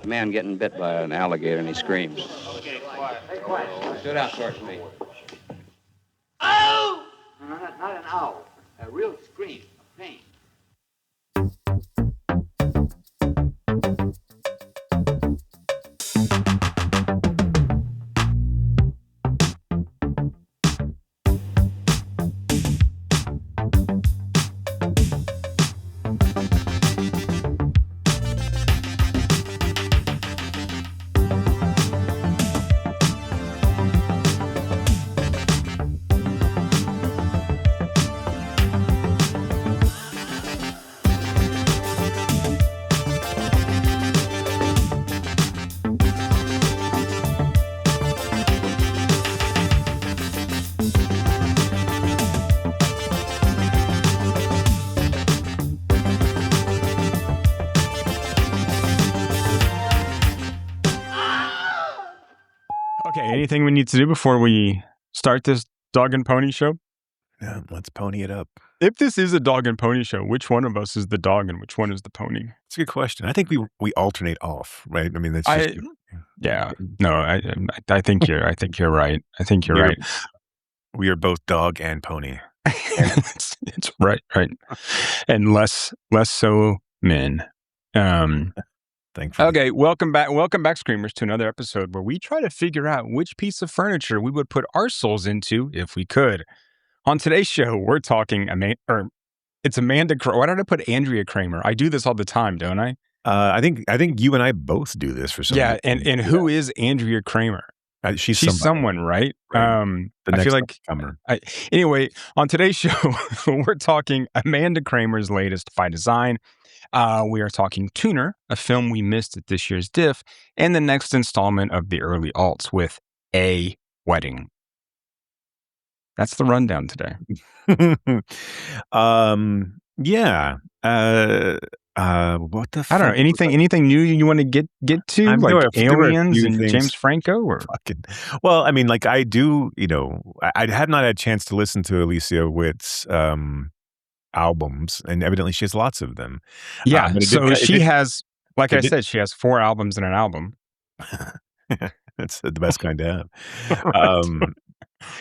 A man getting bit by an alligator and he screams. Okay, quiet. Hey, quiet. Sit out towards me. Ow! No, not an owl. A real scream of pain. Okay, anything we need to do before we start this dog and pony show? Yeah, let's pony it up. If this is a dog and pony show, which one of us is the dog and which one is the pony? It's a good question. I think we alternate off, right? I mean, that's just I think you're right. I think you're right. We are both dog and pony. it's right, and less so men. Thankfully. Okay, welcome back, Screamers, to another episode where we try to figure out which piece of furniture we would put our souls into if we could. On today's show, we're talking it's Amanda. Why did I put Andrea Kramer? I do this all the time, don't I? I think you and I both do this for some reason. And who is Andrea Kramer? She's someone, right? The I feel next like anyway, on today's show, we're talking Amanda Kramer's latest by design. We are talking Tuner, a film we missed at this year's Diff, and the next installment of the early alts with A Wedding. That's the rundown today. Yeah. What the? I don't know. Anything new you want to get to, like aliens and James Franco, or fucking? Well, I mean, like I do. I have not had a chance to listen to Alicia Witt's albums, and evidently she has lots of them. Yeah. She has 4 albums and an album. That's the best kind to have.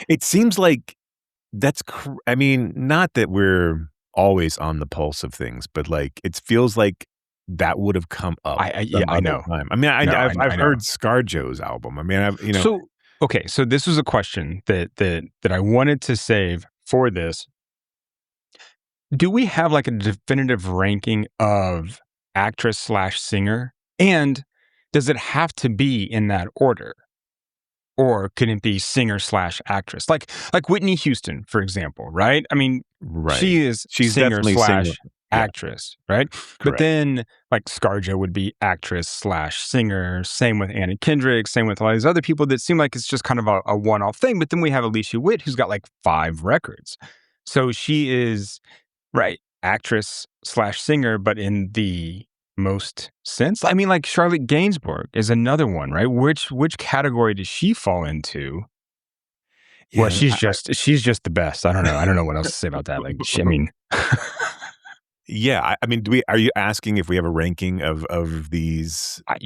It seems like that's. I mean, not that we're always on the pulse of things, but like it feels like that would have come up. I know. Time. I mean, I've heard ScarJo's album. I mean, So this was a question that I wanted to save for this. Do we have like a definitive ranking of actress/singer? And does it have to be in that order? Or could it be singer/actress? Like Whitney Houston, for example, right? I mean, right. she's singer/actress, right? Correct. But then like ScarJo would be actress/singer. Same with Anna Kendrick, same with all these other people that seem like it's just kind of a one-off thing. But then we have Alicia Witt, who's got like 5 records. So she is, right, actress/singer, but in the most sense. I mean, like Charlotte Gainsbourg is another one, right? Which category does she fall into? Yeah, well, she's just the best. I don't know what else to say about that. Like, yeah. I mean, are you asking if we have a ranking of these? I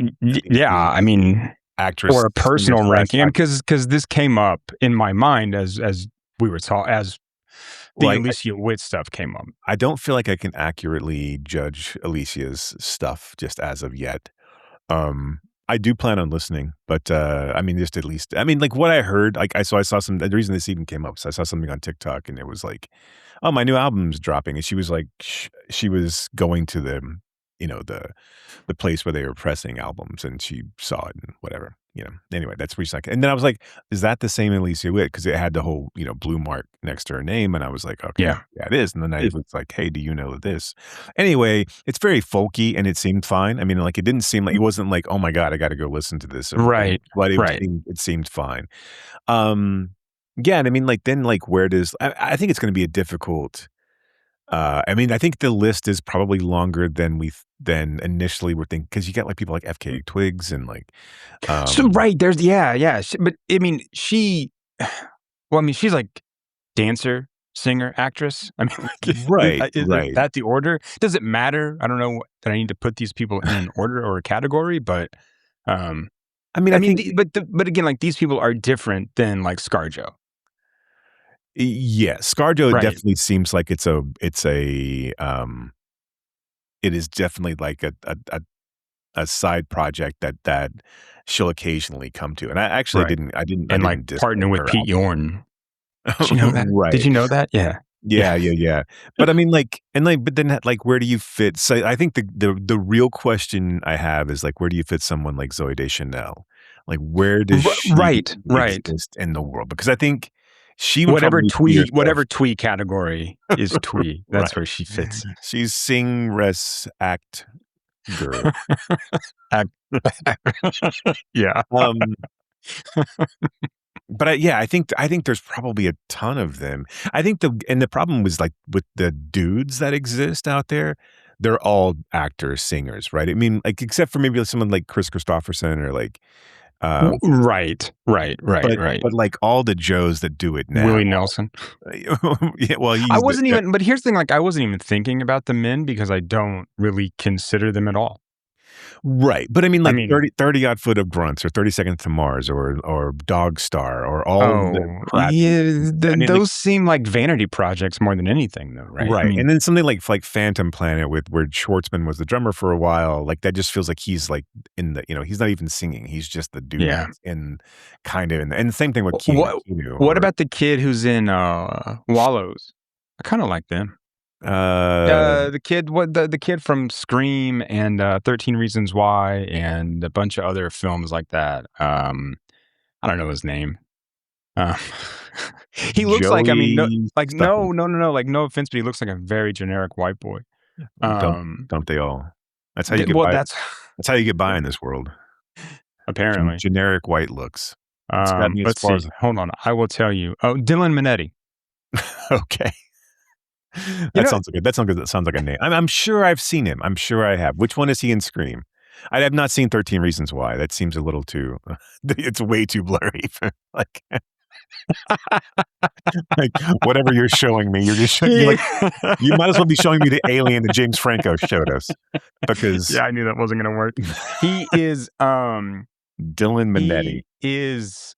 mean, actress or a personal ranking, because this came up in my mind as we were as the Alicia Witt stuff came up. I don't feel like I can accurately judge Alicia's stuff just as of yet. I do plan on listening, but I mean, just at least, I mean, like what I heard, like I saw some, the reason this even came up, so I saw something on TikTok and it was like, oh, my new album's dropping. And she was like, she was going to the place where they were pressing albums and she saw it and whatever. Anyway, that's pretty second. And then I was like, is that the same Alicia Witt? Because it had the whole, blue mark next to her name. And I was like, okay, yeah, it is. And then I was like, hey, do you know this? Anyway, it's very folky and it seemed fine. I mean, like, it didn't seem like, it wasn't like, oh my God, I got to go listen to this. Right. But it seemed fine. Yeah. And I mean, like, then like, where does, I think it's going to be a difficult, I mean, I think the list is probably longer than initially were thinking, because you got like people like FKA Twigs and like. So right there's but I mean she's like dancer, singer, actress? I mean, Right, is right. that the order? Does it matter? I don't know that I need to put these people in an order or a category, but I mean, I I mean, think but again, like these people are different than like ScarJo, yeah, ScarJo right? definitely seems like it is definitely like a side project that she'll occasionally come to. And I actually Right. I And like didn't dislike partner with her Pete Yorn. Did you know album. that? Did Right. you know that? Yeah. Yeah. Yeah, yeah, yeah. But I mean, but then, like, where do you fit? So I think the real question I have is like, where do you fit someone like Zoe Deschanel? Like, where does she Right. Right. exist in the world? Because I think she would probably see Whatever herself twee category is twee. That's right. where she fits. She's sing, res, act, ger. Ac- yeah. Um, but I think there's probably a ton of them. I think the problem was like with the dudes that exist out there, they're all actors, singers, right? I mean, like except for maybe someone like Chris Christopherson or like, um, Right. Right. Right. Right. but like all the Joes that do it now. Willie Nelson. Yeah, well, I he's wasn't even, but here's the thing, like I wasn't even thinking about the men because I don't really consider them at all. right. But I mean, I like mean, 30 odd foot of grunts or 30 seconds to Mars or Dog Star or all of the oh, crap. yeah, I mean, like, those seem like vanity projects more than anything, though, right? I right, mean, and then something like Phantom Planet with where Schwartzman was the drummer for a while, like, that just feels like he's, like, in the he's not even singing, he's just the dude yeah. that's in kind of in the and the same thing with Keenan What Keanu what or, about the kid who's in Wallows? I kind of like them. uh, The kid from Scream and 13 Reasons Why and a bunch of other films like that. I don't know his name. Um, he looks like, I mean, no, Joey like something. no, like no offense, but he looks like a very generic white boy. Don't Um, don't they all? That's how you get well, by that's that's how you get by in this world. apparently. Generic white looks. It's got me as Let's far see. as Hold on, I will tell you. Oh, Dylan Minetti. okay. You know, That sounds like a name. I'm sure I've seen him. I'm sure I have. Which one is he in Scream? I have not seen 13 Reasons Why. That seems a little too it's way too blurry for like like whatever you're showing me, you're just you're like you might as well be showing me the alien that James Franco showed us because yeah, I knew that wasn't gonna work. He is Dylan Minetti. he is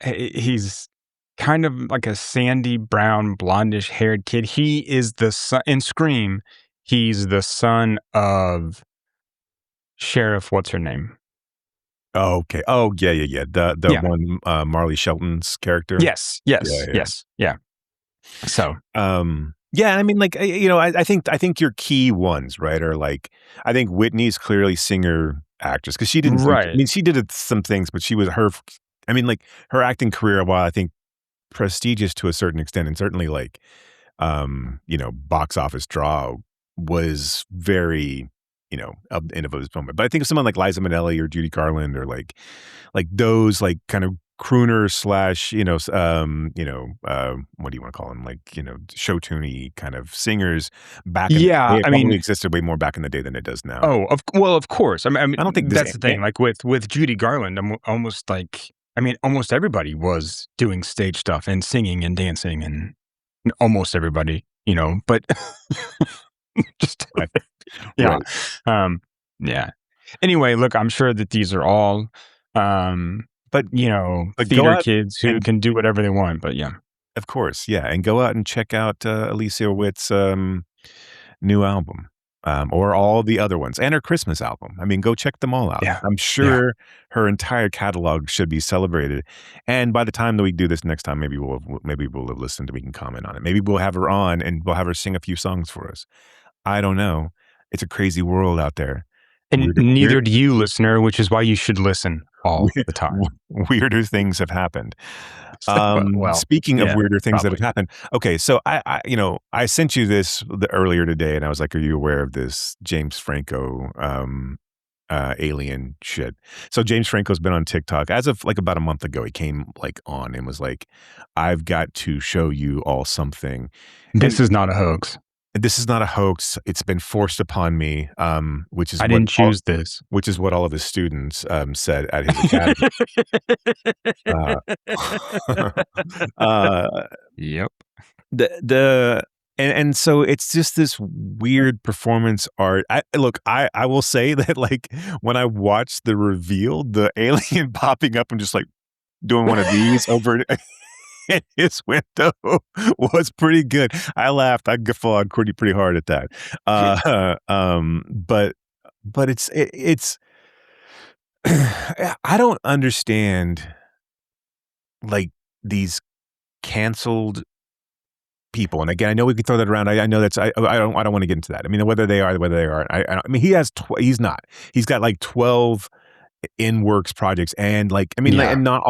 he's kind of like a sandy brown blondish haired kid. He is the son in Scream. He's the son of Sheriff what's her name? Oh, okay. Oh, yeah, yeah, yeah. The Yeah. one Marley Shelton's character. Yes. Yeah, Yes. yeah. Yes. Yeah. So Yeah, I mean, like, I think your key ones, right, are like, I think Whitney's clearly singer actress because she didn't do. I right. mean, she did some things, but she was her. I mean, like her acting career, while I think prestigious to a certain extent, and certainly like, box office draw was very, in of its moment. But I think of someone like Liza Minnelli or Judy Garland or like those like kind of crooner slash what do you want to call them, like show tuney kind of singers back in the Yeah. day. It I probably mean, existed way more back in the day than it does now. oh, of course. I mean, I don't think that's the thing. Like with Judy Garland, I'm almost like I mean, almost everybody was doing stage stuff and singing and dancing and almost everybody, but just right, yeah. right. Yeah. Anyway, look, I'm sure that these are all But go theater out kids who and can do whatever they want, but yeah. of course, yeah, and go out and check out Alicia Witt's new album. Or all the other ones and her Christmas album. I mean, go check them all out. Yeah. I'm Yeah. sure her entire catalog should be celebrated. And by the time that we do this next time, maybe we'll have listened and we can comment on it. Maybe we'll have her on and we'll have her sing a few songs for us. I don't know. It's a crazy world out there. And Weirder, neither weird, do you, listener, which is why you should listen all weird, the time. weirder things have happened. Well, Speaking of yeah, weirder things that probably. have happened. Okay, so I sent you this earlier today, and I was like, "Are you aware of this James Franco alien shit?" So James Franco's been on TikTok as of like about a month ago. He came like on and was like, "I've got to show you all something." This is not a hoax. This is not a hoax. It's been forced upon me, which is I didn't choose this. which is what all of his students said at his academy. Uh, uh, Yep. The and so it's just this weird performance art. I will say that like when I watched the reveal, the alien popping up and just like doing one of these over in his window was pretty good. I laughed. I guffawed pretty hard at that. But it's I don't understand like these canceled people. And again, I know we could throw that around. I know that's I don't want to get into that. I mean, whether they aren't. I mean, he has he's not. He's got like 12 in works projects, and like I mean, like, Yeah. and not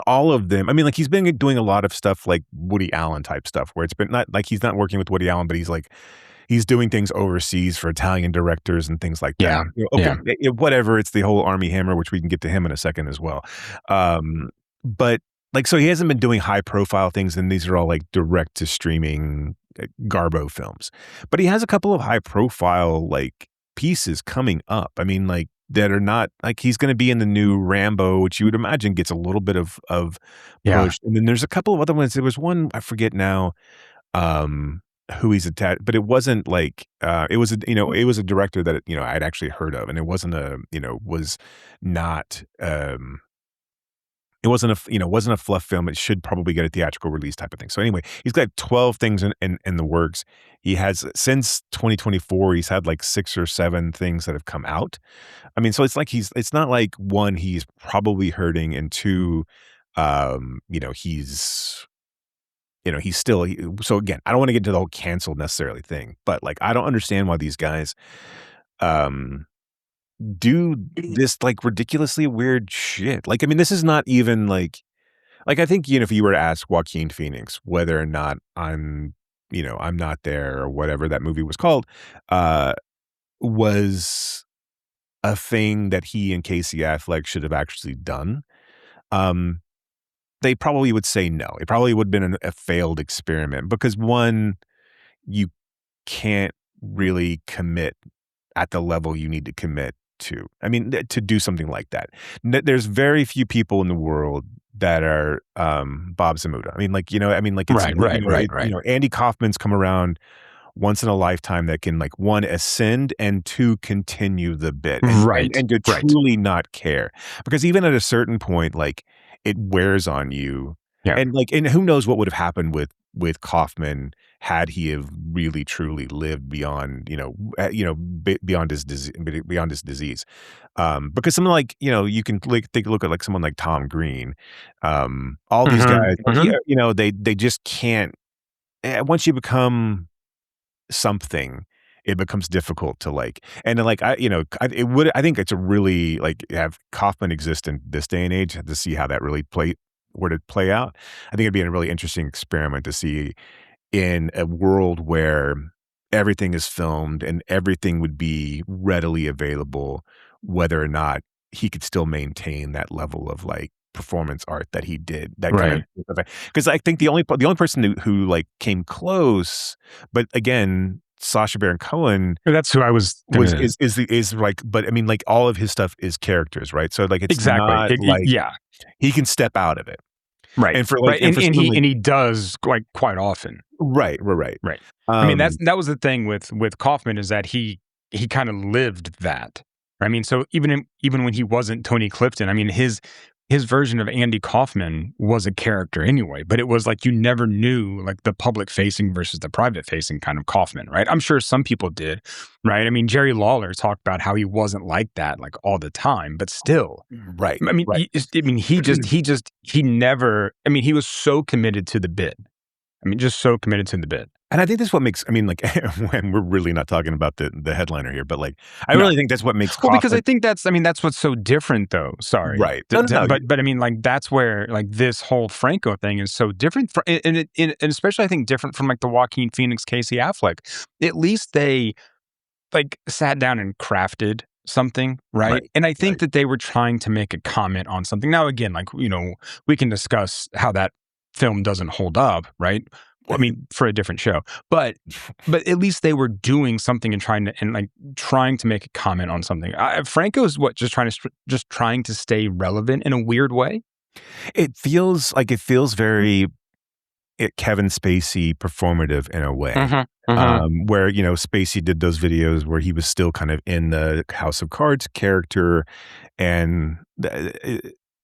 all of them. I mean, like he's been doing a lot of stuff like Woody Allen type stuff, where it's been not like he's not working with Woody Allen, but he's doing things overseas for Italian directors and things like that. Yeah. You know, okay, whatever. It's the whole Army Hammer, which we can get to him in a second as well. But like, so he hasn't been doing high profile things, and these are all like direct to streaming Garbo films. But he has a couple of high profile like pieces coming up. I mean, like that are not like he's going to be in the new Rambo, which you would imagine gets a little bit of Yeah. push. And then there's a couple of other ones. There was one I forget now. Who he's attached, but it wasn't like it was a director that I'd actually heard of, and it wasn't was not it wasn't a fluff film. It should probably get a theatrical release type of thing. So anyway, he's got 12 things in the works. He has since 2024. He's had like 6 or 7 things that have come out. I mean, so it's like it's not like one, he's probably hurting, and two, he's still. So again, I don't want to get into the whole canceled necessarily thing, but like I don't understand why these guys do this like ridiculously weird shit. Like, I mean, this is not even like I think, if you were to ask Joaquin Phoenix whether or not I'm not there or whatever that movie was called, was a thing that he and Casey Affleck should have actually done, they probably would say no. It probably would have been a failed experiment because one, you can't really commit at the level you need to commit to. I mean, to do something like that. There's very few people in the world that are Bob Zamuda. I mean, like, it's Right. Andy Kaufman's come around once in a lifetime that can like one ascend and two continue the bit and to truly not care, because even at a certain point, like it wears on you. Yeah. And who knows what would have happened with Kaufman had he have really truly lived beyond beyond his disease. Because someone like you can take a look at like someone like Tom Green, all these guys, they just can't. Once you become something, it becomes difficult to like, and then like I think it's a really like have Kaufman exist in this day and age to see how that really were to play out. I think it'd be a really interesting experiment to see in a world where everything is filmed and everything would be readily available, whether or not he could still maintain that level of like performance art that he did. That kind of, because I think the only person who like came close, but again, Sacha Baron Cohen. That's who I was. Is like, but I mean, like all of his stuff is characters, right? So like, it's not like he can step out of it, right? And for like, and he does like quite often, right. I mean, that was the thing with Kaufman, is that he kind of lived that. I mean, so even when he wasn't Tony Clifton, I mean, his version of Andy Kaufman was a character anyway, but it was like you never knew like the public facing versus the private facing kind of Kaufman, right? I'm sure some people did, right? I mean, Jerry Lawler talked about how he wasn't like that like all the time, but still, right? I mean, he never. I mean, he was so committed to the bit. I mean, just so committed to the bit. And I think that's what makes, I mean, like, when we're really not talking about the headliner here, but like, I really think that's what makes Kaufman. Well, because I think that's what's so different though. Sorry. Right. But I mean, like, that's where like this whole Franco thing is so different from, and especially I think different from like the Joaquin Phoenix, Casey Affleck. At least they like sat down and crafted something, right? And I think that they were trying to make a comment on something. Now, again, like, we can discuss how that film doesn't hold up, right? I mean, for a different show, but at least they were doing something and trying to make a comment on something. Franco is just trying to stay relevant in a weird way. It feels very. Kevin Spacey performative in a way. Where, you know, Spacey did those videos where he was still kind of in the House of Cards character, and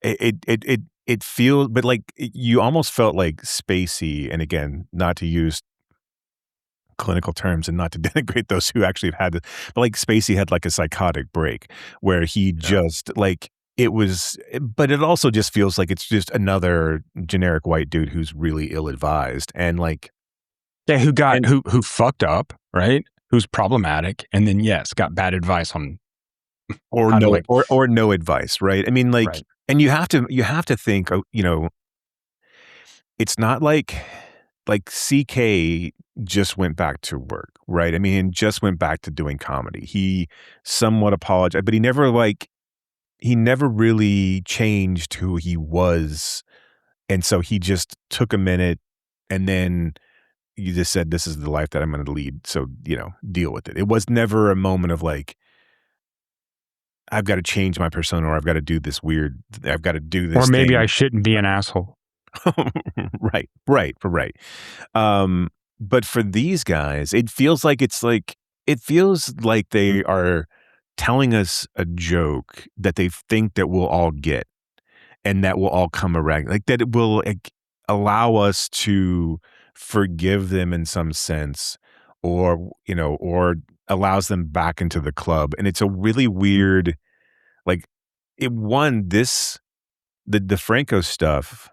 it feels, but like you almost felt like Spacey, and again, not to use clinical terms and not to denigrate those who actually have had it, but like Spacey had like a psychotic break where he just like it was, but it also just feels like it's just another generic white dude who's really ill-advised and like who fucked up, right? Who's problematic, and then got bad advice on or no advice, right? I mean, like, and you have to think, you know, it's not like CK just went back to work, right? I mean, just went back to doing comedy. He somewhat apologized, but he never really changed who he was, and so he just took a minute, and then you just said, this is the life that I'm going to lead. So, you know, deal with it. It was never a moment of like, I've got to change my persona, or I've got to do this weird, I've got to do this. Or maybe thing. I shouldn't be an asshole. Right. But for these guys, it feels like they are telling us a joke that they think that we'll all get and that will all come around. Like that it will allow us to forgive them in some sense, or, you know, or allows them back into the club. And it's a really weird, like the Franco stuff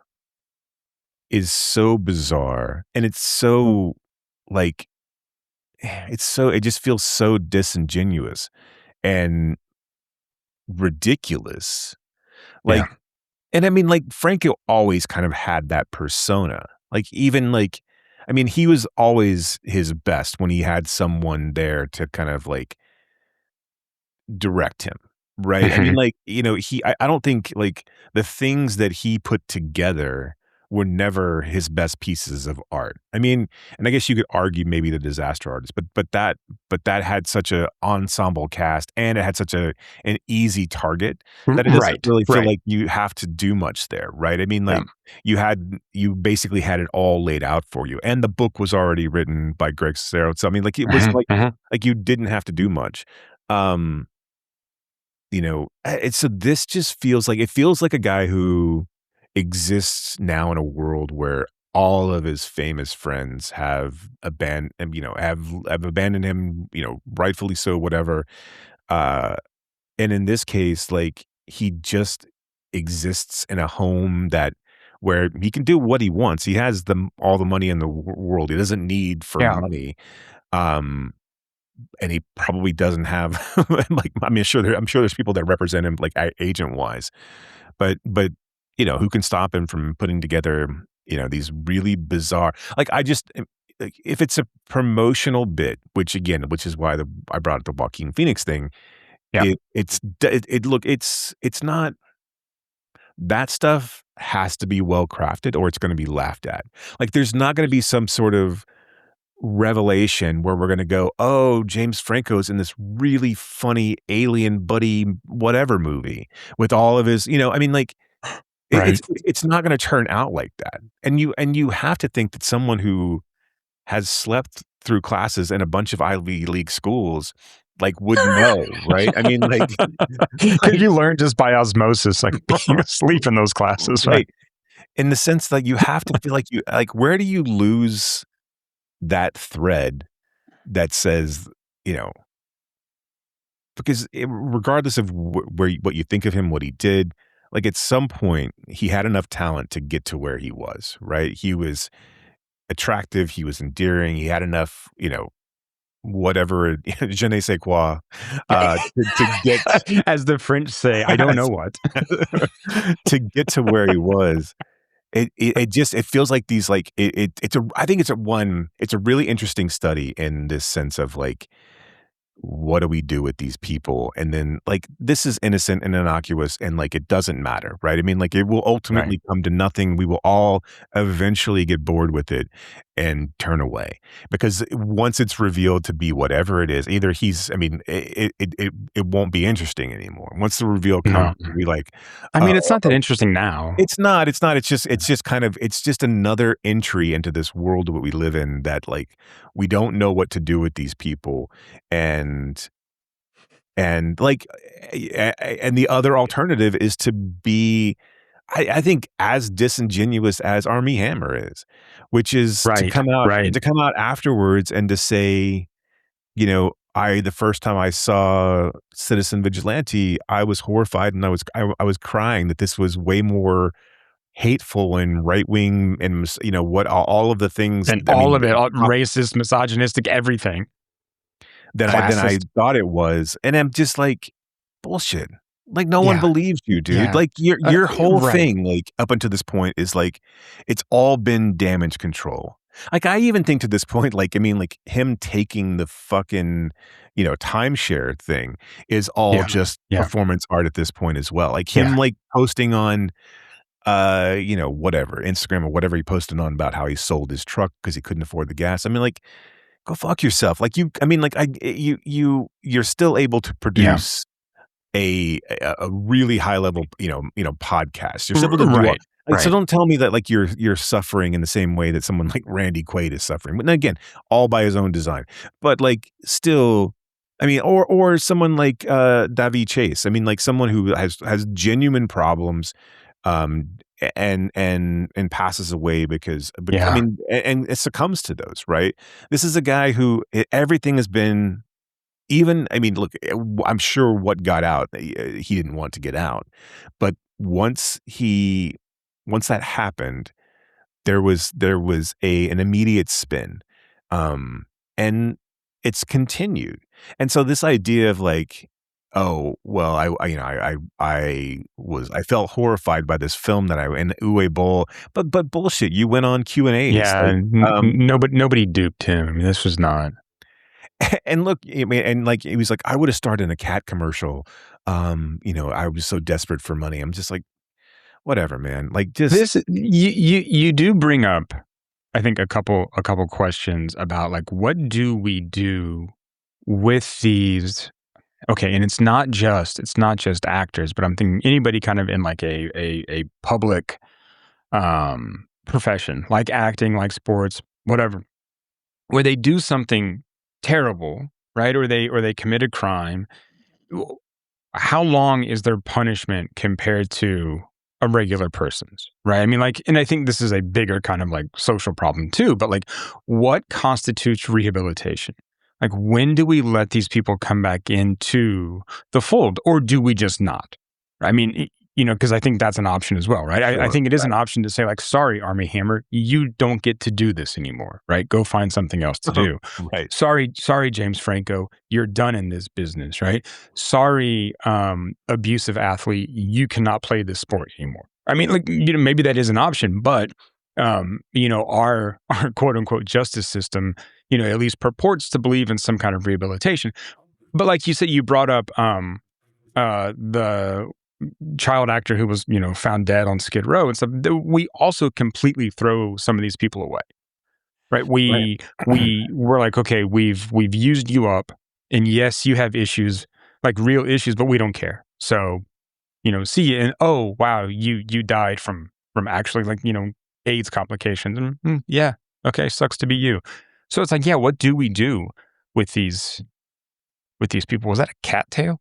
is so bizarre, and it's so like, it just feels so disingenuous and ridiculous. Like, and I mean, like Franco always kind of had that persona. Like even like, I mean, he was always his best when he had someone there to kind of like direct him. Right. I mean, like, you know, I don't think like the things that he put together were never his best pieces of art. I mean, and I guess you could argue maybe The Disaster Artist, but that had such a ensemble cast, and it had such an easy target that it doesn't really feel like you have to do much there, right? I mean, like you basically had it all laid out for you, and the book was already written by Greg Sestero. So I mean, like it was like you didn't have to do much. You know, so this just feels like a guy who exists now in a world where all of his famous friends have abandoned him, you know, rightfully so, whatever. And in this case, like he just exists in a home where he can do what he wants. He has all the money in the world. He doesn't need for money. And he probably doesn't have like, I mean, I'm sure there's people that represent him like agent wise, but you know, who can stop him from putting together, you know, these really bizarre, like like if it's a promotional bit, which is why I brought up the Joaquin Phoenix thing. It's not, that stuff has to be well crafted or it's going to be laughed at. Like there's not going to be some sort of revelation where we're going to go, oh, James Franco's in this really funny alien buddy whatever movie with all of his, you know, I mean, like it's not going to turn out like that. And you have to think that someone who has slept through classes in a bunch of Ivy League schools like would know, right? I mean, like you learn just by osmosis, like being asleep in those classes, right? In the sense that you have to feel like where do you lose that thread that says, you know, because regardless of what you think of him, what he did, like at some point he had enough talent to get to where he was, right? He was attractive, he was endearing, he had enough, you know, whatever, je ne sais quoi, to get, as the French say, I don't know what, to get to where he was. It feels like these, like I think it's a really interesting study in this sense of like what do we do with these people? And then like, this is innocent and innocuous and like, it doesn't matter, right? I mean, like it will ultimately come to nothing. We will all eventually get bored with it and turn away, because once it's revealed to be whatever it is, either it won't be interesting anymore. Once the reveal comes, No. we like, I mean, it's not that interesting now. it's not. It's just another entry into this world that we live in, that like we don't know what to do with these people, and like, and the other alternative is to be, I think, as disingenuous as Armie Hammer is, which is to come out afterwards and to say, you know, the first time I saw Citizen Vigilante, I was horrified, and I was crying that this was way more hateful and right wing, and you know what, all of the things, And all of it, racist, misogynistic, everything. Than I thought it was, and I'm just like, bullshit. Like, no one believes you, dude. Yeah. Like your whole thing, like up until this point, is like it's all been damage control. Like, I even think to this point, like, I mean, like him taking the fucking, you know, timeshare thing is all just performance art at this point as well. Like him like posting on you know, whatever, Instagram or whatever he posted on about how he sold his truck because he couldn't afford the gas. I mean, like, go fuck yourself. Like you're still able to produce a really high level, you know, podcast. You're still able to do so don't tell me that like you're suffering in the same way that someone like Randy Quaid is suffering. But then again, all by his own design. But like still, I mean, or someone like Davy Chase. I mean, like someone who has genuine problems, and passes away because I mean, and it succumbs to those, right? This is a guy who everything has been, even, I mean, look, I'm sure what got out, he didn't want to get out, but once that happened, there was an immediate spin, and it's continued. And so this idea of like, oh, well, I felt horrified by this film that in the Uwe Boll, but bullshit. You went on Q&As. Yeah, like, nobody duped him. I mean, this was not. And look, I mean, and like he was like, I would have started in a cat commercial. You know, I was so desperate for money. I'm just like, whatever, man. Like, just this. You do bring up, I think, a couple questions about like, what do we do with these? Okay, and it's not just actors, but I'm thinking anybody kind of in like a public profession, like acting, like sports, whatever, where they do something terrible, right? Or they commit a crime. How long is their punishment compared to a regular person's, right? I mean, like, and I think this is a bigger kind of like social problem too, but like, what constitutes rehabilitation? Like, when do we let these people come back into the fold, or do we just not? I mean, you know, because I think that's an option as well, right? Sure, I think it is an option to say like, sorry, Armie Hammer, you don't get to do this anymore, right? Go find something else to do. Right. Sorry, James Franco, you're done in this business, right? Sorry, abusive athlete, you cannot play this sport anymore. I mean, like, you know, maybe that is an option, but you know, our quote unquote justice system, you know, at least purports to believe in some kind of rehabilitation. But like you said, you brought up the child actor who was, you know, found dead on Skid Row and stuff. We also completely throw some of these people away, right? We're like, okay, we've used you up, and yes, you have issues, like real issues, but we don't care. So, you know, see you, and oh wow, you died from actually, like, you know, AIDS complications, and yeah, okay, sucks to be you. So it's like, yeah, what do we do with these people? Was that a cattail?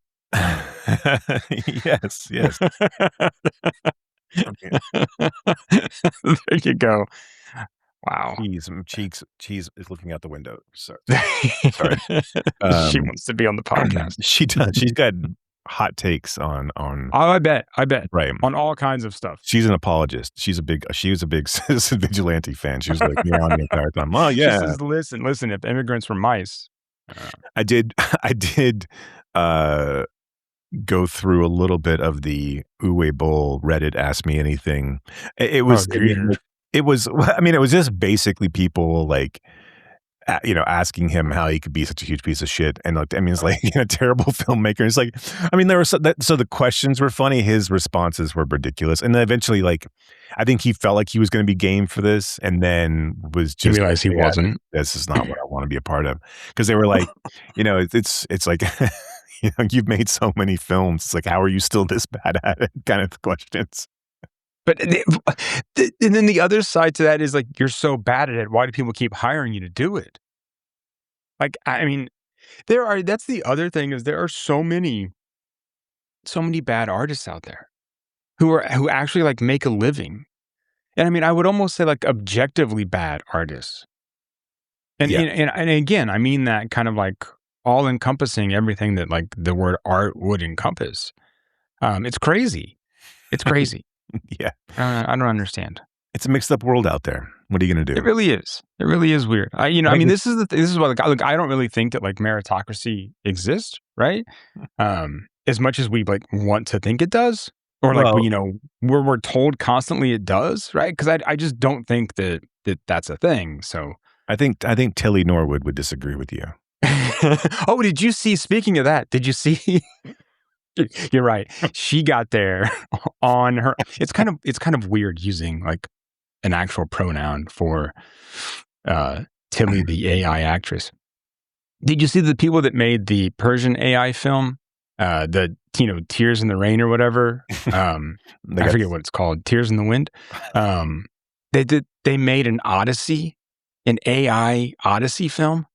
Yes. There you go. Wow. Cheese is looking out the window. Sorry. She wants to be on the podcast. She does. She's got hot takes on. Oh, I bet. Right. On all kinds of stuff. She's an apologist. She was a big Citizen Vigilante fan. She was like, you're on the entire time. Oh yeah. She says, listen, if immigrants were mice. I did go through a little bit of the Uwe Boll Reddit Ask Me Anything. It was just basically people like asking him how he could be such a huge piece of shit. And like, I mean, it's like a terrible filmmaker. It's like, I mean, there were so the questions were funny. His responses were ridiculous. And then eventually, like, I think he felt like he was going to be game for this, and then was just realized he wasn't. This is not what I want to be a part of. Because they were like, it's like, you've made so many films. It's like, how are you still this bad at it? Kind of questions. But and then the other side to that is like, you're so bad at it. Why do people keep hiring you to do it? Like, I mean, that's the other thing, is there are so many bad artists out there who actually like make a living. And I mean, I would almost say like objectively bad artists. And again, I mean that kind of like all encompassing everything that like the word art would encompass. It's crazy. It's crazy. Yeah. I don't understand. It's a mixed up world out there. What are you going to do? It really is. It really is weird. I mean, this is what, like, I don't really think that like meritocracy exists, right? As much as we like want to think it does, or like, we're told constantly it does, right? Because I just don't think that's a thing. So I think Tilly Norwood would disagree with you. Oh, did you see, speaking of that, did you see? You're right. She got there on her. It's kind of weird using like an actual pronoun for Tilly, the AI actress. Did you see the people that made the Persian AI film, the Tears in the Rain or whatever? I forget what it's called. Tears in the Wind. They made an AI Odyssey film.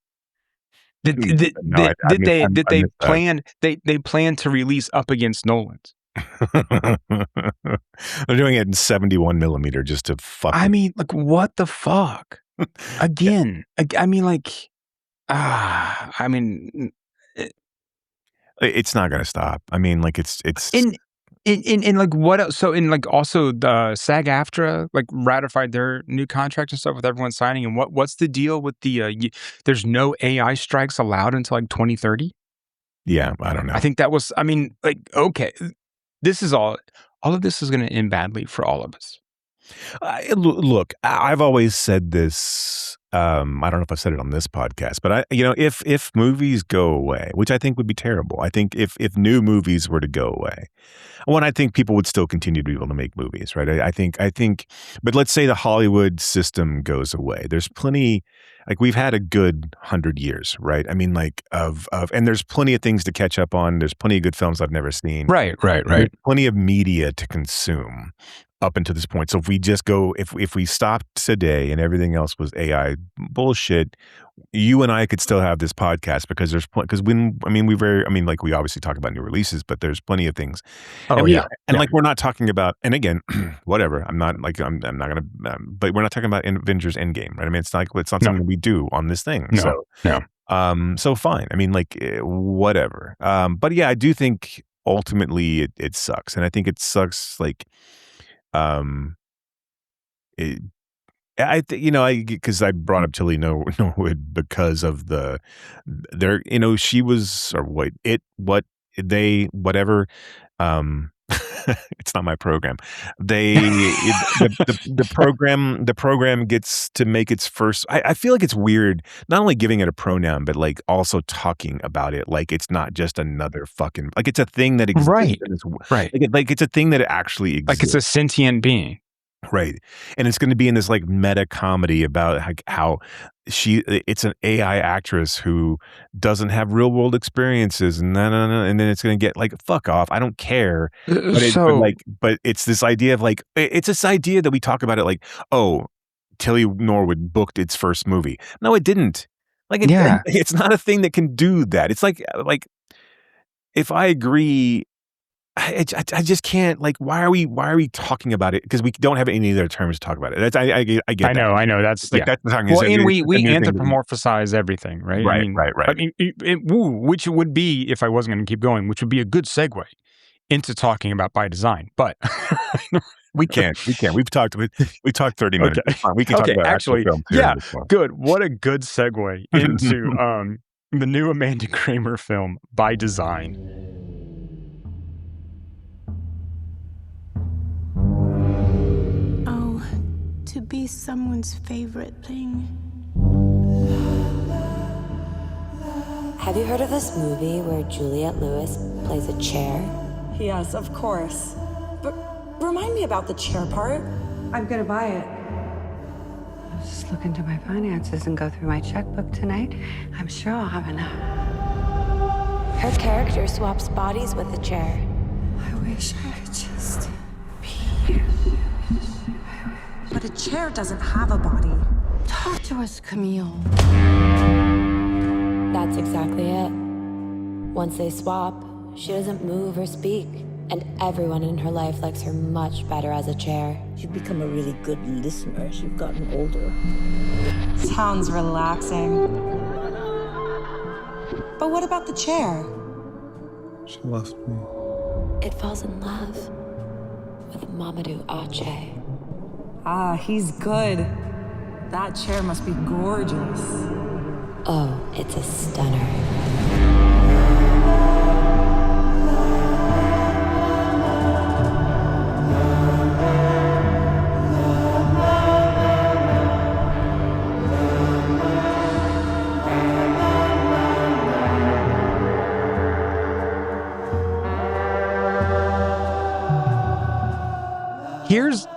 Did they plan to release up against Nolan's? They're doing it in 71 millimeter just to fuck. I mean, like, what the fuck? Again, I mean, like, I mean, it's not going to stop. I mean, like, it's in like what else? So in like also the SAG-AFTRA like ratified their new contract and stuff with everyone signing. And what's the deal with the there's no AI strikes allowed until like 2030? Yeah, I don't know. I think that was, I mean, like, okay, this is all of this is going to end badly for all of us. Look, I've always said this. I don't know if I've said it on this podcast, but if movies go away, which I think would be terrible. I think if new movies were to go away, I think people would still continue to be able to make movies, right? I think, but let's say the Hollywood system goes away. There's plenty, like, we've had a good 100 years, right? I mean, like, and there's plenty of things to catch up on. There's plenty of good films I've never seen. Right. There's plenty of media to consume up until this point. So if we just go, if we stopped today and everything else was AI bullshit, you and I could still have this podcast because we obviously talk about new releases, but there's plenty of things. Like, we're not talking about, and again, whatever. I'm not gonna, but we're not talking about Avengers Endgame, right? I mean, it's not something we do on this thing. So fine. I mean, like, whatever. But yeah, I do think ultimately it sucks, and I think it sucks like. Because I brought up Tilly Norwood because of she was, or whatever. It's not my program. The program gets to make its first. I feel like it's weird, not only giving it a pronoun, but like also talking about it like it's not just another fucking, like, it's a thing that exists. Right. Like it's a thing that actually exists. Like it's a sentient being. Right. And it's going to be in this like meta comedy about how it's an AI actress who doesn't have real world experiences, and and then it's going to get like, fuck off. I don't care. But it's this idea of like, it's this idea that we talk about it like, oh, Tilly Norwood booked its first movie. No, it didn't. Like, it's not a thing that can do that. It's like if I agree, I just can't, like, why are we talking about it? Because we don't have any other terms to talk about it. That's I get that. I know. That's like, that's the talking. Well, and we anthropomorphize everything, right? Right. I mean, which would be, if I wasn't going to keep going, which would be a good segue into talking about by design. But we can't. We've talked 30 minutes. Okay. We can talk about actually, film too. Yeah, good. What a good segue into the new Amanda Kramer film, By Design. To be someone's favorite thing. Have you heard of this movie where Juliette Lewis plays a chair? Yes, of course. But remind me about the chair part. I'm gonna buy it. I'll just look into my finances and go through my checkbook tonight. I'm sure I'll have enough. Her character swaps bodies with the chair. I wish I could just be here. But a chair doesn't have a body. Talk to us, Camille. That's exactly it. Once they swap, she doesn't move or speak, and everyone in her life likes her much better as a chair. You've become a really good listener as you've gotten older. Sounds relaxing. But what about the chair? She left me. It falls in love with Mamadou Ache. Ah, he's good. That chair must be gorgeous. Oh, it's a stunner.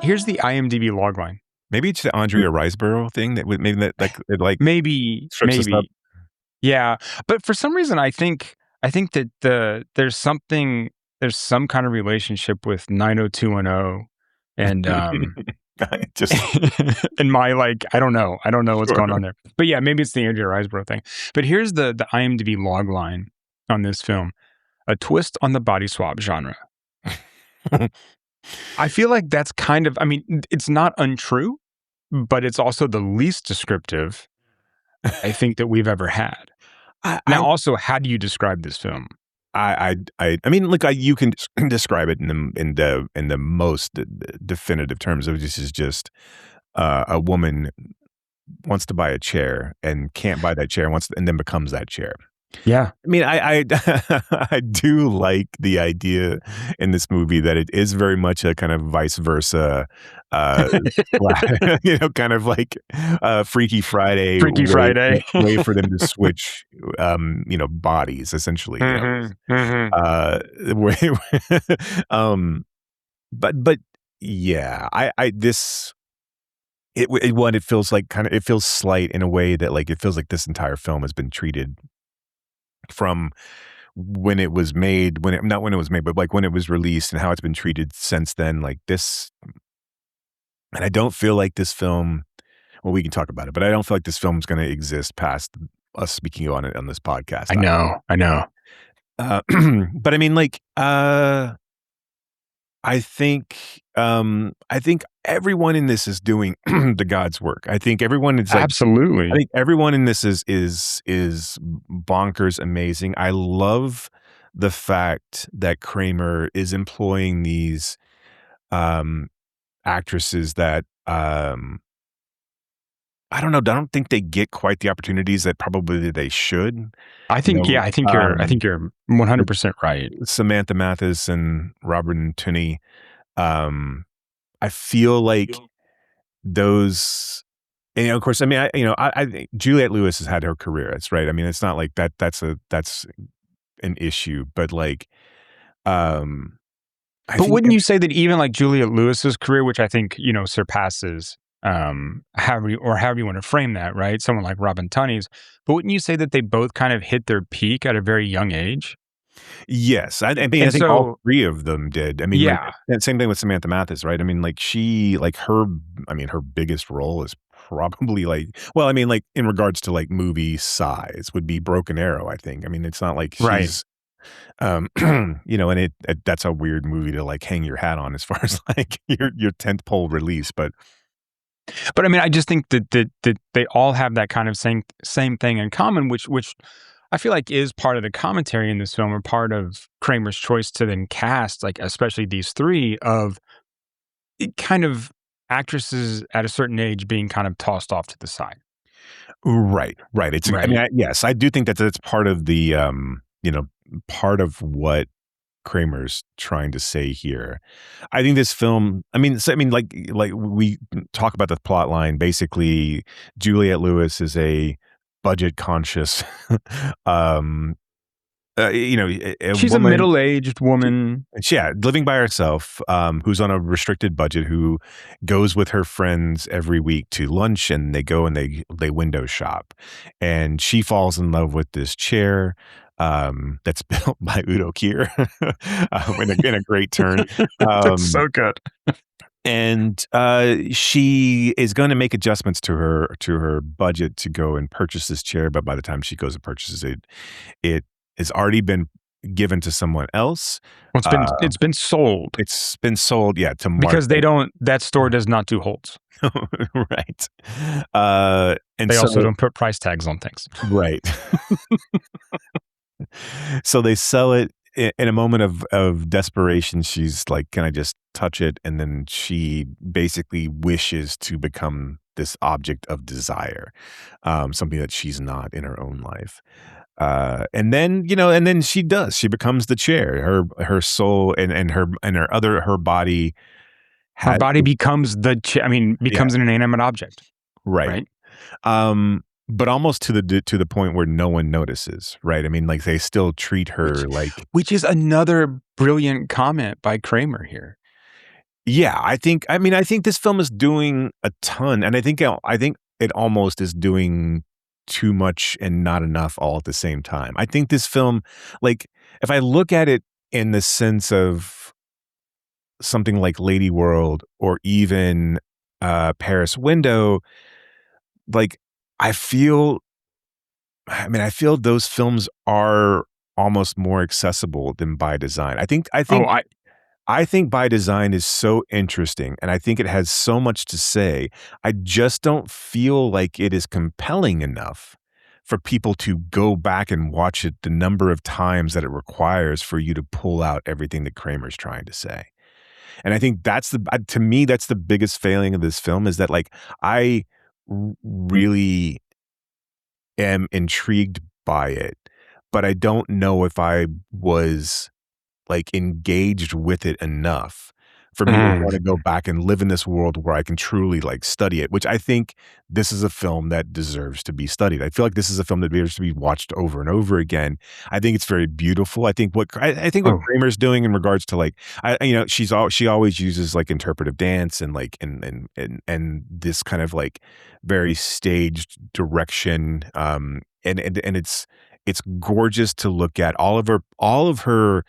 Here's the IMDb logline. Maybe it's the Andrea Riseborough thing that would maybe that like Maybe strips us up. Yeah, but for some reason I think that there's some kind of relationship with 90210 and just and my I don't know what's Sure. going on there. But yeah, maybe it's the Andrea Riseborough thing. But here's the IMDb logline on this film: a twist on the body swap genre. I feel like that's kind of, I mean, it's not untrue, but it's also the least descriptive I think that we've ever had. Also, how do you describe this film? I mean, look, you can describe it in the most definitive terms of this is just a woman wants to buy a chair and can't buy that chair and then becomes that chair. Yeah. I mean, I I do like the idea in this movie that it is very much a kind of vice versa, kind of like Freaky Friday way for them to switch, bodies essentially. But yeah, it feels like it feels slight in a way that it feels like this entire film has been treated from when it was made, not when it was made, but when it was released and how it's been treated since then, this. And I don't feel like this film, well, we can talk about it, but I don't feel like this film is going to exist past us speaking on it on this podcast. I know. But I mean, I think everyone in this is doing the God's work. I think everyone is absolutely. I think everyone in this is bonkers amazing. I love the fact that Kramer is employing these actresses that I don't know. I don't think they get quite the opportunities that probably they should. I think you're 100% right. Samantha Mathis and Robin Tunney. I feel like those, and of course, I mean, I think Juliette Lewis has had her career. That's right. I mean, it's not like that. That's an issue, but but wouldn't you say that even Juliette Lewis's career, which I think surpasses however you want to frame that, right? Someone like Robin Tunney's, but wouldn't you say that they both kind of hit their peak at a very young age? Yes, I think all three of them did. I mean, yeah, same thing with Samantha Mathis, right? I mean, her biggest role is probably in regards to movie size would be Broken Arrow. I think. I mean, it's not like she's, and that's a weird movie to hang your hat on as far as your tentpole release, but I mean, I just think that they all have that kind of same thing in common, which I feel like is part of the commentary in this film, or part of Kramer's choice to then cast, especially these three, of kind of actresses at a certain age being kind of tossed off to the side. Right. It's right. I mean, yes, I do think that's part of the part of what Kramer's trying to say here. I think this film, like we talk about the plot line. Basically, Juliette Lewis is a budget conscious, um, a She's a woman. middle-aged woman. Yeah, living by herself, who's on a restricted budget, who goes with her friends every week to lunch, and they go and they window shop, and she falls in love with this chair that's built by Udo Kier in a great turn. That's so good. And she is going to make adjustments to her budget to go and purchase this chair, but by the time she goes and purchases it, it has already been given to someone else. Well, it's been sold. It's been sold, yeah, to because that store does not do holds. Right. And they also don't put price tags on things. Right. So they sell it in a moment of desperation. She's like, can I just touch it? And then she basically wishes to become this object of desire, something that she's not in her own life. And then she does. She becomes the chair. Her soul and her body. Her body becomes becomes an inanimate object. Right. But almost to the point where no one notices, right? I mean, like they still treat her which is another brilliant comment by Kramer here. Yeah, I think this film is doing a ton, and I think it almost is doing too much and not enough all at the same time. I think this film, like, if I look at it in the sense of something like Lady World or even Paris Window, like I feel those films are almost more accessible than By Design. I think By Design is so interesting, and I think it has so much to say. I just don't feel like it is compelling enough for people to go back and watch it the number of times that it requires for you to pull out everything that Kramer's trying to say. And I think to me, that's the biggest failing of this film, is that like I really am intrigued by it, but I don't know if I was like engaged with it enough for me to want to go back and live in this world where I can truly like study it, which I think this is a film that deserves to be studied. I feel like this is a film that deserves to be watched over and over again. I think it's very beautiful. I think what Kramer's doing in regards to like, she always uses like interpretive dance and like, and this kind of like very staged direction. And it's gorgeous to look at. All of her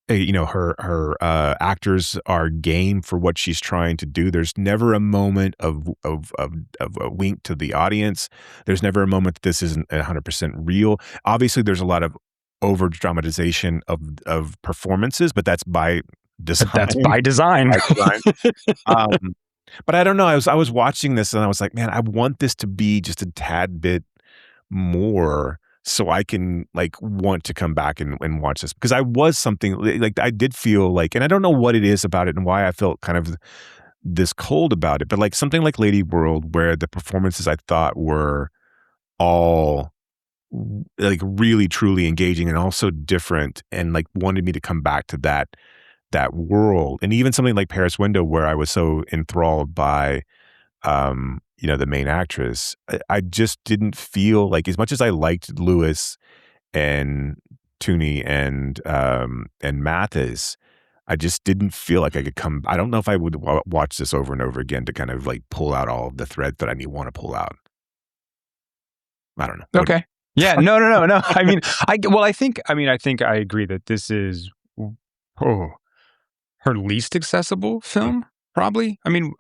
her actors are game for what she's trying to do. There's never a moment of a wink to the audience. There's never a moment that this isn't 100% real. Obviously, there's a lot of over dramatization of performances, but that's by design. That's by design. But I don't know. I was watching this and I was like, man, I want this to be just a tad bit more, so I can like want to come back and watch this, because I was something like I did feel like, and I don't know what it is about it and why I felt kind of this cold about it, but like something like Lady World, where the performances I thought were all like really truly engaging and also different, and like wanted me to come back to that world. And even something like Paris Window, where I was so enthralled by the main actress, I just didn't feel like, as much as I liked Lewis and Tooney and Mathis, I just didn't feel like I could come. I don't know if I would watch this over and over again to kind of like pull out all of the threads that I want to pull out. I don't know. Okay. Yeah. No. I mean, I think I agree that this is her least accessible film, probably. I mean,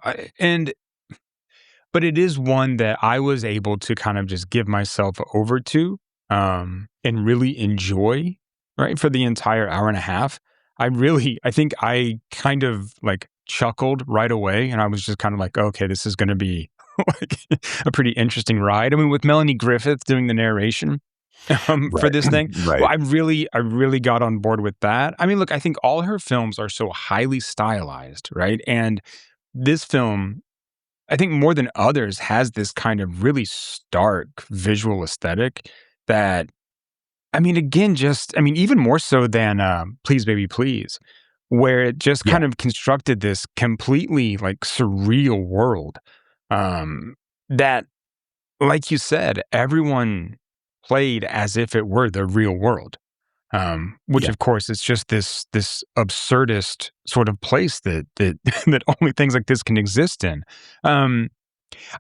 but it is one that I was able to kind of just give myself over to and really enjoy, right, for the entire hour and a half. I think I kind of like chuckled right away, and I was just kind of like, okay, this is going to be like a pretty interesting ride. I mean, with Melanie Griffith doing the narration for this thing, right. Well, I really got on board with that. I mean, look, I think all her films are so highly stylized, right? And this film, I think more than others, has this kind of really stark visual aesthetic that, I mean, again, even more so than Please Baby Please, where it just kind of constructed this completely like surreal world that like you said, everyone played as if it were the real world. Which Yeah. of course is just this absurdist sort of place that that only things like this can exist in. Um,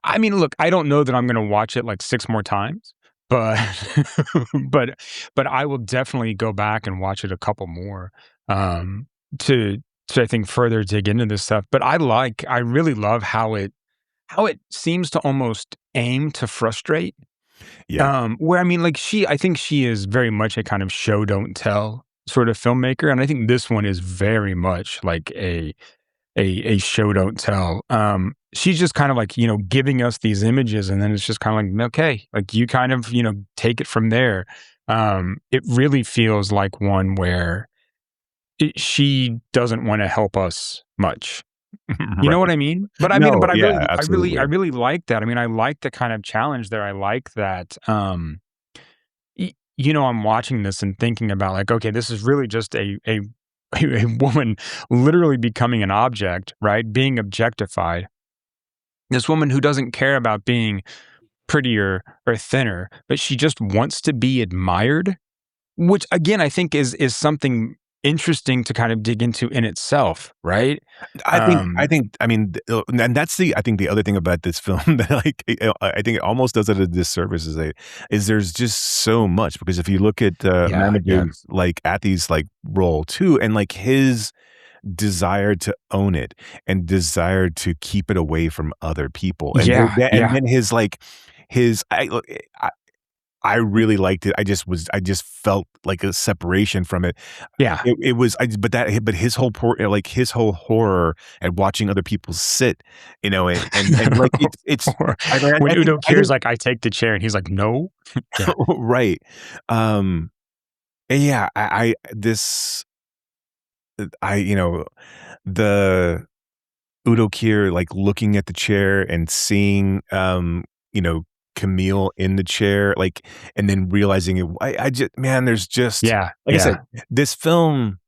I mean, look, I don't know that I'm gonna watch it like 6 more times, but but but I will definitely go back and watch it a couple more, um, to I think further dig into this stuff. But I really love how it seems to almost aim to frustrate. Yeah. Where I mean, like I think she is very much a kind of show don't tell sort of filmmaker, and I think this one is very much like a show don't tell. She's just kind of like giving us these images, and then it's just kind of like okay, like you kind of take it from there. It really feels like one where she doesn't want to help us much. You know Right. what I mean? But I mean, No, but yeah, I absolutely. really like that. I mean, I like the kind of challenge there. I like that. I'm watching this and thinking about like, okay, this is really just a woman literally becoming an object, right? Being objectified. This woman who doesn't care about being prettier or thinner, but she just wants to be admired, which again I think is something interesting to kind of dig into in itself, right? I Um, think, I mean, and that's I think the other thing about this film that like, I think it almost does it a disservice is there's just so much because if you look at yeah, yeah, Marmaduke's like at these like role too, and like his desire to own it and desire to keep it away from other people, yeah, and yeah, then his like his I really liked it. I just felt like a separation from it. yeah. It was but his whole like his whole horror at watching other people sit, and like it's Or when I Udo I Kier's think like, "I take the chair," and he's like, "No." Yeah. right. Um, and yeah, I this I the Udo Kier, like, looking at the chair and seeing, you know, Camille in the chair, like, and then realizing it I just man, there's just Yeah, like I said, yeah. this film,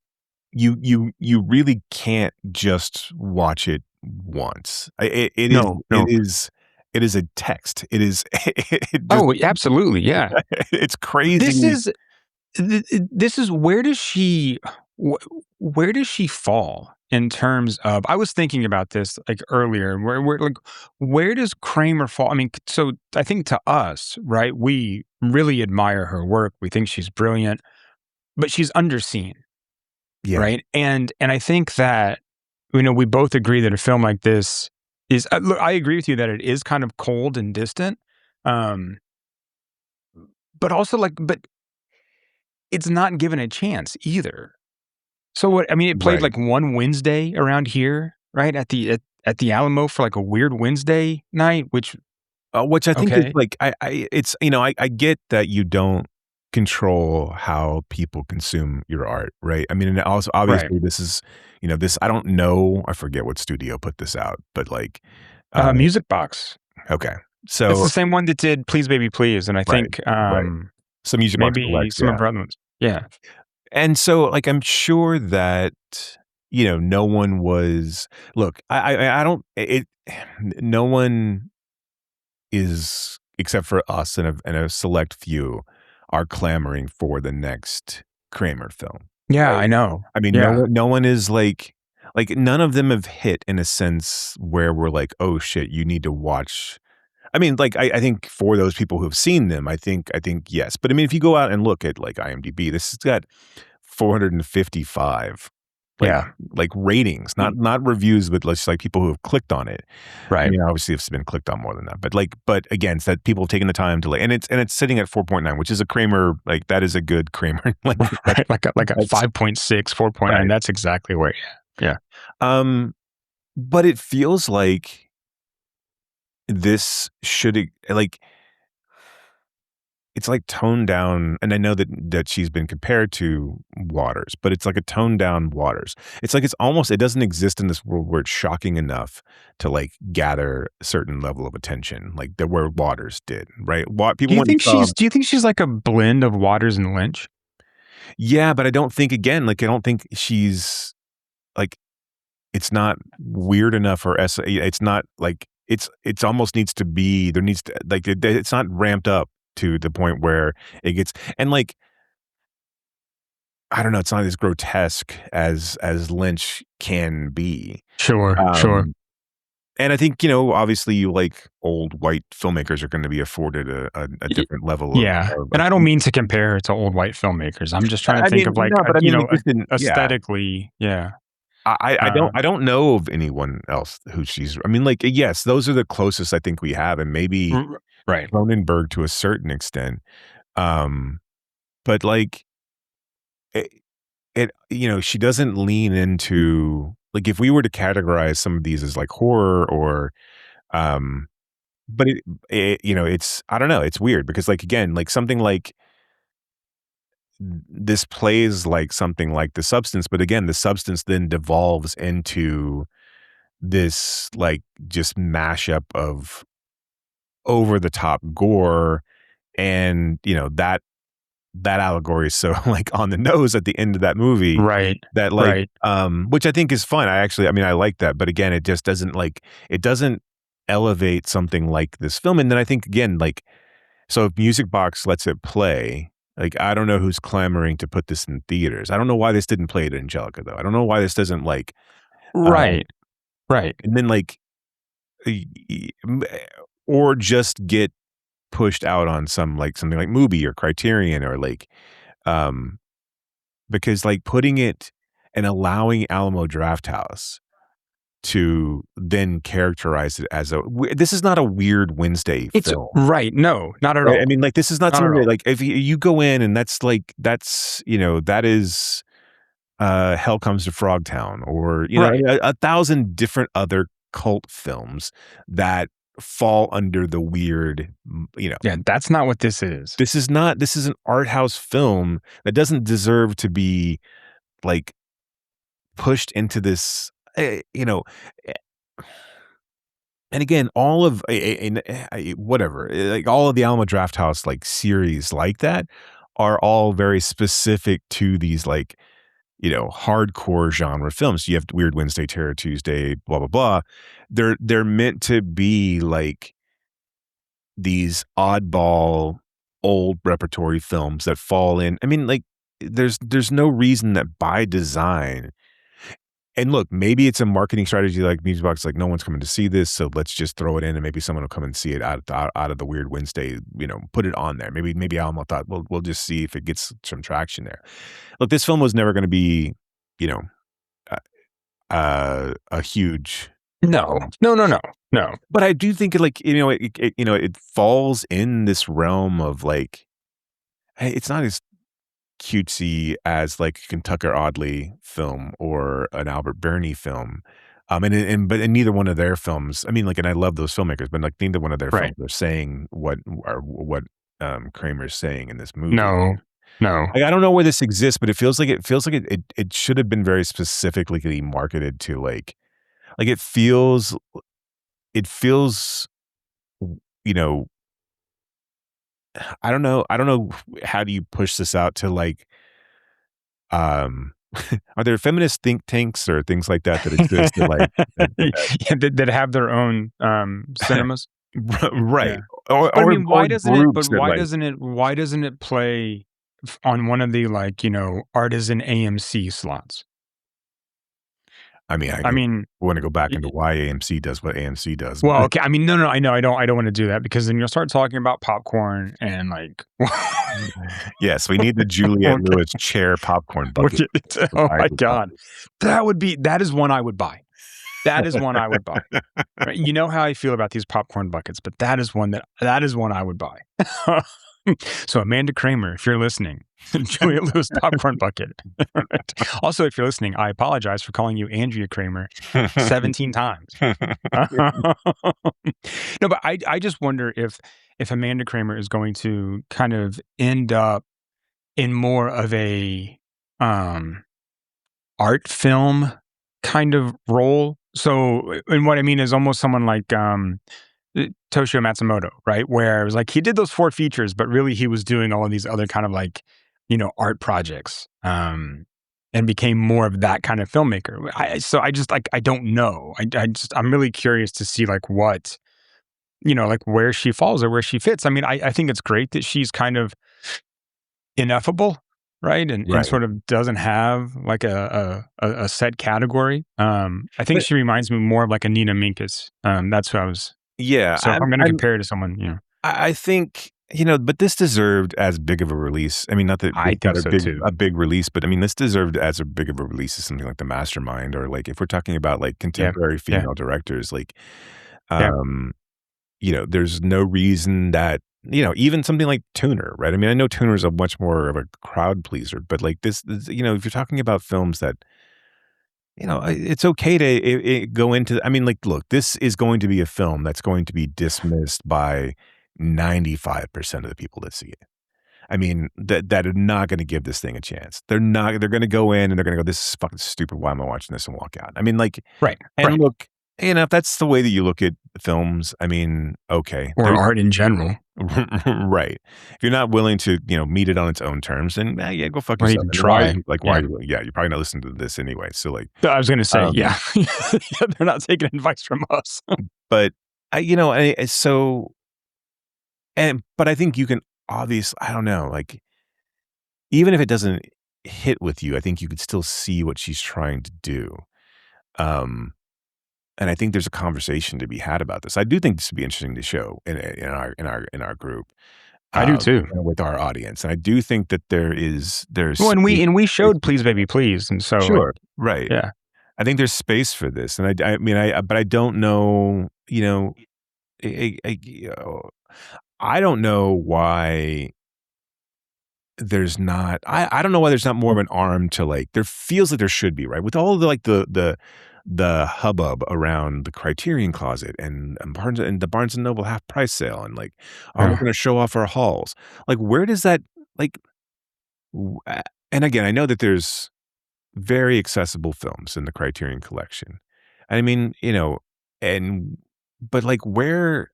you really can't just watch it once. No, no. It is a text. It is it just Oh, absolutely, yeah. it's This crazy. is this is wh where does she fall in terms of I was thinking about this, like, earlier, like, where does Kramer fall? I mean, so I think to us, right, we really admire her work, we think she's brilliant, but she's underseen, Yeah. right? And I think that, we both agree that a film like this is look, I agree with you that it is kind of cold and distant, um, but also, like but it's not given a chance either. So what I mean, it played, Right. like, one Wednesday around here, right, at the Alamo for, like, a weird Wednesday night, which Which I think is okay. like it's I get that you don't control how people consume your art, right? I mean, and also Right. obviously this is, this I don't know, I forget what studio put this out, but like, uh, Music Box. okay. It's So the same one that did Please Baby Please, and I right, think, right. So Music Box maybe Deluxe, some yeah. of her other ones. Yeah. And so, like, I'm sure that, no one was look, I don't no one is except for us and a select few are clamoring for the next Kramer film, Yeah, right? I know. I mean, Yeah. no one is like none of them have hit in a sense where we're like, "Oh shit, you need to watch." I mean, like I think for those people who have seen them, I think yes. But I mean, if you go out and look at like IMDb, this has got 455 like Yeah. ratings, not reviews, but just like people who have clicked on it. I Right. mean, obviously it's been clicked on more than that, but again, it's that people taking the time to and it's sitting at 4.9, which is a Kramer, like that is a good Kramer, like Right, like a that's 5.6, 4.9, right. that's exactly where yeah. Um, but it feels like this should like it's like toned down, and I know that she's been compared to Waters, but it's like a toned down Waters. It's like it doesn't exist in this world where it's shocking enough to like gather a certain level of attention, like that where Waters did, right? People went and saw, Do you think she's like a blend of Waters and Lynch? yeah, but I don't think again, like I don't think she's like it's not weird enough or it's not like it's almost needs to be there needs to like it's not ramped up to the point where it gets and like I don't know, it's not as grotesque as Lynch can be. Sure. And I think, obviously you like old white filmmakers are going to be afforded a different level of and I don't mean to compare it to old white filmmakers. I'm just trying to think of like, no, but I mean, like, just aesthetically, yeah. I don't know of anyone else who she's. I mean, like, yes, those are the closest I think we have, and maybe right Cronenberg to a certain extent. But like, she doesn't lean into like if we were to categorize some of these as like horror or, but it's I don't know, it's weird because like again, like something like this plays like something like The Substance, but again, The Substance then devolves into this like just mashup of over the top gore and that allegory is so like on the nose at the end of that movie that like which I think is fun. I like that, but again it just doesn't elevate something like this film. And then I think again like so if Music Box lets it play, like I don't know who's clamoring to put this in theaters. I don't know why this didn't play at Angelica though. I don't know why this doesn't like right and then like or just get pushed out on something like Mubi or Criterion or like because like putting it and allowing Alamo Drafthouse to then characterize it as this is not a Weird Wednesday film. Right. No, not at all. I mean, like this is not something that, like if you go in and that's that is Hell Comes to Frogtown or a thousand different other cult films that fall under the weird, Yeah, that's not what this is. This is an art house film that doesn't deserve to be like pushed into this, and again, all of whatever, like all of the Alamo Drafthouse like series like that are all very specific to these like, hardcore genre films. You have Weird Wednesday, Terror Tuesday, blah, blah, blah. They're meant to be like these oddball old repertory films that fall in. I mean, like there's no reason that by design, and look, maybe it's a marketing strategy like Music Box, like no one's coming to see this, so let's just throw it in and maybe someone will come and see it out of the Weird Wednesday, put it on there. Maybe Alamo thought, well, we'll just see if it gets some traction there. Look, this film was never going to be, a huge no. But I do think it falls in this realm of like, hey, it's not as cutesy as like a Kentucker Audley film or an Albert Burney film. But neither one of their films, I mean, like, and I love those filmmakers, but like neither one of their films are saying what Kramer's saying in this movie. No. Like, I don't know where this exists, but it feels like it should have been very specifically marketed to like it feels, I don't know how do you push this out to like, are there feminist think tanks or things like that exist that like that have their own cinemas? Right. Yeah. I mean, why doesn't it play on one of the like, artisan AMC slots? I mean, want to go back into why AMC does what AMC does. Well, okay. I mean, no, I know. I don't want to do that because then you'll start talking about popcorn and like. Yes, we need the Juliette Lewis chair popcorn bucket. Oh my God. That is one I would buy. That is one I would buy. Right? You know how I feel about these popcorn buckets, but that is one I would buy. So Amanda Kramer, if you're listening, Juliette Lewis popcorn bucket. Right. Also, if you're listening, I apologize for calling you Andrea Kramer 17 times. No, but I just wonder if Amanda Kramer is going to kind of end up in more of a art film kind of role. So, and what I mean is almost someone like Toshio Matsumoto, right? Where it was like he did those 4 features, but really he was doing all of these other kind of like, art projects. and became more of that kind of filmmaker. So I just like, I don't know. I'm really curious to see like what, like where she falls or where she fits. I mean, I think it's great that she's kind of ineffable, right? And Right. sort of doesn't have like a set category. I think But she reminds me more of like a Nina Minkus. That's who I was. yeah, So if I'm going to compare to someone, I think, but this deserved as big of a release. I mean, not that I this got think so too. a big release, but I mean, this deserved as a big of a release as something like The Mastermind, or like if we're talking about like Yeah. contemporary Yeah. female directors, like, Yeah. there's no reason that, even something like Tuner, right? I mean, I know Tuner is a much more of a crowd pleaser, but like this, if you're talking about films that, it's okay to go into. I mean, like, look, this is going to be a film that's going to be dismissed by 95% of the people that see it. I mean, that are not going to give this thing a chance. They're not. They're going to go in and they're going to go, "This is fucking stupid. Why am I watching this?" and walk out. I mean, like, Right. and Right. look, if that's the way that you look at films, I mean, okay, Or art in general. right. If you're not willing to, meet it on its own terms, then yeah, go fuck Or yourself. even I mean, why? try. Why? Yeah. Yeah, you're probably not listening to this anyway. So like, I was going to say, um, yeah. They're not taking advice from us. but so, but I think you can obviously, I don't know, like, even if it doesn't hit with you, I think you could still see what she's trying to do. And I think there's a conversation to be had about this. I do think this would be interesting to show in our group, I do too. with our audience. And I do think that there's Well, and we space showed for Please this. Baby Please, and so Sure, right. yeah. I think there's space for this, and I mean, but I don't know, I don't know why there's not. I don't know why there's not more of an arm to, like, there feels like there should be, right? With all the, like, the hubbub around the Criterion Closet and the Barnes and Noble half price sale, and like, oh, we're Yeah. going to show off our hauls. Like, where does that, like, and again, I know that there's very accessible films in the Criterion Collection. I mean, and but like, where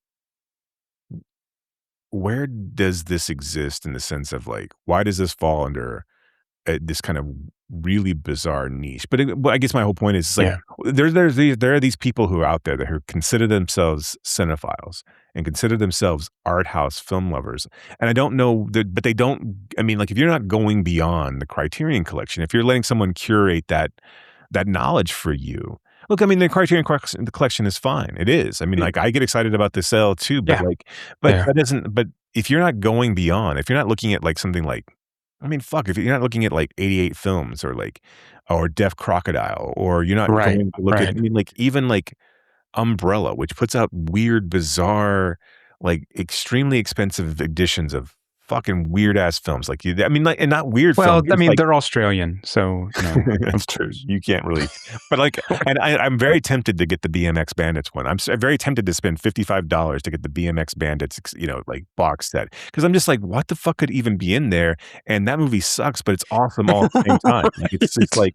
does this exist in the sense of, like, why does this fall under this kind of really bizarre niche? But I guess my whole point is, like, Yeah. there are these people who are out there that who consider themselves cinephiles and consider themselves art house film lovers. And I don't know that, but they don't. I mean, like, if you're not going beyond the Criterion Collection, if you're letting someone curate that knowledge for you. Look, I mean, the Criterion Collection is fine. It is. I mean, like, I get excited about the sale too, but Yeah. like, but Yeah. that doesn't. But if you're not going beyond, if you're not looking at like something like, I mean, fuck, if you're not looking at like 88 films or Deaf Crocodile, or you're not Right. going to look at, Right. I mean, like, even like Umbrella, which puts out weird, bizarre, like, extremely expensive editions of fucking weird ass films. Like, I mean, like, and not weird Well, films. I It's mean, like, they're Australian, so that's true. You can't really, but like, and I'm very tempted to get the BMX Bandits one. I'm very tempted to spend $55 to get the BMX Bandits, like, box set, because I'm just like, what the fuck could even be in there? And that movie sucks, but it's awesome all at the same time. Like, it's like,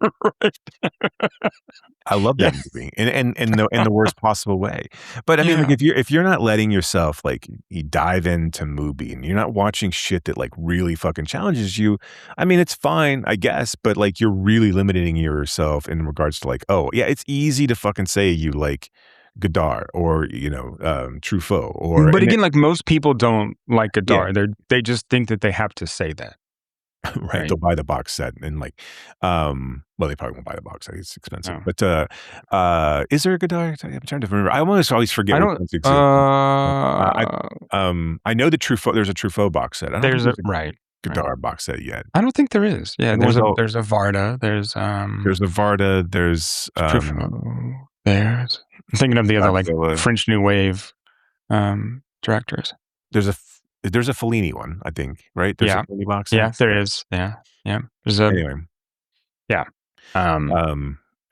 I love Yeah. that movie, and in the worst possible way. But I mean, like, Yeah. if you're not letting yourself, like, you dive into movie, and you're not watching shit that, like, really fucking challenges you, I mean, it's fine, I guess, but like, you're really limiting yourself in regards to, like, oh yeah, it's easy to fucking say you like Godard or Truffaut, or But again, like, most people don't like Godard. They just think that they have to say that. right, Right. they'll buy the box set and, like, well, they probably won't buy the box set, it's expensive. No. But is there a Godard? I'm trying to remember. I always forget I which don't. ones exist. I know the Truffaut. There's a Truffaut box set. I don't think There's a there's a right. Godard box set yet. I don't think there is. Yeah, And there's there's a Varda. There's a Varda. There's Truffaut. There's. I'm thinking of the other, like, Godzilla. French New Wave directors. There's a Fellini one, I think, right? There's Yeah. a Fellini box set. Yeah, there is. Yeah. There's a Anyway, yeah.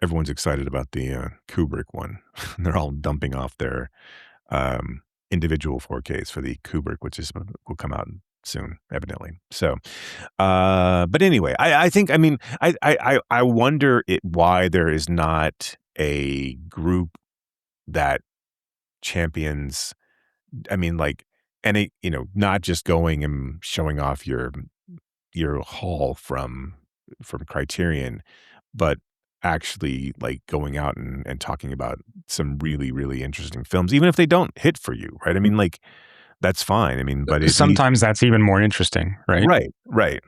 everyone's excited about the Kubrick one. They're all dumping off their individual 4Ks for the Kubrick, which will come out soon, evidently. So, but anyway, I think, I mean, I wonder why there is not a group that champions. I mean, like, and not just going and showing off your haul from from Criterion, but actually like going out and talking about some really, really interesting films, even if they don't hit for you, right? I mean, like, that's fine. I mean, but at least, Sometimes that's even more interesting, right? right.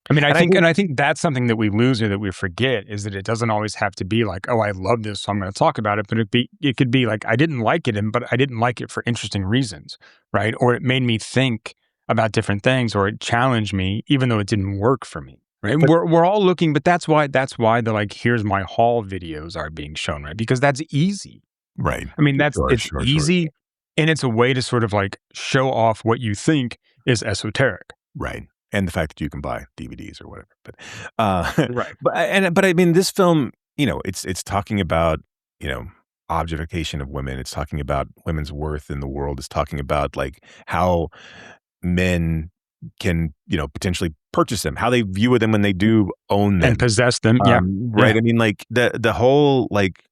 I mean, And I think that's something that we lose or that we forget is that it doesn't always have to be like, oh, I love this, so I'm going to talk about it. But it could be like, I didn't like it, but I didn't like it for interesting reasons, right? Or it made me think about different things, or it challenged me, even though it didn't work for me, right? And But- we're all looking, but that's why the like, here's my haul videos are being shown, right? Because that's easy, right. I mean, it's Sure. easy, and it's a way to sort of like show off what you think is esoteric. Right. And the fact that you can buy DVDs or whatever, but Right. but I mean, this film, it's talking about objectification of women. It's talking about women's worth in the world. It's talking about like how men can potentially purchase them, how they view them when they do own them And possess them. Yeah. right. Yeah. I mean, like the whole like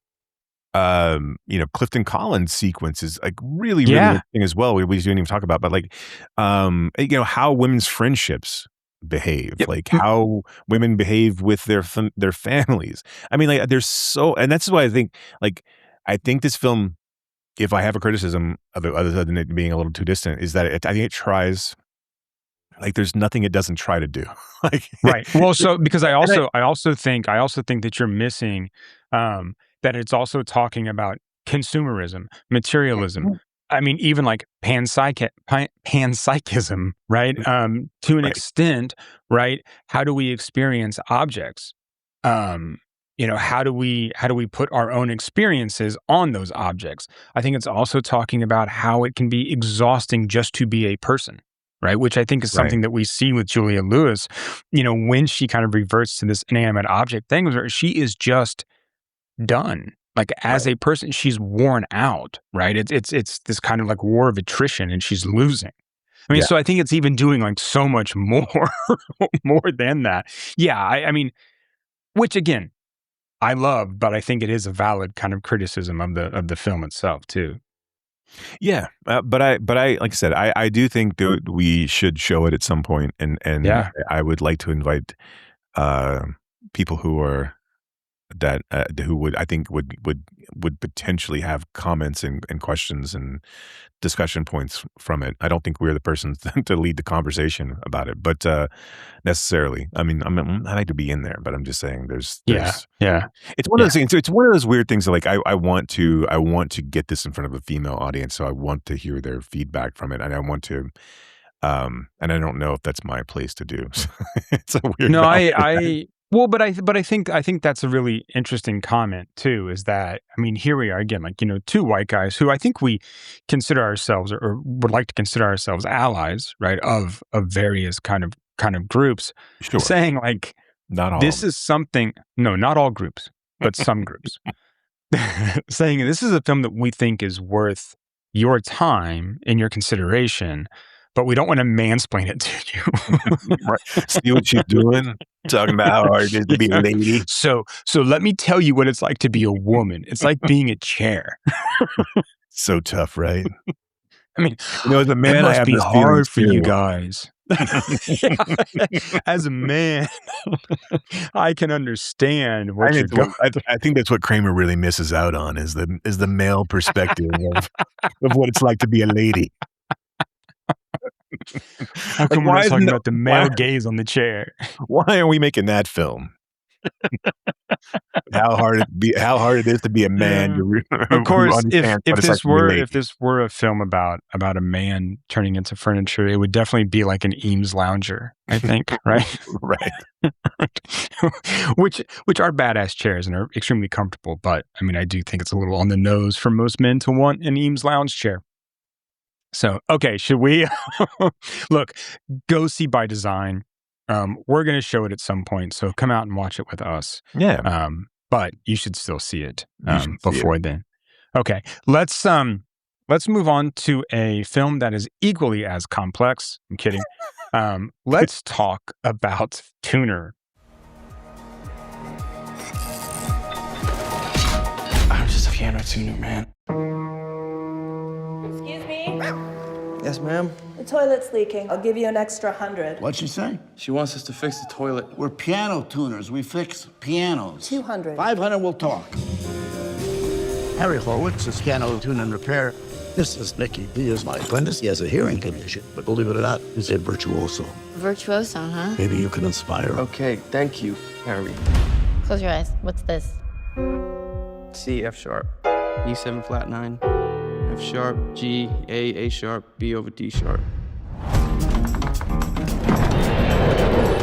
Clifton Collins sequence is like really, really Yeah. interesting as well. We didn't even talk about, but like, how women's friendships behave, Yep. like how women behave with their families. I mean, like and that's why I think this film, if I have a criticism of it, other than it being a little too distant, is that I think it tries, like, there's nothing it doesn't try to do. Like, Right. Well, so because I also think that you're missing that it's also talking about consumerism, materialism. I mean, even like panpsychism, right? To an Right. extent, right? How do we experience objects? How do we put our own experiences on those objects? I think it's also talking about how it can be exhausting just to be a person. Right, which I think is something that we see with Julia Lewis, when she kind of reverts to this inanimate object thing, where she is just done. Like as a person, she's worn out. Right, it's this kind of like war of attrition, and she's losing. I mean, Yeah. so I think it's even doing like so much more, more than that. Yeah, I mean, which again, I love, but I think it is a valid kind of criticism of the film itself too. Yeah, but I like I said, I do think that we should show it at some point, and Yeah. I would like to invite people who are who would I think would potentially have comments and questions and discussion points from it. I don't think we're the persons to lead the conversation about it, but necessarily. I mean, I like to be in there, but I'm just saying there's Yeah. It's one of those things. It's one of those weird things that like I want to get this in front of a female audience, so I want to hear their feedback from it, and I want to, and I don't know if that's my place to do. It's a weird. No, balance. well, but I think that's a really interesting comment too. Is that, I mean, here we are again, like two white guys who I think we consider ourselves or would like to consider ourselves allies, right? Of various kind of groups, Sure. saying like Not all. this is something. No, not all groups, but some groups. Saying this is a film that we think is worth your time and your consideration, but we don't want to mansplain it to you. Right. See what she's doing? Talking about how hard it is to be a lady. So let me tell you what it's like to be a woman. It's like being a chair. So tough, right? I mean, as a man, it I must have be this hard for feeling you too. guys. As a man, I can understand what you're going. I think that's what Kramer really misses out on is the male perspective of what it's like to be a lady. How come we're why not talking isn't about the male gaze on the chair? Why are we making that film? How hard it is to be a man. Of course, if this were a film about a man turning into furniture, it would definitely be like an Eames lounger, I think, right? Right. which are badass chairs and are extremely comfortable, but I mean, I do think it's a little on the nose for most men to want an Eames lounge chair. So, okay, should we look? Go see By Design. We're going to show it at some point, so come out and watch it with us. Yeah. But you should still see it See before then. Okay, let's move on to a film that is equally as complex. I'm kidding. Let's talk about Tuner. I'm just a piano tuner, man. Excuse me? Yes, ma'am? The toilet's leaking. I'll give you an extra 100. What'd she say? She wants us to fix the toilet. We're piano tuners. We fix pianos. 200. 500, we'll talk. Harry Horowitz is piano tune and repair. This is Nicky. He is my apprentice. He has a hearing condition, but believe it or not, he's a virtuoso. Virtuoso, huh? Maybe you can inspire him. Okay, thank you, Harry. Close your eyes. What's this? C, F sharp. E7 flat 9. F sharp, G, A sharp, B over D sharp.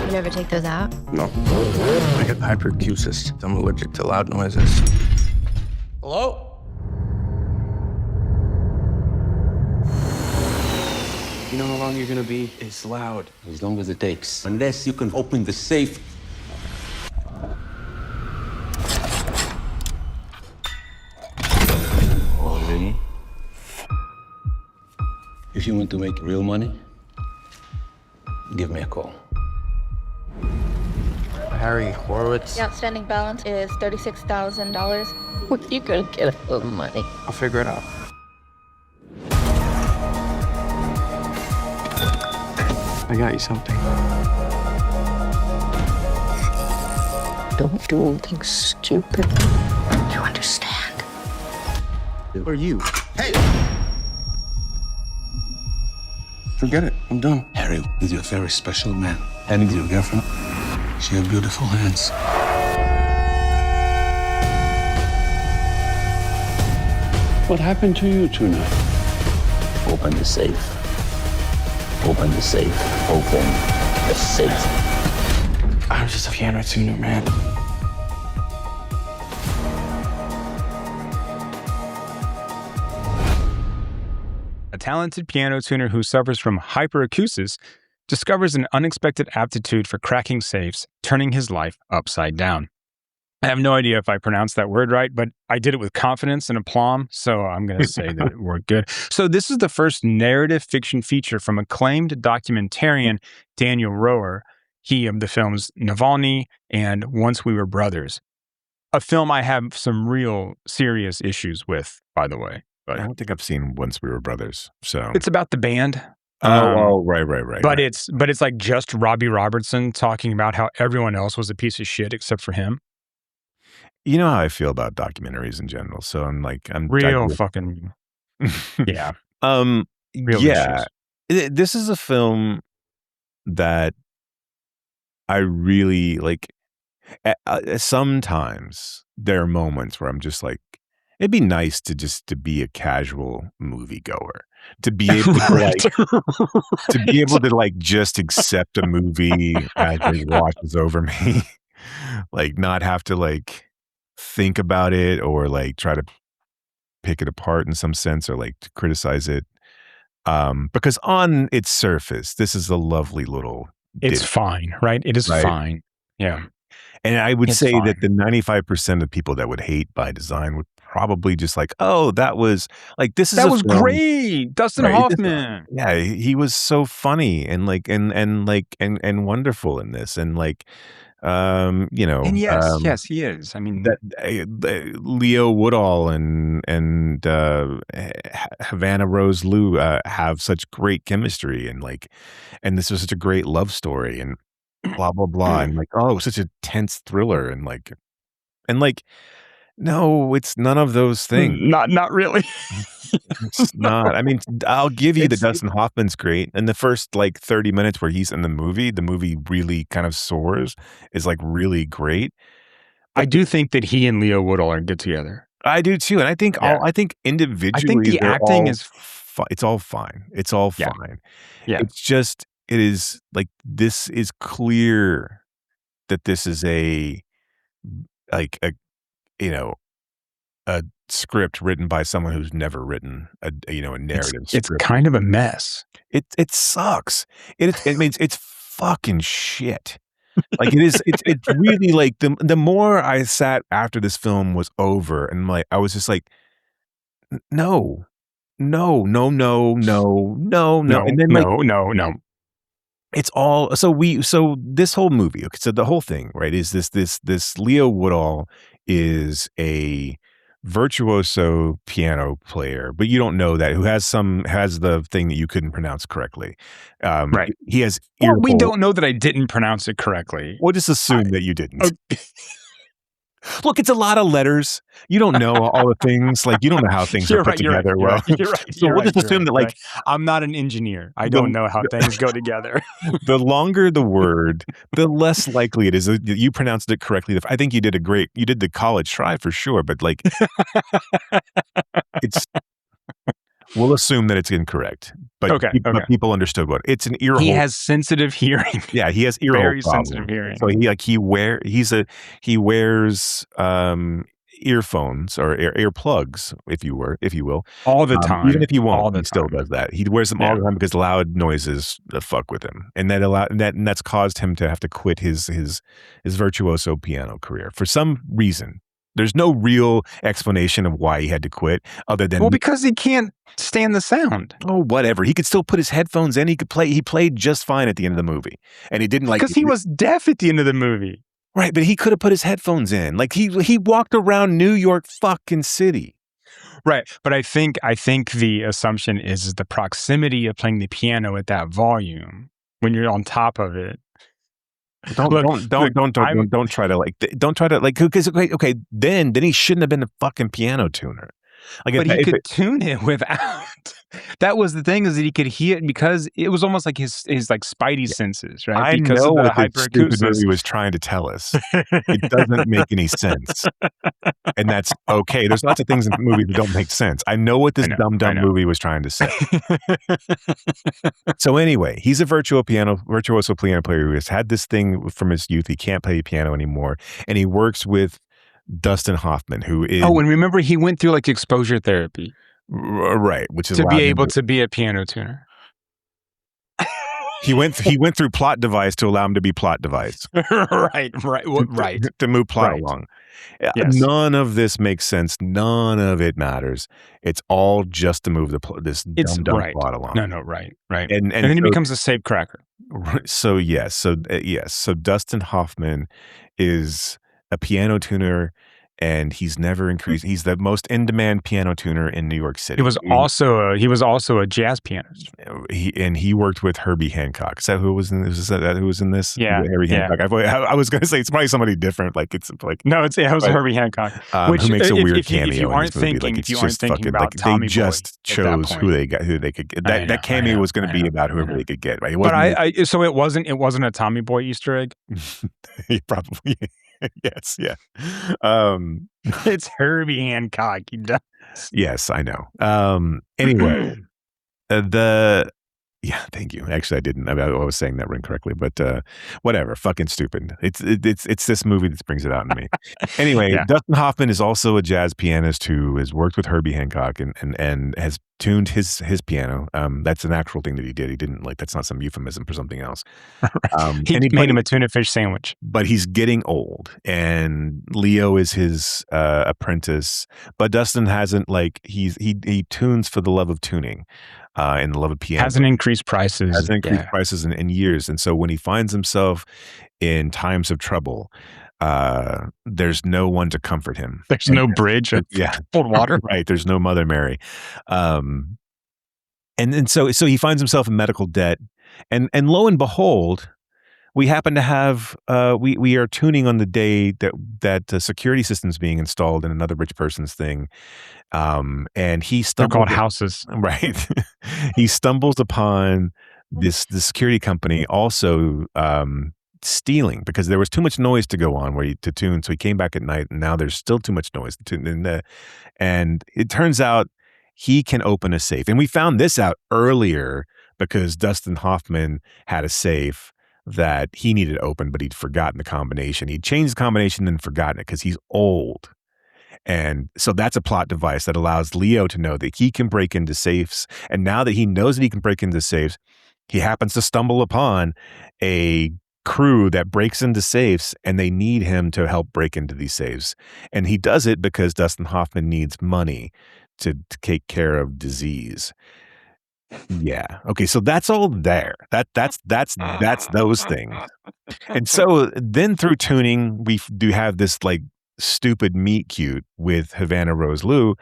You never take those out? No. I get hyperacusis. I'm allergic to loud noises. Hello? You know how long you're gonna be? It's loud. As long as it takes. Unless you can open the safe. Already? If you want to make real money, give me a call. Harry Horowitz. The outstanding balance is $36,000. Where are you gonna get all the money? I'll figure it out. I got you something. Don't do anything stupid. You understand? Who are you? Hey! Forget it. I'm done. Harry is a very special man. And your girlfriend, she has beautiful hands. What happened to you tonight? Open the safe. Open the safe. Open the safe. I'm just a piano tuner, man. A talented piano tuner who suffers from hyperacusis discovers an unexpected aptitude for cracking safes, turning his life upside down. I have no idea if I pronounced that word right, but I did it with confidence and aplomb, so I'm going to say that it worked good. So this is the first narrative fiction feature from acclaimed documentarian Daniel Roher, he of the films Navalny and Once We Were Brothers, a film I have some real serious issues with, by the way. But I don't think I've seen Once We Were Brothers, so it's about the band. Right. But it's like just Robbie Robertson talking about how everyone else was a piece of shit except for him. You know how I feel about documentaries in general, so I'm real fucking yeah. Real yeah. issues. This is a film that I really like. Sometimes there are moments where I'm just like, it'd be nice to be a casual moviegoer, to be able to like just accept a movie as it washes over me, like not have to like think about it or like try to pick it apart in some sense or like to criticize it. Because on its surface, this is a lovely little It's ditty, fine, right? It is right? fine. Yeah. And I would It's say fine. that the 95% of people that would hate by design would probably just like, oh, that was like, this is That a was film, great. Dustin right? Hoffman. Yeah, he was so funny and like and wonderful in this, and like you know, And yes, he is. I mean, that Leo Woodall and Havana Rose Liu have such great chemistry, and like, and this was such a great love story, and blah blah blah, and like, oh, it was such a tense thriller, and like, no, it's none of those things. not really. It's not. I mean, I'll give you the It's- Dustin Hoffman's great. And the first like 30 minutes where he's in the movie really kind of soars, is like really great. I do think that he and Leo Woodall are good together. I do too. And I think Yeah. I think individually, I think the they're acting all is it's all fine. It's all Yeah. fine. Yeah. It's just, it is like, this is clear that this is a a script written by someone who's never written a narrative It's script. kind of a mess. It sucks. It means it's fucking shit. Like it is. It's really like the more I sat after this film was over, and like I was just like, no, and then like no. it's all so this whole movie. Okay, so the whole thing, right, is this Leo Woodall is a virtuoso piano player, but you don't know that, who has the thing that you couldn't pronounce correctly. Right. He has Well, ear we holes. don't know that I didn't pronounce it correctly. We'll just assume that you didn't. Okay. Look, it's a lot of letters. You don't know all the things. Like, you don't know how things are put together well. So we'll just assume that, like, I'm not an engineer. I don't know how things go together. The longer the word, the less likely it is that you pronounced it correctly. I think you did the college try for sure, but like, we'll assume that it's incorrect. But, but people understood what it's an ear hole. He has sensitive hearing. Yeah, he has ear hole Very problem. sensitive hearing. So he wears earphones or earplugs, if you will, all the time. Even if he won't, he still does that. He wears them all the time because loud noises fuck with him, and that's caused him to have to quit his virtuoso piano career for some reason. There's no real explanation of why he had to quit, other than because he can't stand the sound. Oh, whatever. He could still put his headphones in. He could play. He played just fine at the end of the movie, and he didn't like because he was deaf at the end of the movie. Right, but he could have put his headphones in. Like he walked around New York fucking city. Right, but I think the assumption is the proximity of playing the piano at that volume when you're on top of it. Don't try to because okay then he shouldn't have been a fucking piano tuner. Like, but he could tune it without. That was the thing, is that he could hear it because it was almost like his like spidey senses, right? Because I know of the what the stupid movie was trying to tell us. It doesn't make any sense, and that's okay. There's lots of things in movies that don't make sense. I know what this dumb movie was trying to say. So anyway, he's a virtuoso piano player who has had this thing from his youth. He can't play piano anymore, and he works with Dustin Hoffman, who is and remember he went through like exposure therapy, right? Which is to be able to be a piano tuner. He went through plot device to allow him to be plot device. right. To move plot along. Yes. None of this makes sense. None of it matters. It's all just to move this dumb plot along. No, right. And then he becomes a safe cracker. So yes. So Dustin Hoffman is a piano tuner, and he's never increased. He's the most in-demand piano tuner in New York City. He was also a jazz pianist. He worked with Herbie Hancock. Is that who was in this? Who was in this? Yeah, Herbie Hancock. I was going to say it's probably somebody different. Like it was Herbie Hancock, who makes a weird cameo. If you aren't thinking, about Tommy Boy, they just chose who they could get. That cameo was going to be about whoever they could get. Right? So it wasn't a Tommy Boy Easter egg. Probably. Yes, yeah. It's Herbie Hancock. He does. Yes, I know. Anyway, thank you. Actually, I didn't. I was saying that incorrectly, but whatever. Fucking stupid. It's this movie that brings it out in me. Anyway, Dustin Hoffman is also a jazz pianist who has worked with Herbie Hancock and has tuned his piano. That's an actual thing that he did. He didn't that's not some euphemism for something else. He made him a tuna fish sandwich. But he's getting old, and Leo is his apprentice. But Dustin hasn't he tunes for the love of tuning. And the love of piano hasn't increased prices in years, and so when he finds himself in times of trouble, there's no one to comfort him. There's no bridge of cold water. Right, there's no Mother Mary, and so he finds himself in medical debt, and lo and behold, we happen to have we are tuning on the day that the security system's being installed in another rich person's thing. And he stumbles. They're called houses, right? He stumbles upon the security company also stealing, because there was too much noise to go on to tune. So he came back at night, and now there's still too much noise to tune. And it turns out he can open a safe, and we found this out earlier because Dustin Hoffman had a safe that he needed open, but he'd forgotten the combination. He'd changed the combination and forgotten it because he's old. And so that's a plot device that allows Leo to know that he can break into safes. And now that he knows that he can break into safes, he happens to stumble upon a crew that breaks into safes, and they need him to help break into these safes. And he does it because Dustin Hoffman needs money to take care of disease. Yeah. Okay. So that's all there. That's those things. And so then through tuning, we do have this stupid meet cute with Havana Rose Lou,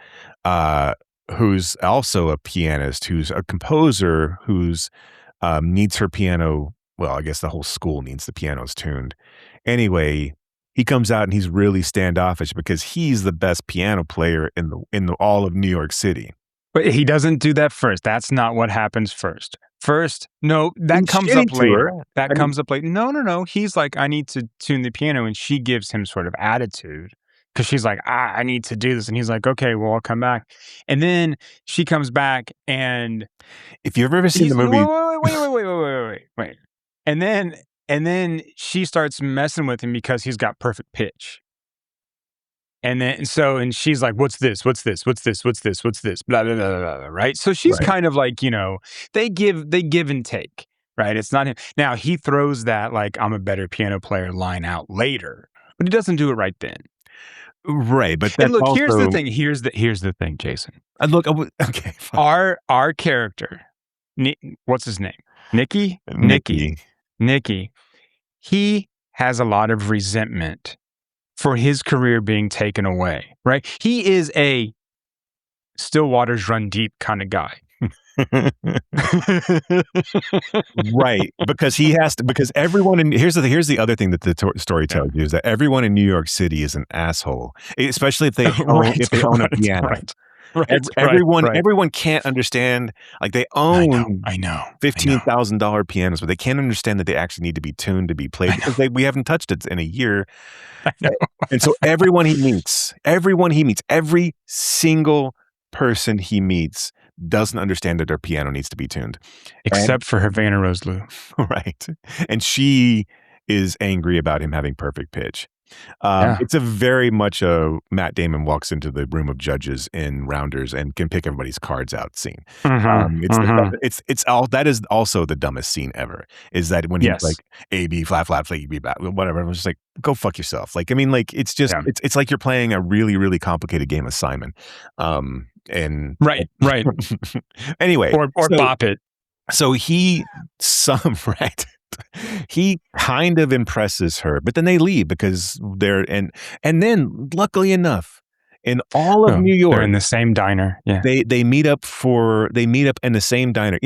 who's also a pianist, who's a composer, who's needs her piano. Well, I guess the whole school needs the pianos tuned. Anyway, he comes out and he's really standoffish because he's the best piano player in the all of New York City. But he doesn't do that first. That's not what happens first. No, that comes up later. That comes up later. No. He's like, I need to tune the piano, and she gives him sort of attitude because she's like, I need to do this, and he's like, okay, well, I'll come back. And then she comes back, and if you've ever seen the movie, wait, and then she starts messing with him because he's got perfect pitch. And she's like, what's this? Blah, blah, blah, blah, blah, right? So she's kind of like, they give and take, right? It's not him. Now, he throws that, like, I'm a better piano player line out later, but he doesn't do it right then. Right. But that's look, also... here's the thing. Here's the thing, Jason. Okay. Fine. Our character, what's his name? Nicky. He has a lot of resentment for his career being taken away, right? He is a still waters run deep kind of guy. Right, because everyone in here's the other thing that the story tells you is that everyone in New York City is an asshole, especially if they own a piano. Everyone can't understand, like, they own $15,000 pianos, but they can't understand that they actually need to be tuned to be played because we haven't touched it in a year. And so every single person he meets doesn't understand that their piano needs to be tuned. Except for Havana Rose Lou. Right. And she is angry about him having perfect pitch. It's a very much a Matt Damon walks into the room of judges in Rounders and can pick everybody's cards out scene. It's all that is also the dumbest scene ever. Is that when he's like A B flat flat A B back whatever. I was just like, go fuck yourself. Like, I mean, like, it's just it's like you're playing a really really complicated game of Simon. And right. Anyway, or bop it. So he kind of impresses her, but then they leave because they're and then luckily enough, in all of New York, they're in the same diner. Yeah, they meet up in the same diner.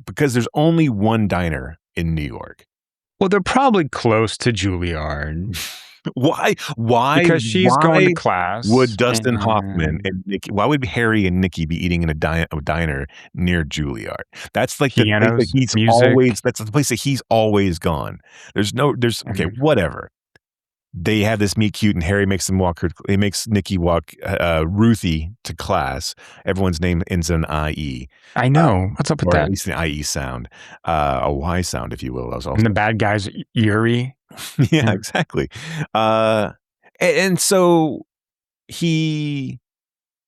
Because there's only one diner in New York. Well, they're probably close to Juilliard. Why? Because she's going to class. Would Dustin Hoffman and Nikki? Why would Harry and Nikki be eating in a diner near Juilliard? That's like pianos, the place that he's music. always. That's the place that he's always gone. Okay, whatever. They have this meet cute, and Harry makes them walk her. He makes Nikki walk Ruthie to class. Everyone's name ends in IE. I know. What's up with that? At least an IE sound, a Y sound, if you will. And the bad guy's Yuri. Yeah, exactly. And so he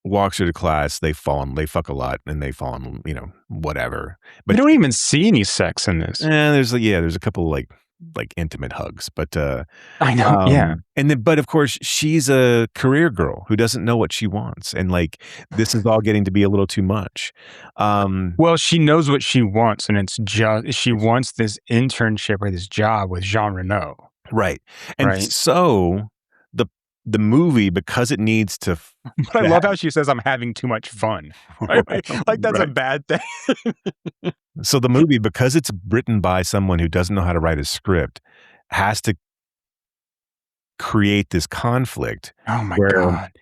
walks her to class. They fuck a lot, and they fall in, whatever. But you don't even see any sex in this. There's a couple like intimate hugs, but I know, yeah. And then, but of course, she's a career girl who doesn't know what she wants, and like this is all getting to be a little too much. Well, she knows what she wants, and it's just she wants this internship or this job with Jean Reno, right? And so the movie, because it needs to. But I love how she says, "I'm having too much fun." Like that's a bad thing. So the movie, because it's written by someone who doesn't know how to write a script, has to create this conflict. Oh my God.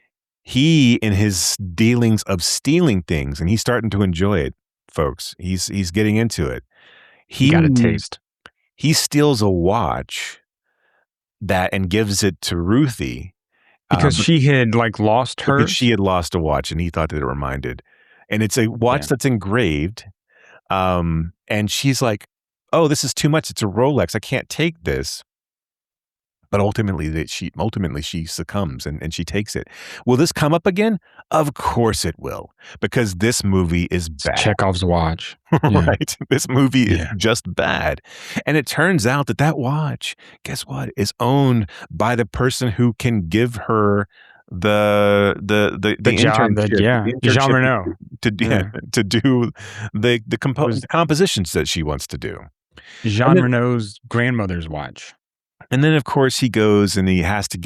He, in his dealings of stealing things, and he's starting to enjoy it, folks. He's getting into it. He got a taste. He steals a watch and gives it to Ruthie. Because she had lost hers? Because she had lost a watch, and he thought that it reminded. And it's a watch that's engraved. And she's like, oh, this is too much. It's a Rolex. I can't take this. But ultimately she succumbs and she takes it. Will this come up again? Of course it will. Because this movie is bad. Chekhov's watch. Right. This movie is just bad. And it turns out that watch, guess what, is owned by the person who can give her the job Jean Reno to do the compositions that she wants to do. Jean Reno's grandmother's watch. And then of course he goes and he has to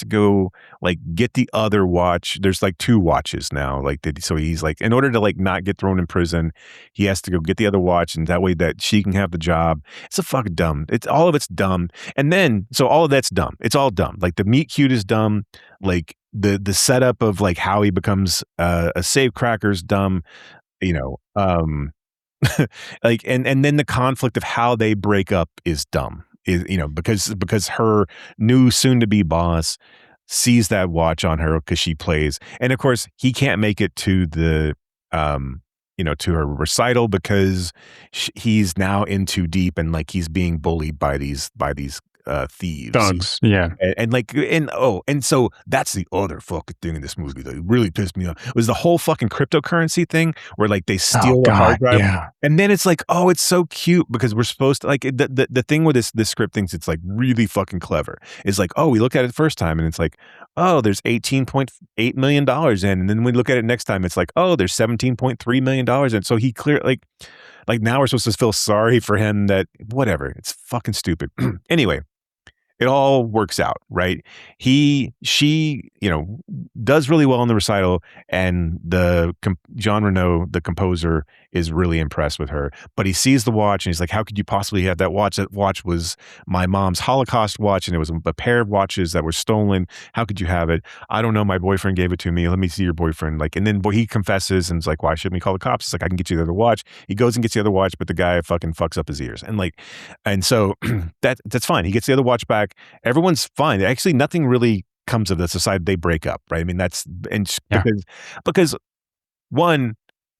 go like get the other watch. There's like 2 watches now. So he's like, in order to like not get thrown in prison, he has to go get the other watch, and that way that she can have the job. It's a fucking dumb. All of it's dumb. And then so all of that's dumb. It's all dumb. Like the meet cute is dumb. Like the setup of like how he becomes a safe cracker's dumb. Like and then the conflict of how they break up is dumb. Because her new soon-to-be boss sees that watch on her because she plays, and of course he can't make it to the to her recital because he's now in too deep, and like he's being bullied by these thieves, thugs. Yeah. And so that's the other fucking thing in this movie that really pissed me off was the whole fucking cryptocurrency thing where like they steal the hard drive. Yeah. And then it's like, oh, it's so cute because we're supposed to like the thing with this script thinks it's like really fucking clever. It's like, oh, we look at it the first time and it's like, oh, there's $18.8 million in, and then we look at it next time, it's like, oh, there's $17.3 million in. So he like now we're supposed to feel sorry for him that whatever. It's fucking stupid. Anyway. It all works out, right? She, does really well in the recital, and Jean Reno, the composer, is really impressed with her. But he sees the watch and he's like, "How could you possibly have that watch? That watch was my mom's Holocaust watch, and it was a pair of watches that were stolen. How could you have it? I don't know. My boyfriend gave it to me. Let me see your boyfriend." Like, and then he confesses and is like, "Why shouldn't we call the cops?" It's like, "I can get you the other watch." He goes and gets the other watch, but the guy fucking fucks up his ears, and so that's fine. He gets the other watch back. Everyone's fine. Actually, nothing really comes of this aside they break up, right? I mean, because one,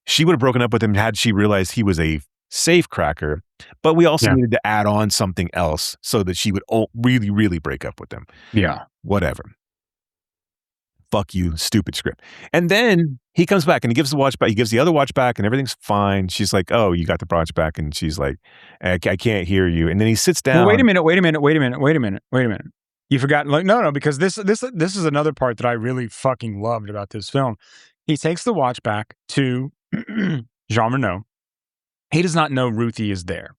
she would have broken up with him had she realized he was a safe cracker, but we also needed to add on something else so that she would really, really break up with him. Yeah. Whatever. Fuck you, stupid script. And then he comes back and he gives the watch back. He gives the other watch back and everything's fine. She's like, "Oh, you got the watch back." And she's like, I can't hear you. And then he sits down. Well, wait a minute. You forgot. Like, no, because this is another part that I really fucking loved about this film. He takes the watch back to Jean Reno. He does not know Ruthie is there.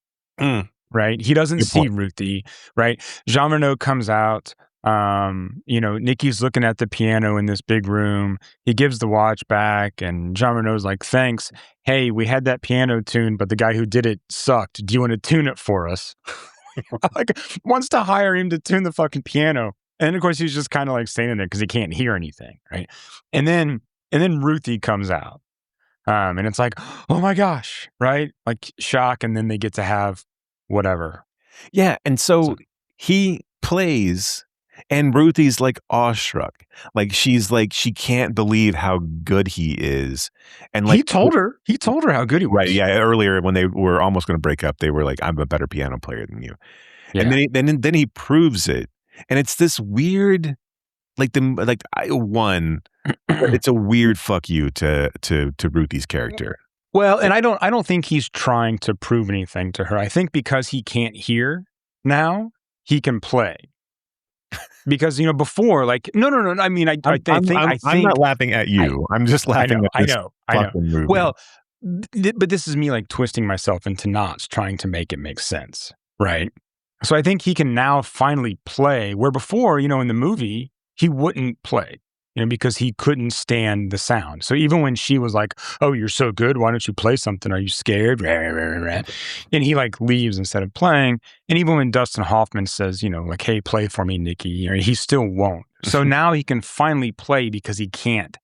Right? He doesn't see Ruthie, right? Jean Reno comes out. Nikki's looking at the piano in this big room. He gives the watch back, and Jean Reno's like, "Thanks. Hey, we had that piano tuned, but the guy who did it sucked. Do you want to tune it for us?" Like, wants to hire him to tune the fucking piano. And of course, he's just kind of like standing there because he can't hear anything, right? And then Ruthie comes out. And it's like, oh my gosh, right? Like shock, and then they get to have whatever. Yeah, and so he plays, and Ruthie's like awestruck. Like she's like, she can't believe how good he is. And like he told her how good he was. Right. Yeah. Earlier when they were almost going to break up, they were like, "I'm a better piano player than you." Yeah. And then he proves it. And it's this weird, it's a weird fuck you to Ruthie's character. Well, and I don't think he's trying to prove anything to her. I think because he can't hear now, he can play. Because before, like, no. I mean, I think I'm not laughing at you. I'm just laughing at this fucking movie. Well, but this is me like twisting myself into knots, trying to make it make sense, right? So I think he can now finally play where before, in the movie he wouldn't play, because he couldn't stand the sound. So even when she was like, "Oh, you're so good, why don't you play something? Are you scared?" And he like leaves instead of playing. And even when Dustin Hoffman says, like, "Hey, play for me, Nikki," he still won't. So now he can finally play because he can't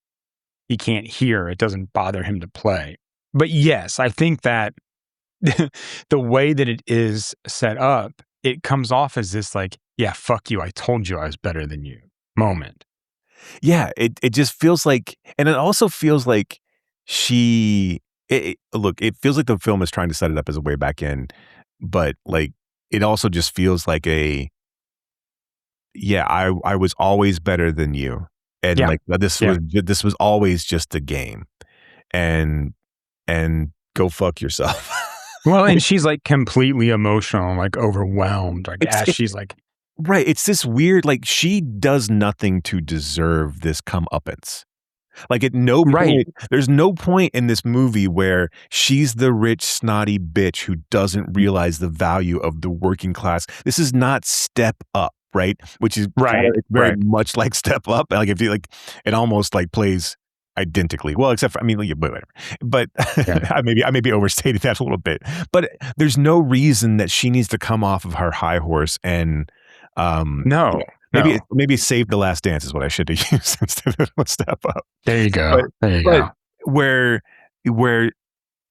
hear. It doesn't bother him to play. But yes, I think that the way that it is set up, it comes off as this like, "Yeah, fuck you, I told you I was better than you" moment. Yeah, it just feels like, and it also feels like it feels like the film is trying to set it up as a way back in, but like it also just feels like I was always better than you, and this was always just a game, and go fuck yourself. Well, and she's like completely emotional, like overwhelmed, like she's like. Right. It's this weird, like she does nothing to deserve this comeuppance. Like at no Right. point, there's no point in this movie where she's the rich, snotty bitch who doesn't realize the value of the working class. This is not Step Up, right? Which is it's very much like Step Up. Like if you like, it almost like plays identically. Well, except for, I mean, whatever. But I may be overstating that a little bit. But there's no reason that she needs to come off of her high horse and maybe Save the Last Dance is what I should have used instead of Step Up. There you go. Go. Where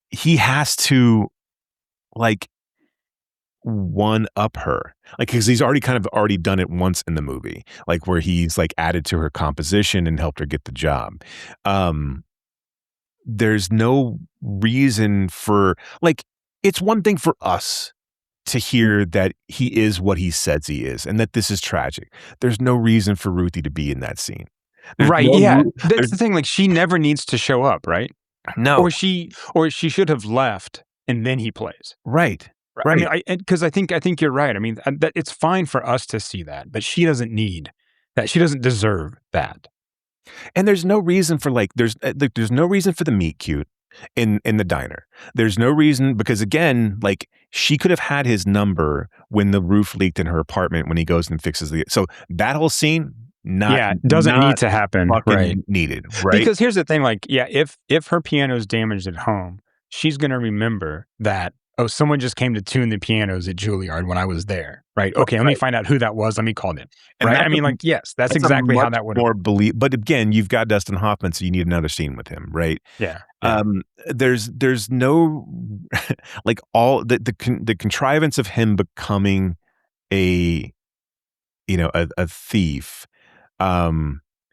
he has to like one up her, like because he's already done it once in the movie, like where he's like added to her composition and helped her get the job. There's no reason for like, it's one thing for us to hear that he is what he says he is and that this is tragic. There's no reason for Ruthie to be in that scene. That's the thing. Like she never needs to show up, right? No. Or she should have left and then he plays. Right. I mean, because I think you're right. I mean, that it's fine for us to see that, but she doesn't need that. She doesn't deserve that. And there's no reason for there's no reason for the meet cute in the diner. There's no reason because again, like she could have had his number when the roof leaked in her apartment when he goes and fixes so that whole scene doesn't need to happen. Right. Needed. Right. Because here's the thing, like, if her piano is damaged at home, she's gonna remember that, oh, someone just came to tune the pianos at Juilliard when I was there. Right. Okay, let me find out who that was. Let me call them. Right. I mean, like, yes, that's exactly how that would more believe. But again, you've got Dustin Hoffman, so you need another scene with him, right? Yeah. There's no like all the contrivance of him becoming a thief.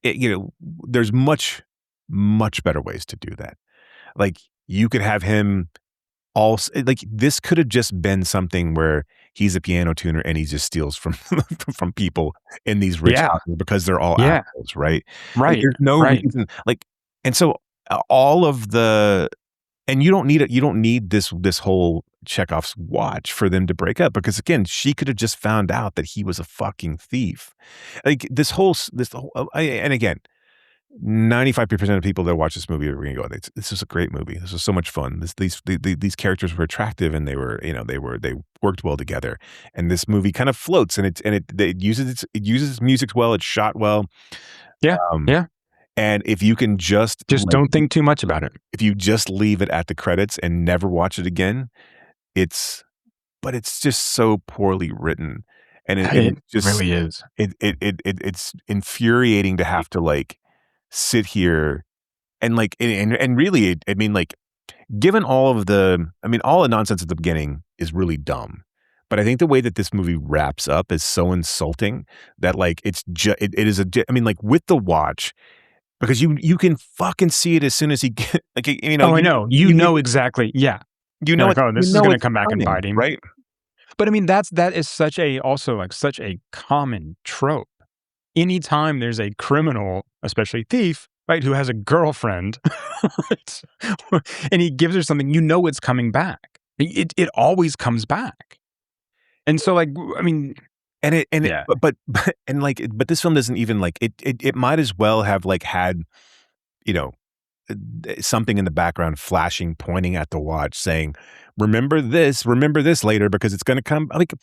There's much better ways to do that. Like you could have him like this could have just been something where he's a piano tuner and he just steals from people in these rich houses because they're all assholes, right? Right. Like, there's no reason. Like, and so all of the, and you don't need this whole Chekhov's watch for them to break up because again, she could have just found out that he was a fucking thief. Like this whole, and again, 95% of people that watch this movie are going to go, this was a great movie. This was so much fun. These characters were attractive and they worked well together. And this movie kind of floats and it uses its music well. It's shot well. Yeah. And if you can just don't think too much about it. If you just leave it at the credits and never watch it again, it's just so poorly written. And it just really is. It's infuriating to have to like sit here and like and really I mean like given all the nonsense at the beginning is really dumb, but I think the way that this movie wraps up is so insulting that like it is I mean like with the watch because you can fucking see it as soon as he get like I know exactly this is going to come back and bite him, right? But I mean that is such a common trope. Anytime there's a criminal, especially thief, right, who has a girlfriend, and he gives her something, it's coming back. It always comes back. And so, like, I mean, but this film doesn't even like it might as well have like had, something in the background flashing, pointing at the watch, saying, remember this later because it's going to come. Like,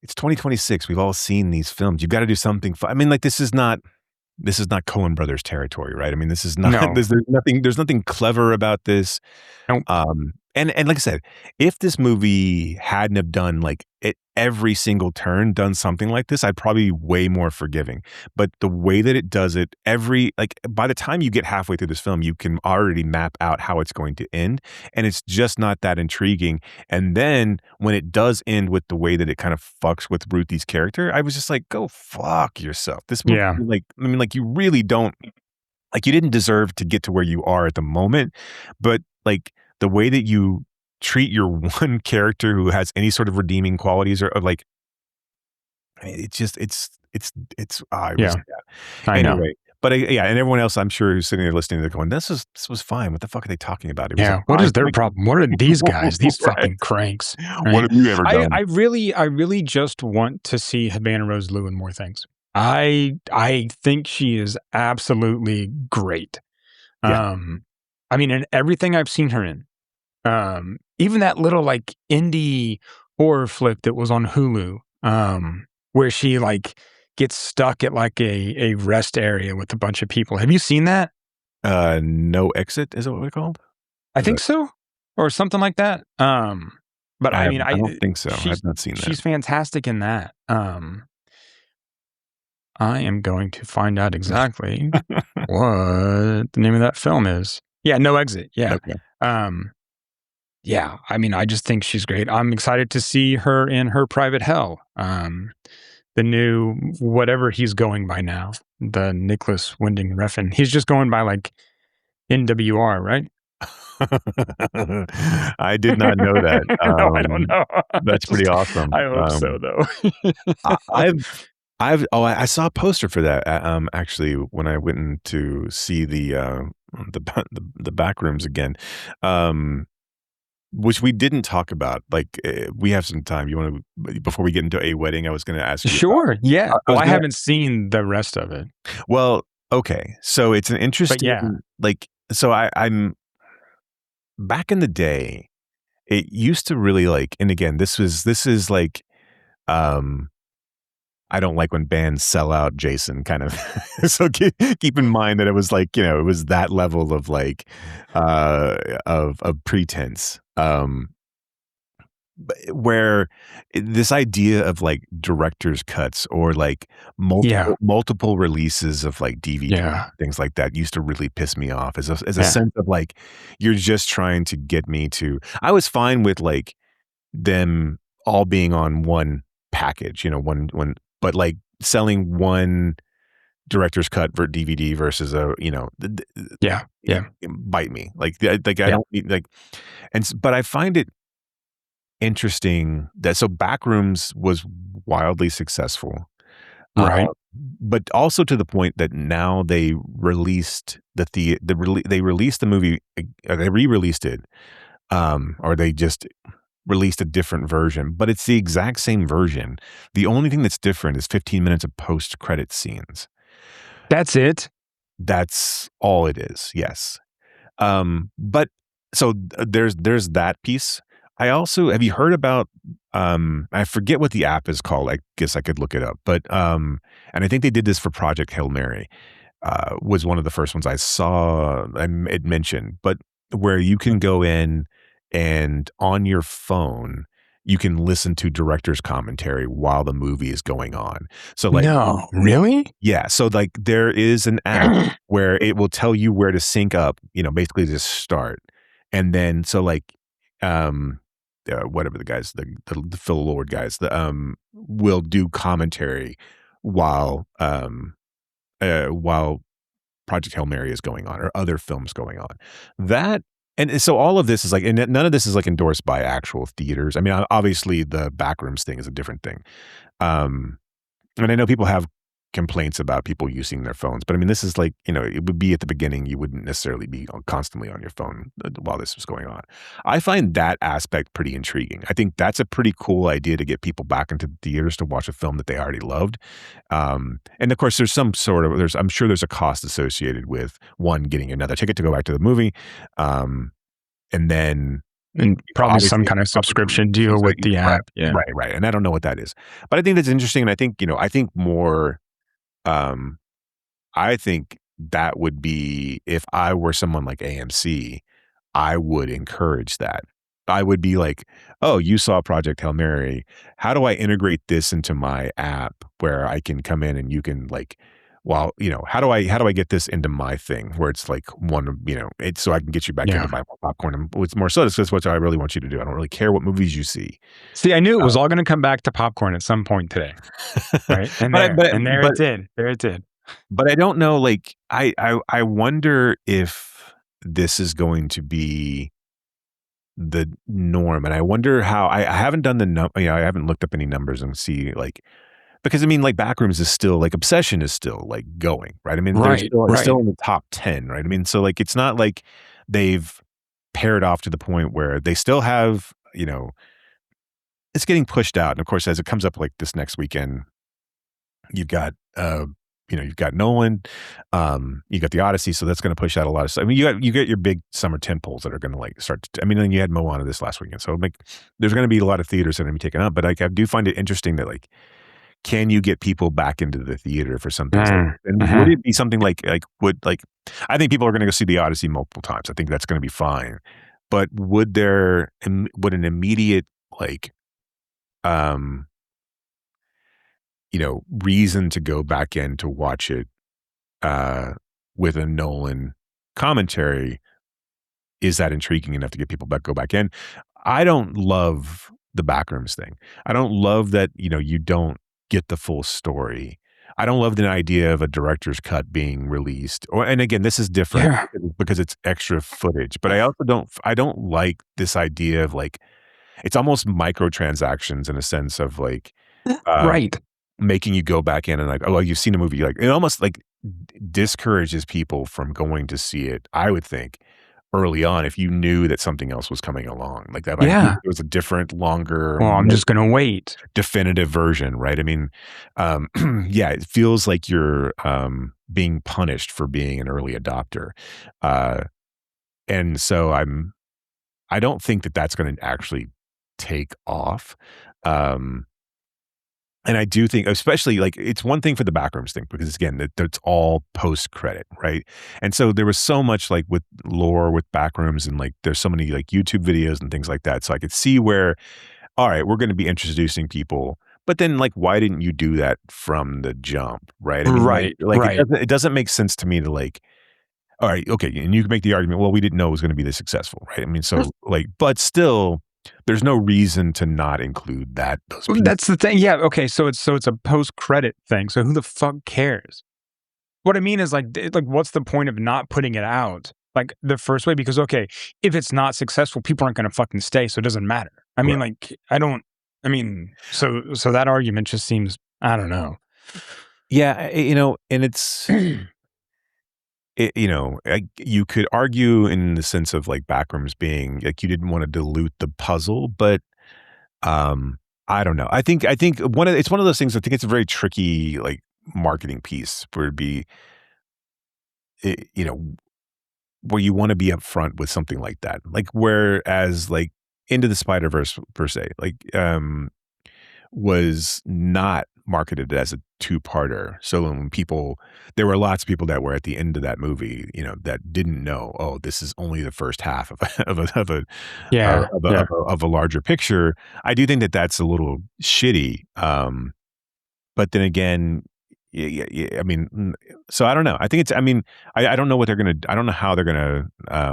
it's 2026. We've all seen these films. You've got to do something. I mean, like this is not Coen Brothers territory, right? I mean, this is not. There's nothing clever about this. Nope. And like I said, if this movie hadn't have done like every single turn done something like this, I'd probably be way more forgiving. But the way that it does it, by the time you get halfway through this film, you can already map out how it's going to end, and it's just not that intriguing. And then when it does end with the way that it kind of fucks with Ruthie's character, I was just like, go fuck yourself. This movie, you really don't, like, you didn't deserve to get to where you are at the moment, but like the way that you treat your one character who has any sort of redeeming qualities or like, I know. But and everyone else I'm sure who's sitting there listening, they're going, this was fine. What the fuck are they talking about? What is their problem? What are these guys? These fucking cranks. Right? What have you ever done? I really just want to see Havana Rose Lou in more things. I think she is absolutely great. Yeah. I mean, in everything I've seen her in, even that little like indie horror flick that was on Hulu, where she like gets stuck at like a rest area with a bunch of people. Have you seen that? No Exit, is that what we called? I Is think that so, or something like that. But I mean, I don't think so. I've not seen that. she's fantastic in that. I am going to find out exactly what the name of that film is. Yeah, No Exit. Yeah. Okay. Yeah, I mean, I just think she's great. I'm excited to see her in Her Private Hell. The new whatever he's going by now, the Nicholas Winding Refn. He's just going by like NWR, right? I did not know that. No, I don't know. That's pretty awesome. I hope so, though. I saw a poster for that actually when I went in to see the back rooms again, which we didn't talk about. Like we have some time. You want to before we get into A Wedding? I was going to ask you. Sure. Yeah. Well, I haven't seen the rest of it. Well, okay. So it's an interesting. Yeah. Like so, I'm back in the day. It used to really like, and again, this is like, I don't like when bands sell out Jason kind of. So keep in mind that it was like, it was that level of like, of pretense. Where this idea of like director's cuts or like multiple releases of like DVD, things like that used to really piss me off as a sense of like, you're just trying to get me to, I was fine with like them all being on one package, one, but like selling one director's cut for DVD versus a, bite me. Like I don't need like, but I find it interesting that so Backrooms was wildly successful, right? But also to the point that now they released they released the movie, they re-released it, or they just released a different version, but it's the exact same version. The only thing that's different is 15 minutes of post-credit scenes. That's it. That's all it is. Yes. But so there's that piece. I also, have you heard about, I forget what the app is called. I guess I could look it up, but, and I think they did this for Project Hail Mary, was one of the first ones I saw, it mentioned, but where you can go in and on your phone, you can listen to director's commentary while the movie is going on. So like, no, really? Yeah. So like there is an app where it will tell you where to sync up, basically just start. And then, so like, whatever the guys, the Phil Lord guys, will do commentary while Project Hail Mary is going on or other films going on. And so all of this is like, and none of this is like endorsed by actual theaters. I mean, obviously the Backrooms thing is a different thing. And I know people have complaints about people using their phones, but I mean, this is like, it would be at the beginning, you wouldn't necessarily be constantly on your phone while this was going on. I find that aspect pretty intriguing. I think that's a pretty cool idea to get people back into the theaters to watch a film that they already loved. And of course there's some sort of, I'm sure there's a cost associated with one, getting another ticket to go back to the movie. And then, and probably some kind of subscription deal with the app. Yeah. Right. And I don't know what that is, but I think that's interesting. And I think, I think more, I think that would be, if I were someone like AMC, I would encourage that. I would be like, oh, you saw Project Hail Mary. How do I integrate this into my app where I can come in and you can like, well, how do I get this into my thing where it's like one, it's so I can get you back in to buy more popcorn. And it's more so that's what I really want you to do. I don't really care what movies you see. See, I knew it was all going to come back to popcorn at some point today. Right. And it did. But I don't know, like, I wonder if this is going to be the norm. And I wonder how, I haven't done I haven't looked up any numbers and see like, because I mean, like Backrooms is still like Obsession is still like going, right? I mean, they're still in the top 10, right? I mean, so like, it's not like they've paired off to the point where they still have, it's getting pushed out. And of course, as it comes up like this next weekend, You've got you've got Nolan, you got the Odyssey, so that's going to push out a lot of stuff. I mean, you get your big summer tentpoles that are going to like start. I mean, then you had Moana this last weekend, so like there's going to be a lot of theaters that are going to be taken up. But like, I do find it interesting that like, can you get people back into the theater for something? And would it be something like I think people are going to go see the Odyssey multiple times. I think that's going to be fine. But would an immediate like reason to go back in to watch it with a Nolan commentary, is that intriguing enough to get people go back in? I don't love the backrooms thing. I don't love that, you don't get the full story. I don't love the idea of a director's cut being released. And again, this is different because it's extra footage, but I don't like this idea of like, it's almost microtransactions in a sense of like, right. Making you go back in and like, oh, you've seen a movie. Like, it almost like discourages people from going to see it, I would think, early on, if you knew that something else was coming along. Like that, it was a different, longer, well, I'm just going to wait. Definitive version, right? I mean, it feels like you're being punished for being an early adopter. And so I don't think that that's going to actually take off. And I do think, especially like, it's one thing for the backrooms thing, because again, that's all post credit, right? And so there was so much like with lore with backrooms, and like there's so many like YouTube videos and things like that. So I could see where, all right, we're going to be introducing people, but then like, why didn't you do that from the jump, right? I mean, right. It doesn't make sense to me to like, all right, okay, and you can make the argument, well, we didn't know it was going to be this successful, right? I mean, so like, but still, there's no reason to not include those pieces. That's the thing. Yeah. Okay. So it's a post-credit thing. So who the fuck cares? What I mean is like what's the point of not putting it out like the first way? Because okay, if it's not successful, people aren't going to fucking stay. So it doesn't matter. I mean, so that argument just seems, I don't know. Yeah. And it's, you could argue in the sense of like backrooms being like, you didn't want to dilute the puzzle, but I don't know. I think it's one of those things. I think it's a very tricky like marketing piece for it to be, where you want to be upfront with something like that. Like whereas like Into the Spider-Verse per se, like was not marketed as a two-parter. So when there were lots of people that were at the end of that movie, that didn't know, oh, this is only the first half of a larger picture. I do think that that's a little shitty. But then again, I mean, so I don't know. I think I don't know what they're going to, I don't know how they're going to, I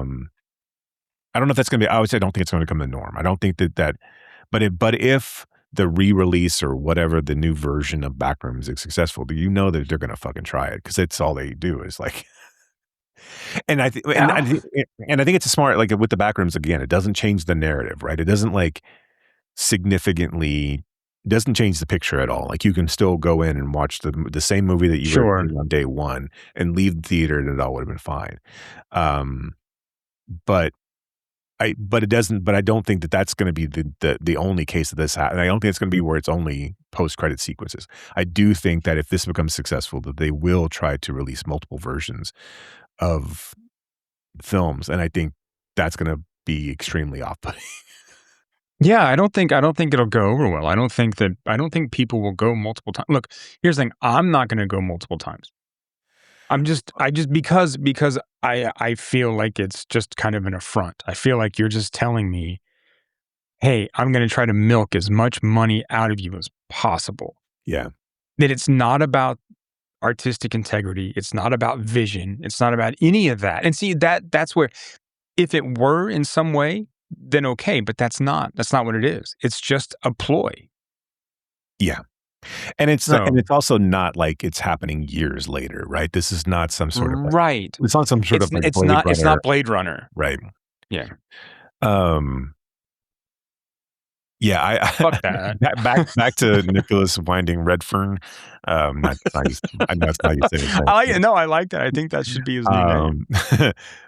don't know if that's going to be, I would say I don't think it's going to become the norm. I don't think but if the re-release or whatever the new version of Backrooms is successful, do you know that they're going to fucking try it? Because it's all they do is like, and I think it's a smart, like with the Backrooms, again, it doesn't change the narrative, right? It doesn't like significantly, doesn't change the picture at all. Like you can still go in and watch the same movie that you were on day one and leave the theater and it all would have been fine. But it doesn't. But I don't think that that's going to be the only case of this. And I don't think it's going to be where it's only post-credit sequences. I do think that if this becomes successful, that they will try to release multiple versions of films, and I think that's going to be extremely off-putting. Yeah, I don't think it'll go over well. I don't think people will go multiple times. Look, here's the thing: I'm not going to go multiple times. Because I feel like it's just kind of an affront. I feel like you're just telling me, hey, I'm going to try to milk as much money out of you as possible. Yeah. That it's not about artistic integrity. It's not about vision. It's not about any of that. And see, that's where, if it were in some way, then okay, but that's not what it is. It's just a ploy. Yeah. And it's also not like it's happening years later, right? This is not some sort of right. It's not some sort of like it's not Blade Runner. Right. Yeah. Yeah, I fuck that. back to Nicholas Winding Redfern. I know it's not you say it. I like it. No, I like that. I think that should be his new name.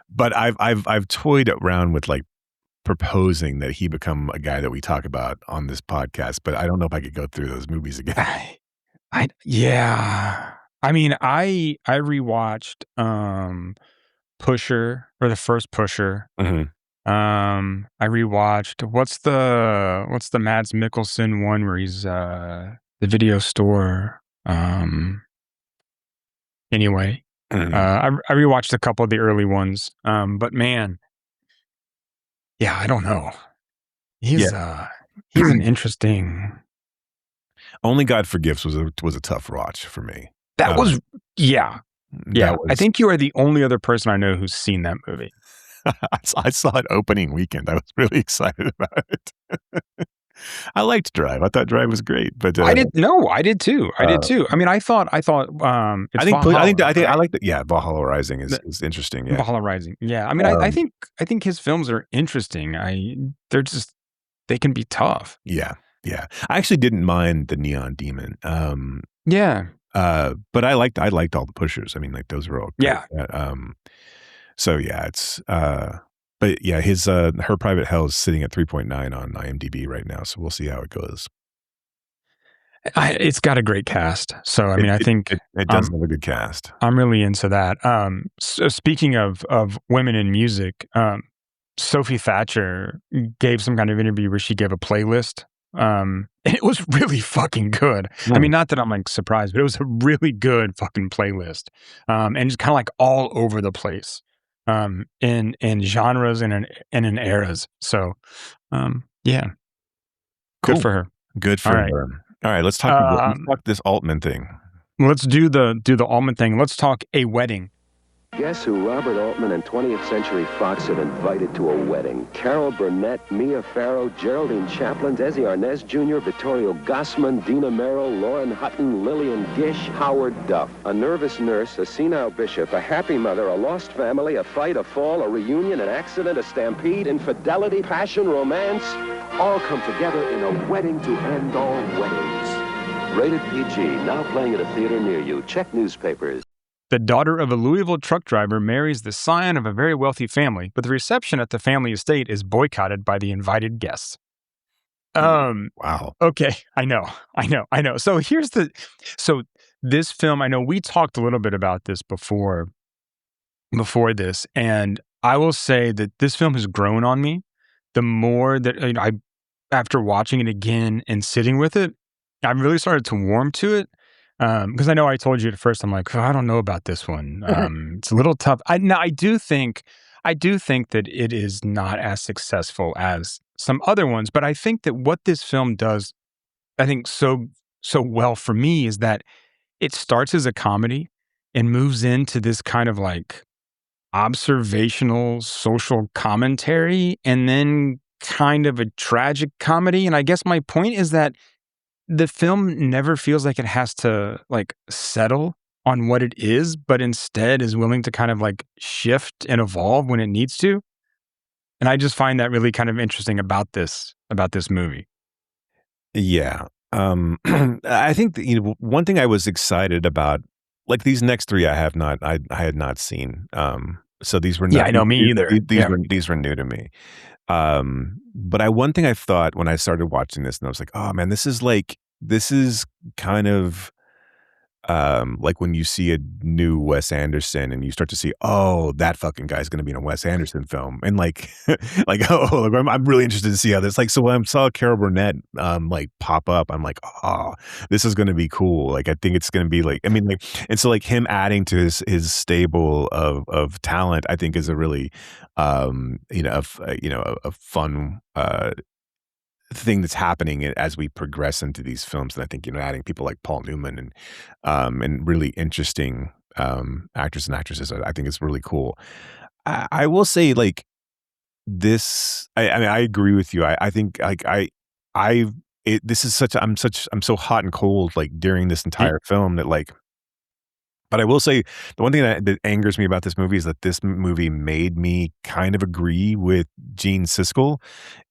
But I've toyed around with like proposing that he become a guy that we talk about on this podcast, but I don't know if I could go through those movies again. I mean, I rewatched Pusher, or the first Pusher. Mhm. I rewatched what's the Mads Mikkelsen one where he's the video store. Anyway, Mhm. I rewatched a couple of the early ones. But man, yeah, I don't know. Yeah. He's an interesting. Only God Forgives was a tough watch for me. That was yeah. That I was think you are the only other person I know who's seen that movie. I saw it opening weekend. I was really excited about it. I liked Drive. I thought Drive was great, but I did too. I did too. I mean, I thought it's Valhalla, I think I right? like that. Yeah, Valhalla Rising The is interesting. Yeah. Valhalla Rising. Yeah. I mean, Um, I think his films are interesting. They can be tough. yeah, yeah. I actually didn't mind the Neon Demon. Yeah. But I liked all the Pushers. I mean, like those were all great. Yeah. So yeah, it's but yeah, his Her Private Hell is sitting at 3.9 on IMDb right now. So we'll see how it goes. It's got a great cast. So I mean, I think It does have a good cast. I'm really into that. So speaking of women in music, Sophie Thatcher gave some kind of interview where she gave a playlist. And it was really fucking good. I mean, not that I'm like surprised, but it was a really good fucking playlist. And it's kind of like all over the place. In genres and in eras. So yeah. Cool. Good for her. Good for All right. her. All right, let's talk this Altman thing. Let's do the Altman thing. Let's talk A Wedding. Guess who Robert Altman and 20th Century Fox have invited to a wedding? Carol Burnett, Mia Farrow, Geraldine Chaplin, Desi Arnaz Jr., Vittorio Gassman, Dina Merrill, Lauren Hutton, Lillian Gish, Howard Duff. A nervous nurse, a senile bishop, a happy mother, a lost family, a fight, a fall, a reunion, an accident, a stampede, infidelity, passion, romance, all come together in a wedding to end all weddings. Rated PG, now playing at a theater near you. Check newspapers. The daughter of a Louisville truck driver marries the scion of a very wealthy family, but the reception at the family estate is boycotted by the invited guests. Wow. Okay, I know. So so this film, I know we talked a little bit about this before this, and I will say that this film has grown on me. The more that after watching it again and sitting with it, I've really started to warm to it. Because I know I told you at first, I'm like, oh, I don't know about this one. It's a little tough. I do think that it is not as successful as some other ones, but I think that what this film does, I think so well for me, is that it starts as a comedy and moves into this kind of like observational social commentary, and then kind of a tragic comedy. And I guess my point is that the film never feels like it has to like settle on what it is, but instead is willing to kind of like shift and evolve when it needs to. And I just find that really kind of interesting about this movie. Yeah. I think that, one thing I was excited about, like these next three I had not seen. So these were not, Yeah, I know, me either. These were new to me. But one thing I thought when I started watching this, and I was like, oh man, this is kind of like when you see a new Wes Anderson and you start to see, oh, that fucking guy's going to be in a Wes Anderson film. And like, I'm really interested to see how this, like, so when I saw Carol Burnett, like pop up, I'm like, oh, this is going to be cool. Like, I think it's going to be like, I mean, like, and so like him adding to his stable of talent, I think is a really, a fun, thing that's happening as we progress into these films. And I think, adding people like Paul Newman and really interesting actors and actresses, I think it's really cool. I will say, like, this, I mean, I agree with you. I think like this is I'm so hot and cold like during this entire film that like. But I will say the one thing that angers me about this movie is that this movie made me kind of agree with Gene Siskel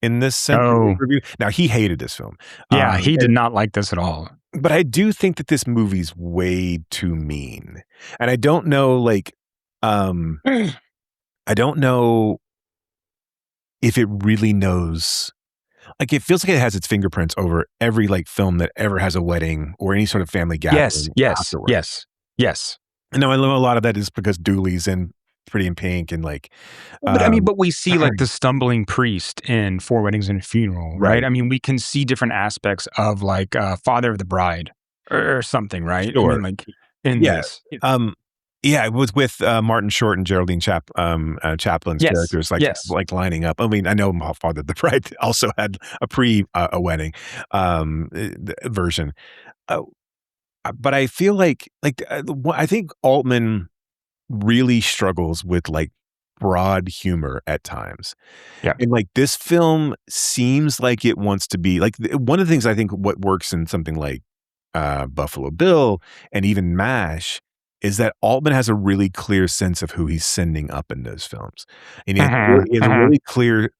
in this sense. Review. Now, he hated this film. Yeah, he did not like this at all. But I do think that this movie's way too mean. And I don't know, like, I don't know if it really knows. like it feels like it has its fingerprints over every like film that ever has a wedding or any sort of family gathering afterwards. Yes. And now I know a lot of that is because Dooley's in Pretty in Pink and like, But I mean, but we see like the stumbling priest in Four Weddings and a Funeral, right? I mean, we can see different aspects of like Father of the Bride or something, right? Sure. I mean, like in this. Yeah, it was with Martin Short and Geraldine Chaplin's characters like lining up. I mean, I know Father of the Bride also had a a wedding version, but I feel like I think Altman really struggles with like broad humor at times. Yeah. And like this film seems like it wants to be like one of the things I think what works in something like Buffalo Bill and even MASH is that Altman has a really clear sense of who he's sending up in those films. And he has a really clear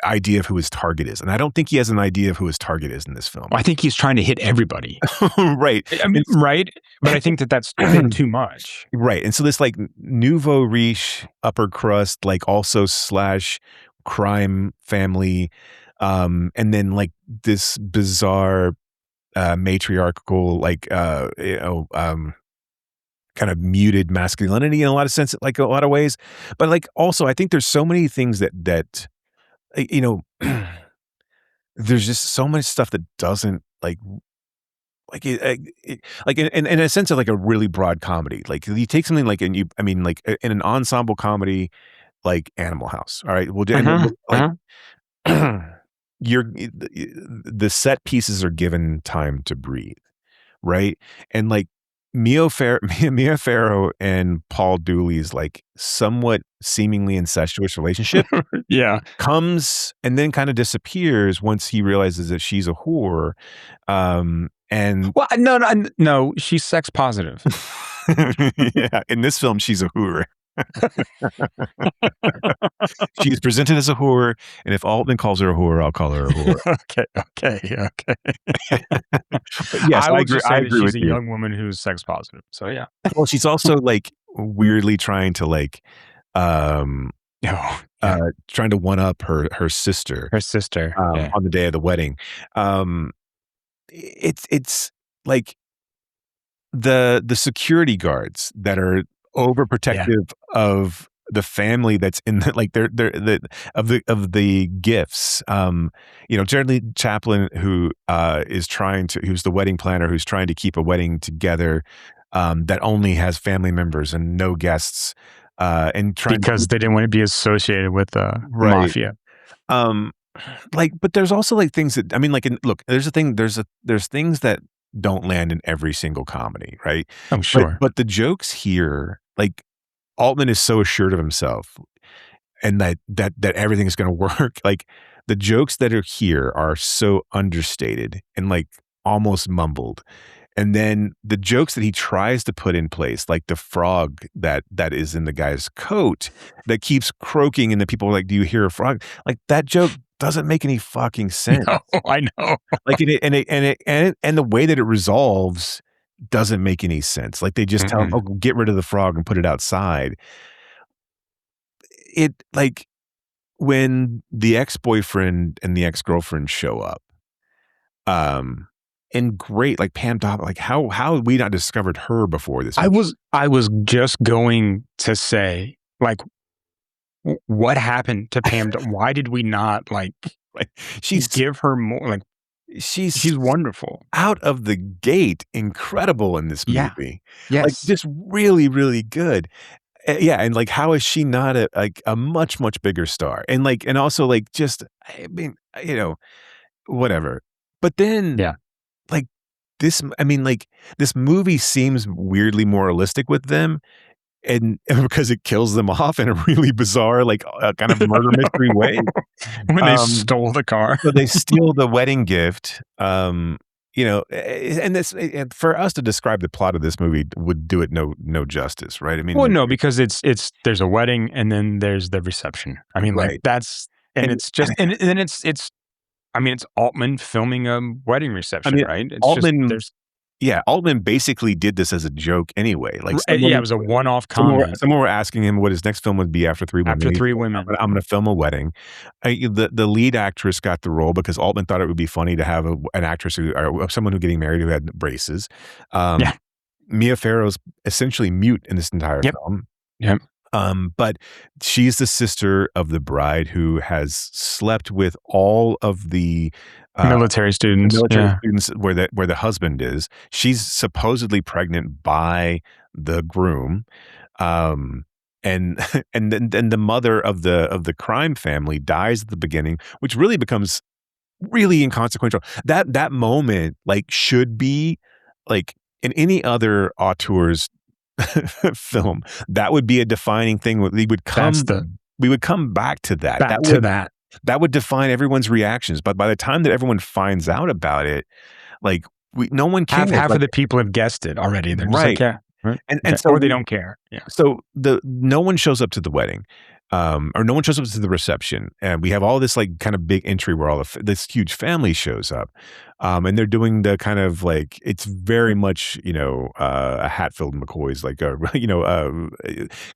idea of who his target is. And I don't think he has an idea of who his target is in this film. I think he's trying to hit everybody. Right. I mean, right. But I think that's been too much. Right. And so this like nouveau riche upper crust, like also / crime family. And then like this bizarre matriarchal, like, kind of muted masculinity in a lot of sense, like a lot of ways. But like, also, I think there's so many things that there's just so much stuff that doesn't like in a sense of like a really broad comedy. Like you take something like, in an ensemble comedy, like Animal House. All right. Well, the set pieces are given time to breathe. Right. And like Mia Farrow and Paul Dooley's like somewhat seemingly incestuous relationship comes and then kind of disappears once he realizes that she's a whore. And well, no, she's sex positive. Yeah, in this film, she's a whore. She's presented as a whore, and if Altman calls her a whore, I'll call her a whore. Okay. Yes, I would just say that she's with a you. young woman who's sex positive. So yeah. Well, she's also like weirdly trying to like, trying to one up her sister. Her sister on the day of the wedding. It's like the security guards that are overprotective of the family that's in the like of the gifts. Geraldine Chaplin, who who's the wedding planner, who's trying to keep a wedding together that only has family members and no guests, and because they didn't want to be associated with the mafia. But there's also like things that look. There's things that don't land in every single comedy, right? I'm sure. But the jokes here, like Altman is so assured of himself and that everything is going to work. Like the jokes that are here are so understated and like almost mumbled. And then the jokes that he tries to put in place, like the frog that is in the guy's coat that keeps croaking and the people are like, do you hear a frog? Like that joke doesn't make any fucking sense. No, I know. Like and the way that it resolves doesn't make any sense. Like they just tell him, "Oh, get rid of the frog and put it outside." It like when the ex-boyfriend and the ex-girlfriend show up, and great, like Pam Dobb, like how had we not discovered her before this? I was just going to say, like, what happened to Pam? Why did we not give her more? Like, she's wonderful out of the gate, incredible in this movie. Yes, like just really, really good. And like, how is she not a much bigger star? And like, and also like, just whatever. But then, like this, this movie seems weirdly moralistic with them. And because it kills them off in a really bizarre, like kind of murder mystery way. When they stole the car. So they steal the wedding gift. And for us to describe the plot of this movie would do it no justice, right? I mean, well, no, because there's a wedding and then there's the reception. I mean, like that's, and it's just, and then it's Altman filming a wedding reception, right? It's Altman, Yeah, Altman basically did this as a joke anyway. Like Yeah, it was a one-off comment. Someone were asking him what his next film would be after Three Women. After He Three said, Women. I'm going to film a wedding. The lead actress got the role because Altman thought it would be funny to have an actress or someone who getting married who had braces. Yeah. Mia Farrow's essentially mute in this entire film. Yep. But she's the sister of the bride who has slept with all of the military students. Students where the husband is. She's supposedly pregnant by the groom. And then the mother of the crime family dies at the beginning, which really becomes really inconsequential. That moment like should be like in any other auteur's film, that would be a defining thing. We would come back to that. That would define everyone's reactions. But by the time that everyone finds out about it, like no one cares. Half of the people have guessed it already. They're just like, yeah. Right. And so or they don't care. Yeah. So no one shows up to the wedding, or no one shows up to the reception, and we have all this like kind of big entry where all this huge family shows up, and they're doing the kind of like it's very much a Hatfield McCoy's like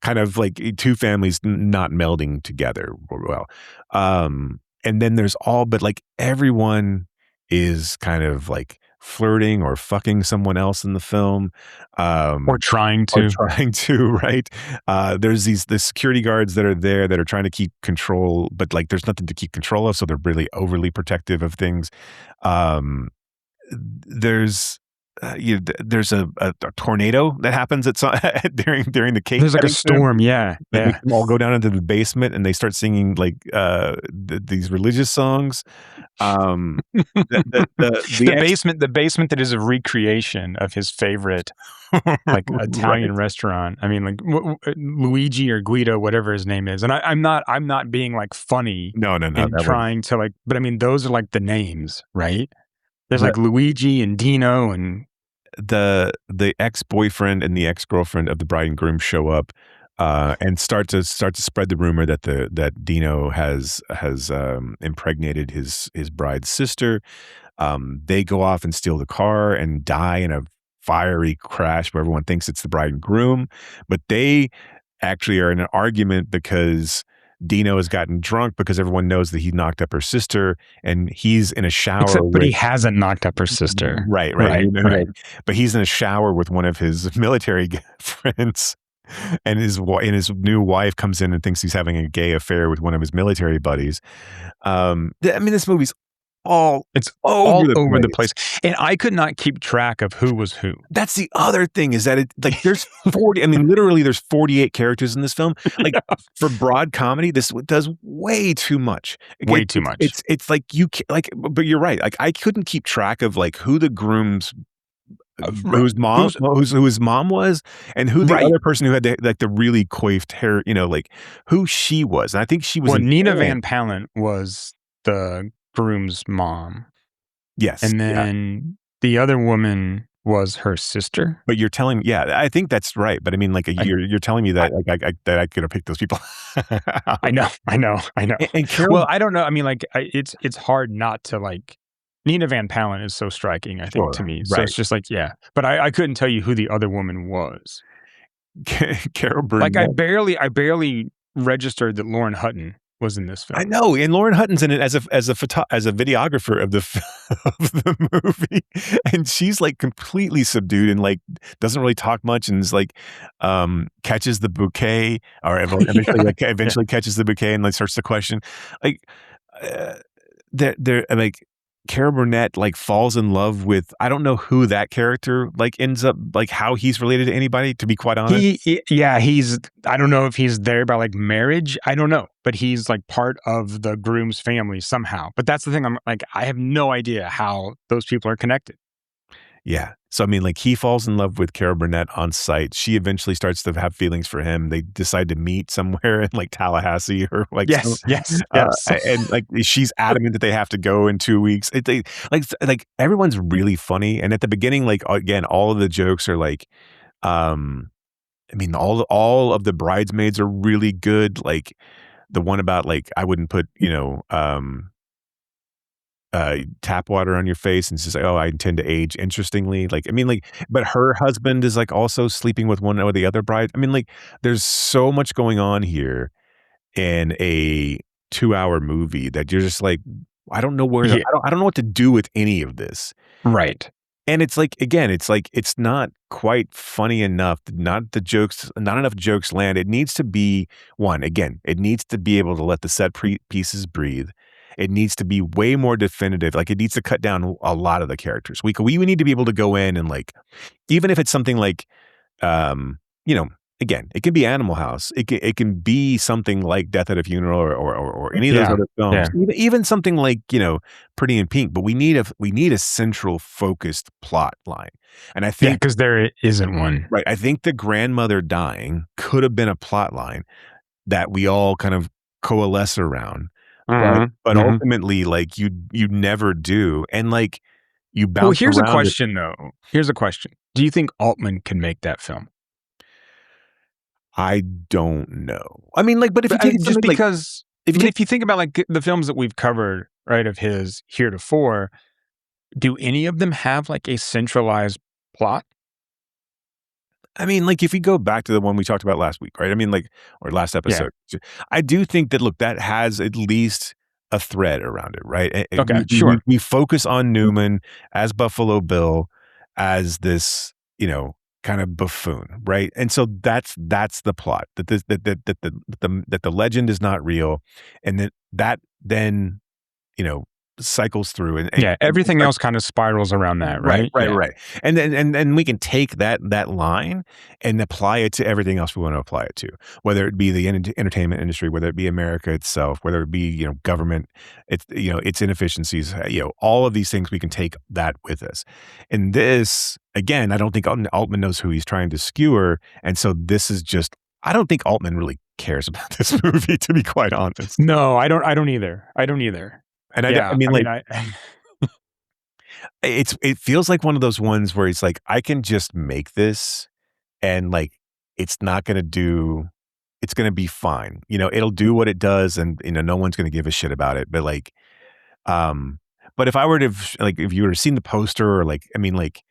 kind of like two families not melding together well, and then there's all but like everyone is kind of like flirting or fucking someone else in the film, or trying to, right? There's the security guards that are there that are trying to keep control, but like there's nothing to keep control of, so they're really overly protective of things. There's a tornado that happens at during the cake. There's like a storm, yeah. They all go down into the basement and they start singing like these religious songs. The basement that is a recreation of his favorite like Italian restaurant. I mean, like Luigi or Guido, whatever his name is. And I'm not being like funny. No. And trying to like, but I mean, those are like the names, right? There's like Luigi and Dino and the ex-boyfriend and the ex-girlfriend of the bride and groom show up and start to spread the rumor that Dino has impregnated his bride's sister. They go off and steal the car and die in a fiery crash where everyone thinks it's the bride and groom, but they actually are in an argument because Dino has gotten drunk because everyone knows that he knocked up her sister, and he's in a shower. But he hasn't knocked up her sister. Right. But he's in a shower with one of his military friends, and his new wife comes in and thinks he's having a gay affair with one of his military buddies. I mean, this movie's all over the place, and I could not keep track of who was who. That's the other thing, is that there's 40. I mean, literally, there's 48 characters in this film. Like for broad comedy, this does way too much. Way too much. It's like but you're right. Like I couldn't keep track of like who the groom's who his mom was, and who the other person who had the really coiffed hair. Like who she was. And I think she was. Well, Nina Van Pallant was the groom's mom. Yes. And then the other woman was her sister. But you're telling me, I think that's right. But I mean, like you're telling me that that I could have picked those people. I know. And Carol, well, I don't know. I mean, like it's hard not to like. Nina Van Pallant is so striking, I think, to me. So it's just like, but I couldn't tell you who the other woman was. Carol Burnett. Like I barely registered that Lauren Hutton was in this film. I know, and Lauren Hutton's in it as a videographer of the movie, and she's like completely subdued and like doesn't really talk much, and is like catches the bouquet, or eventually catches the bouquet and like starts to question, like they're like. Carol Burnett like falls in love with, I don't know who that character like ends up, like how he's related to anybody, to be quite honest. He's I don't know if he's there by like marriage, I don't know, but he's like part of the groom's family somehow. But that's the thing, I'm like, I have no idea how those people are connected. Yeah. So, I mean, like he falls in love with Carol Burnett on site. She eventually starts to have feelings for him. They decide to meet somewhere in like Tallahassee or like, yes. And like she's adamant that they have to go in 2 weeks. Like everyone's really funny. And at the beginning, like, again, all of the jokes are like, I mean, all of the bridesmaids are really good. Like the one about like, I wouldn't put, tap water on your face and says like, oh, I intend to age interestingly. Like, I mean, like, but her husband is like also sleeping with one or the other bride. I mean, like, there's so much going on here in a 2-hour movie that you're just like, I don't know where Yeah. I don't know what to do with any of this. Right. And it's like, again, it's like, it's not quite funny enough. Not enough jokes land. It needs to be again, it needs to be able to let the set pieces breathe. It needs to be way more definitive. Like, it needs to cut down a lot of the characters. We need to be able to go in and like, even if it's something like, you know, again, it can be Animal House. It can be something like Death at a Funeral or any of those other films. Even something like, you know, Pretty in Pink. But we need a central focused plot line. And I think because there isn't one. Right. I think the grandmother dying could have been a plot line that we all kind of coalesce around. But ultimately, like you never do. And like you bounce. Well, here's around a question though. Here's a question. Do you think Altman can make that film? I don't know. I mean, like, but if you take just because, like, if you think about like the films that we've covered, right, of his heretofore, do any of them have like a centralized plot? I mean, like, if we go back to the one we talked about last week, right? I mean, like, or last episode, I do think that, look, that has at least a thread around it, right? Okay, sure. We focus on Newman as Buffalo Bill, as this, you know, kind of buffoon, right? And so that's the plot, that the legend is not real, and that then, you know, cycles through and everything else kind of spirals around that, right? Right. And then we can take that line and apply it to everything else we want to apply it to, whether it be the entertainment industry, whether it be America itself, whether it be, you know, government, it's, you know, its inefficiencies, you know, all of these things, we can take that with us. And this, again, I don't think Altman knows who he's trying to skewer, and so this is just, I don't think Altman really cares about this movie, to be quite honest. No, I don't either. And I mean, it feels like one of those ones where it's like, I can just make this and like, it's not going to it's going to be fine. You know, it'll do what it does and, you know, no one's going to give a shit about it. But like, but if I were to, like, if you were to seen the poster or like, I mean, like,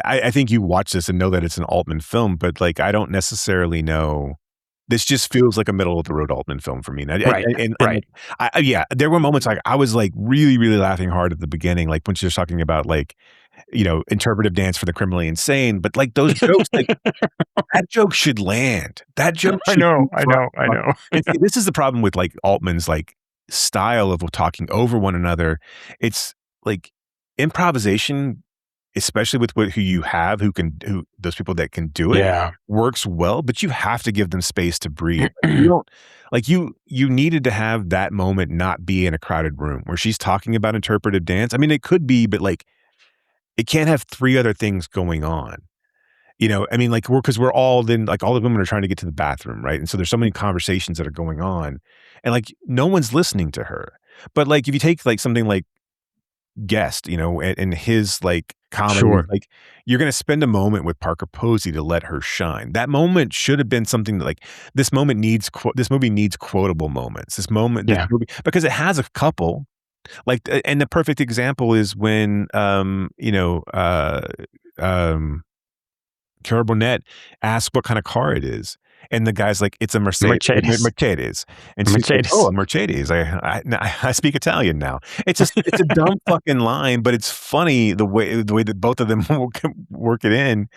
I think you watch this and know that it's an Altman film, but like, I don't necessarily know. This just feels like a middle of the road Altman film for me. And yeah, there were moments like I was like really, really laughing hard at the beginning, like when she was talking about like, you know, interpretive dance for the criminally insane. But like those jokes, like that joke should land. That joke. I know. And see, this is the problem with like Altman's like style of talking over one another. It's like improvisation, especially with who you have, who those people that can do it, works well, but you have to give them space to breathe. Like, you don't, like you needed to have that moment not be in a crowded room where she's talking about interpretive dance. I mean, it could be, but like, it can't have three other things going on. You know, I mean, like because we're all then like all the women are trying to get to the bathroom, right? And so there's so many conversations that are going on, and like no one's listening to her. But like if you take like something like Guest, you know, and his like comedy, like you're going to spend a moment with Parker Posey to let her shine. That moment should have been something that like this movie needs quotable moments. This movie, because it has a couple, like, and the perfect example is when you know, Carol Burnett asks what kind of car it is. And the guy's like, it's a Mercedes. And she's like, oh, a Mercedes. I speak Italian now. It's a dumb fucking line, but it's funny the way that both of them work it in.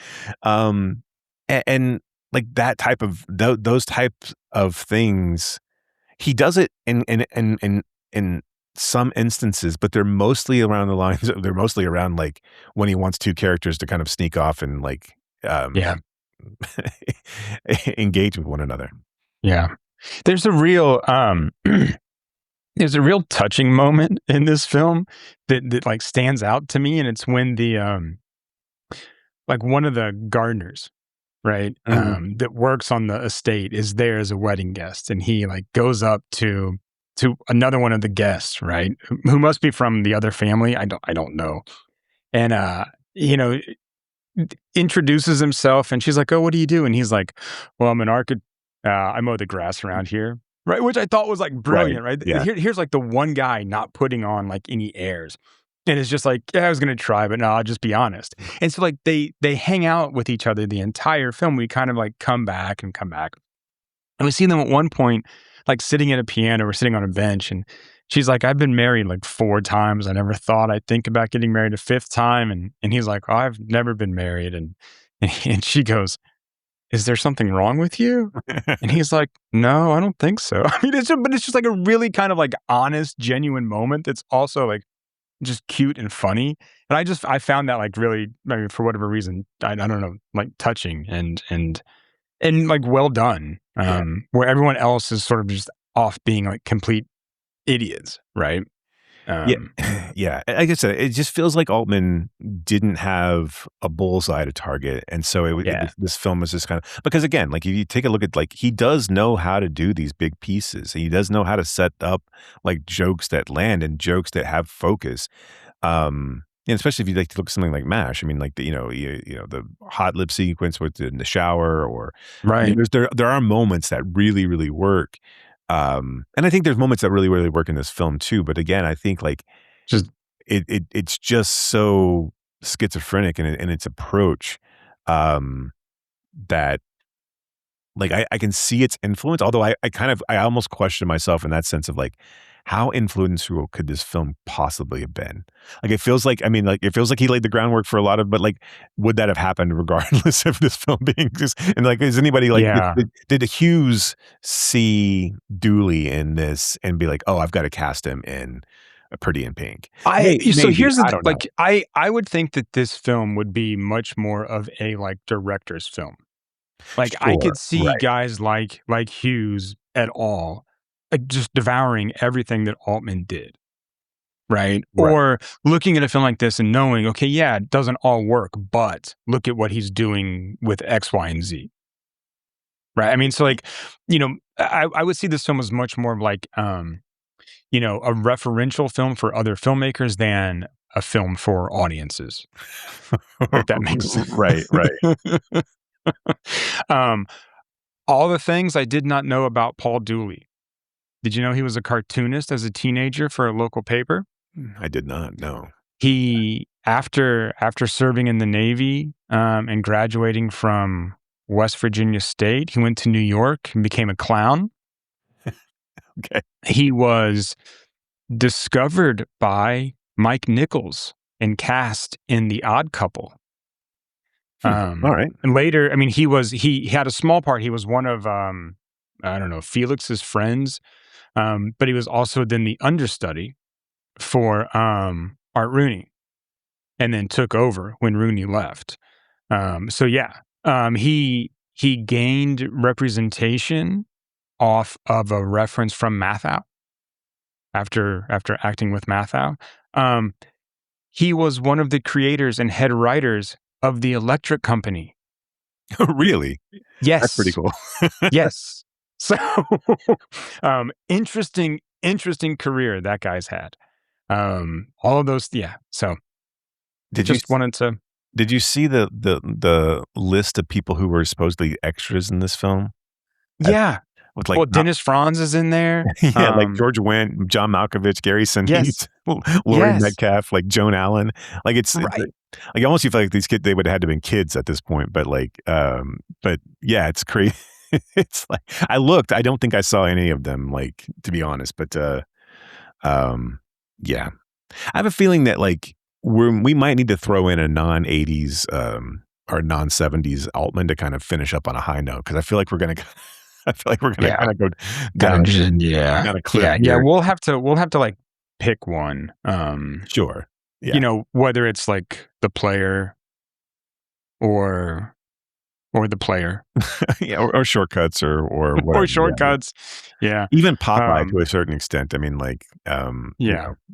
And like that type of, those types of things, he does it in some instances, but they're mostly around the lines. They're mostly around like when he wants two characters to kind of sneak off and like, engage with one another. There's a real touching moment in this film that like stands out to me, and it's when the like one of the gardeners, right, that works on the estate is there as a wedding guest, and he like goes up to another one of the guests, right, who must be from the other family. I don't know, and you know, introduces himself, and she's like, oh, what do you do? And he's like, well, I'm an architect. I mow the grass around here. right? Which I thought was like Right. brilliant, right? Yeah. Here's like the one guy not putting on like any airs. And it's just like, yeah, I was gonna try, but no, I'll just be honest. And so like they hang out with each other the entire film. We kind of like come back. And we see them at one point, like sitting at a piano or sitting on a bench, and she's like, I've been married like 4 times. I never thought I'd think about getting married a 5th time. And he's like, oh, I've never been married. And she goes, is there something wrong with you? And he's like, no, I don't think so. I mean, but it's just like a really kind of like honest, genuine moment that's also like just cute and funny. And I found that like really, I mean, for whatever reason, I don't know, like touching and like well done. Where everyone else is sort of just off being like complete idiots, right? Yeah. Like I said, it just feels like Altman didn't have a bullseye to target, and so this film was just kind of, because again, like if you take a look at, like, he does know how to do these big pieces. He does know how to set up like jokes that land and jokes that have focus. And especially if you like to look at something like MASH. I mean, like the the hot lip sequence in the shower, or I mean, there are moments that really really work. And I think there's moments that really, really work in this film too. But again, I think like just it's just so schizophrenic in its approach, that like I can see its influence. Although I almost question myself in that sense of like, how influential could this film possibly have been? Like it feels like, it feels like he laid the groundwork for a lot of, but like, would that have happened regardless of this film being just, and like, is anybody like, did Hughes see Dooley in this and be like, oh, I've got to cast him in A Pretty in Pink? So here's I don't know. like, I would think that this film would be much more of a like director's film. Like I could see guys like Hughes et al. Like just devouring everything that Altman did, right? Or looking at a film like this and knowing, okay, yeah, it doesn't all work, but look at what he's doing with X, Y, and Z, right? I mean, so like, I would see this film as much more of like, a referential film for other filmmakers than a film for audiences. If that makes sense. Right. All the things I did not know about Paul Dooley. Did you know he was a cartoonist as a teenager for a local paper? I did not know. He, after serving in the Navy and graduating from West Virginia State, he went to New York and became a clown. Okay. He was discovered by Mike Nichols and cast in The Odd Couple. All right. And later, I mean, he had a small part. He was one of Felix's friends. But he was also then the understudy for Art Rooney, and then took over when Rooney left. He gained representation off of a reference from Matthau after acting with Matthau. He was one of the creators and head writers of The Electric Company. Really? Yes. That's pretty cool. Yes. So, interesting career that guy's had. All of those, yeah. So, Did you see the list of people who were supposedly extras in this film? Yeah. With like, Dennis Franz is in there. Yeah, like George Wendt, John Malkovich, Gary Sinise, Laurie Metcalf, like Joan Allen. Like it's like almost you feel like these kids, they would have had to have been kids at this point. But like, but yeah, it's crazy. It's like I don't think I saw any of them, like, to be honest. But yeah, I have a feeling that like we might need to throw in a non-80s or non-70s Altman to kind of finish up on a high note, because I feel like we're gonna kind of go down a cliff. Yeah. We'll have to like pick one. Sure. Yeah. Whether it's like The Player or The Player. Yeah, or Shortcuts or whatever. Or Shortcuts. Yeah. Even Popeye to a certain extent. I mean, like,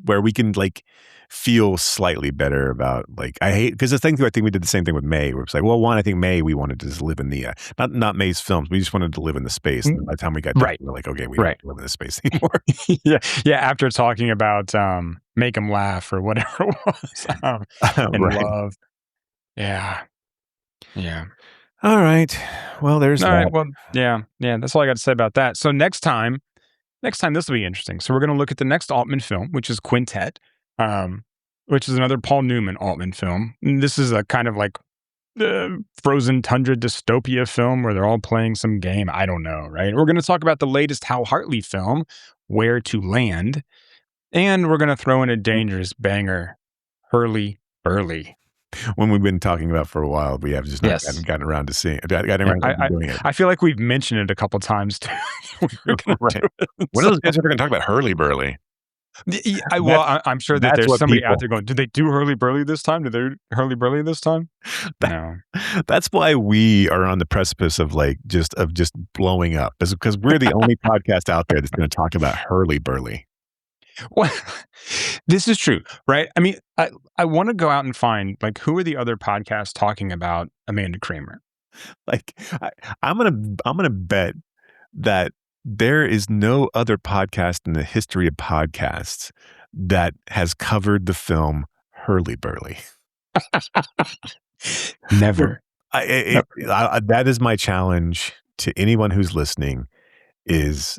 where we can like feel slightly better about, like, I hate, because I think we did the same thing with May, where it's like, well, I think May, we wanted to just live in the, not May's films, we just wanted to live in the space. And by the time we got done, we're like, okay, we don't have to live in this space anymore. Yeah. After talking about Make 'Em Laugh or whatever it was, and Love. Yeah. All right. Well, there's that. All right. Well, yeah. That's all I got to say about that. So next time, next time this will be interesting. So we're going to look at the next Altman film, which is Quintet, which is another Paul Newman Altman film. And this is a kind of like frozen tundra dystopia film where they're all playing some game. I don't know, right? We're going to talk about the latest Hal Hartley film, Where to Land. And we're going to throw in a dangerous banger, Hurly Burly. When we've been talking about for a while, we have just not gotten around to seeing it. Doing it. I feel like we've mentioned it a couple times too. Right. When are those guys ever going to talk about Hurly Burly? I'm sure that there's somebody out there going, did they do Hurly Burly this time? Did they Hurly Burly this time? No. That's why we are on the precipice of just blowing up, is because we're the only podcast out there that's going to talk about Hurly Burly. Well, this is true, right? I mean, I want to go out and find who are the other podcasts talking about Amanda Kramer? I'm gonna bet that there is no other podcast in the history of podcasts that has covered the film Hurly Burly. Never. That is my challenge to anyone who's listening: is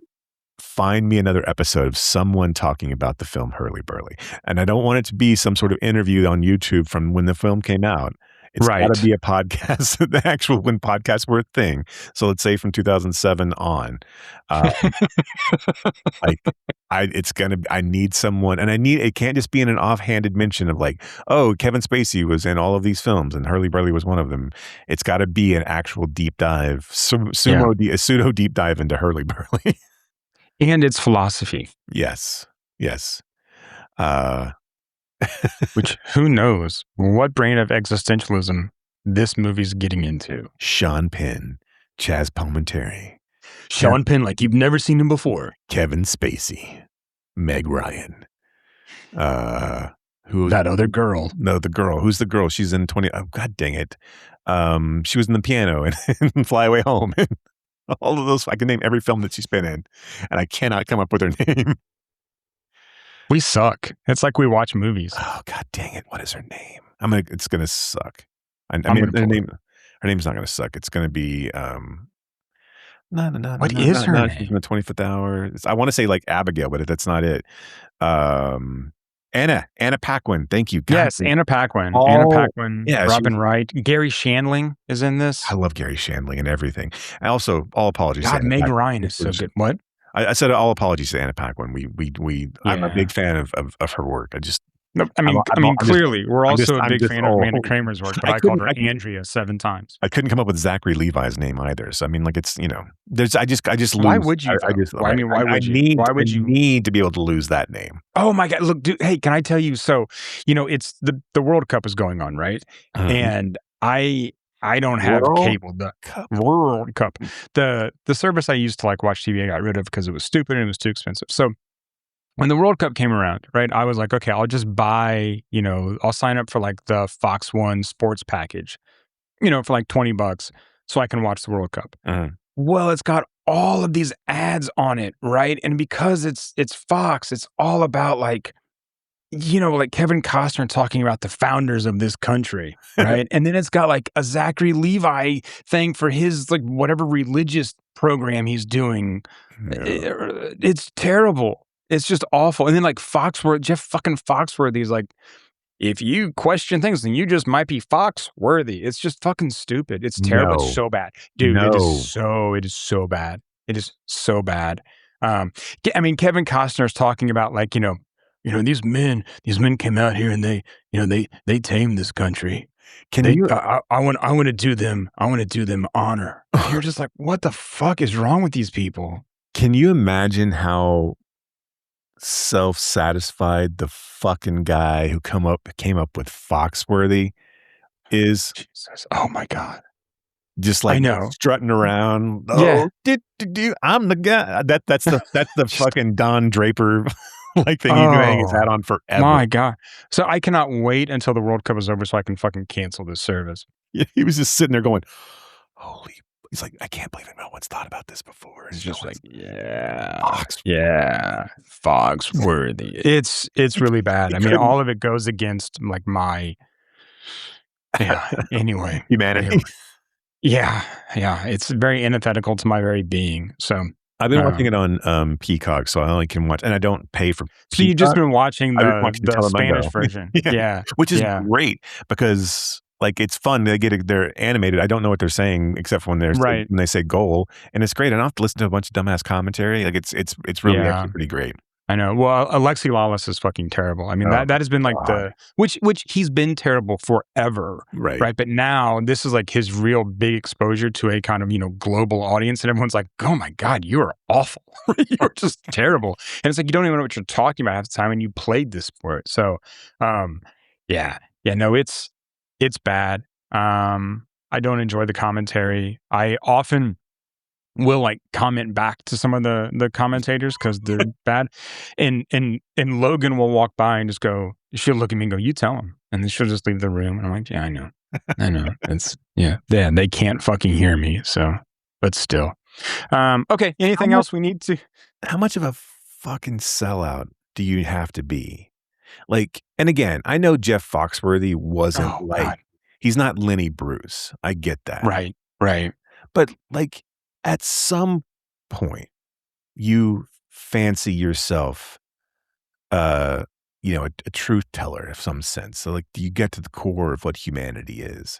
find me another episode of someone talking about the film Hurly Burly. And I don't want it to be some sort of interview on YouTube from when the film came out. It's got to be a podcast, the actual when podcasts were a thing. So let's say from 2007 on. I need someone, and it can't just be in an offhanded mention of Kevin Spacey was in all of these films and Hurly Burly was one of them. It's got to be an actual deep dive, a pseudo deep dive into Hurly Burly. And its philosophy. Yes. Which, who knows what brain of existentialism this movie's getting into. Sean Penn, Chaz Palminteri. Sean Penn like you've never seen him before. Kevin Spacey. Meg Ryan. Who's that other girl? No, the girl. Who's the girl? She's in 20. Oh, God dang it. She was in The Piano and Fly Away Home. All of those, I can name every film that she's been in, and I cannot come up with her name. We suck. It's like we watch movies. Oh, God dang it. What is her name? It's going to suck. I mean, her name's not going to suck. It's going to be, What is her name? She's in the 25th Hour. I want to say Abigail, but that's not it. Anna Paquin. Thank you. God, yes, Anna Paquin. Anna Paquin. Yeah, Robin Wright. Gary Shandling is in this. I love Gary Shandling and everything. And also, all apologies. God, Meg Ryan is so good. What? I said all apologies to Anna Paquin. I'm a big fan of her work. Clearly, we're also a big fan of Amanda Kramer's work, but I called her Andrea 7 times. I couldn't come up with Zachary Levi's name either. So it's there's I just lose. Why would you? Why would you? Why would you need to be able to lose that name? Oh my God! Look, dude. Hey, can I tell you? So it's the World Cup is going on, right? And I don't have cable. The World Cup, the service I used to watch TV, I got rid of because it was stupid and it was too expensive. So when the World Cup came around, right, I was like, okay, I'll just buy, I'll sign up for the Fox One sports package, for $20 so I can watch the World Cup. Well, it's got all of these ads on it, right? And because it's Fox, it's all about Kevin Costner talking about the founders of this country, right? And then it's got a Zachary Levi thing for his whatever religious program he's doing. No. It's terrible. It's just awful. And then Jeff fucking Foxworthy's if you question things, then you just might be Foxworthy. It's just fucking stupid. It's terrible. No. It's so bad. Dude, No. it is so bad. It is so bad. Kevin Costner's talking about these men came out here and they tamed this country. I want to do them honor. And you're just what the fuck is wrong with these people? Can you imagine how self-satisfied the fucking guy who came up with Foxworthy is? Jesus. Oh my God. Just I know. Strutting around. Yeah. I'm the guy. That's the fucking Don Draper thing he can hang his hat on forever. My God. So I cannot wait until the World Cup is over so I can fucking cancel this service. Yeah, he was just sitting there going, holy. He's like, I can't believe no one's thought about this before. It's just Foxworthy. It's really bad. All of it goes against my anyway. Humanity. Yeah. It's very antithetical to my very being. So I've been watching it on Peacock, so I only can watch, and I don't pay for Peacock. So you've just been watching I've been watching the Telemundo. Spanish version. Yeah. Which is Yeah. great because like it's fun. They're animated. I don't know what they're saying except for when when they say goal, and it's great. I don't have to listen to a bunch of dumbass commentary. Like it's really actually pretty great. I know. Well, Alexi Lawless is fucking terrible. I mean, that has been like which he's been terrible forever. Right. But now this is like his real big exposure to a kind of, global audience. And everyone's like, oh my God, you are awful. You're just terrible. And it's like, you don't even know what you're talking about half the time. And you played this for it. So, no, it's bad. I don't enjoy the commentary. I often will like comment back to some of the commentators because they're bad, and Logan will walk by and just go, she'll look at me and go, you tell him, and then she'll just leave the room, and I'm like, yeah, I know it's they can't fucking hear me, so but still okay, anything else we need to? How much of a fucking sellout do you have to be? Like, and again, I know Jeff Foxworthy wasn't he's not Lenny Bruce, I get that, right, but like at some point, you fancy yourself, a truth teller of some sense. So, like, you get to the core of what humanity is,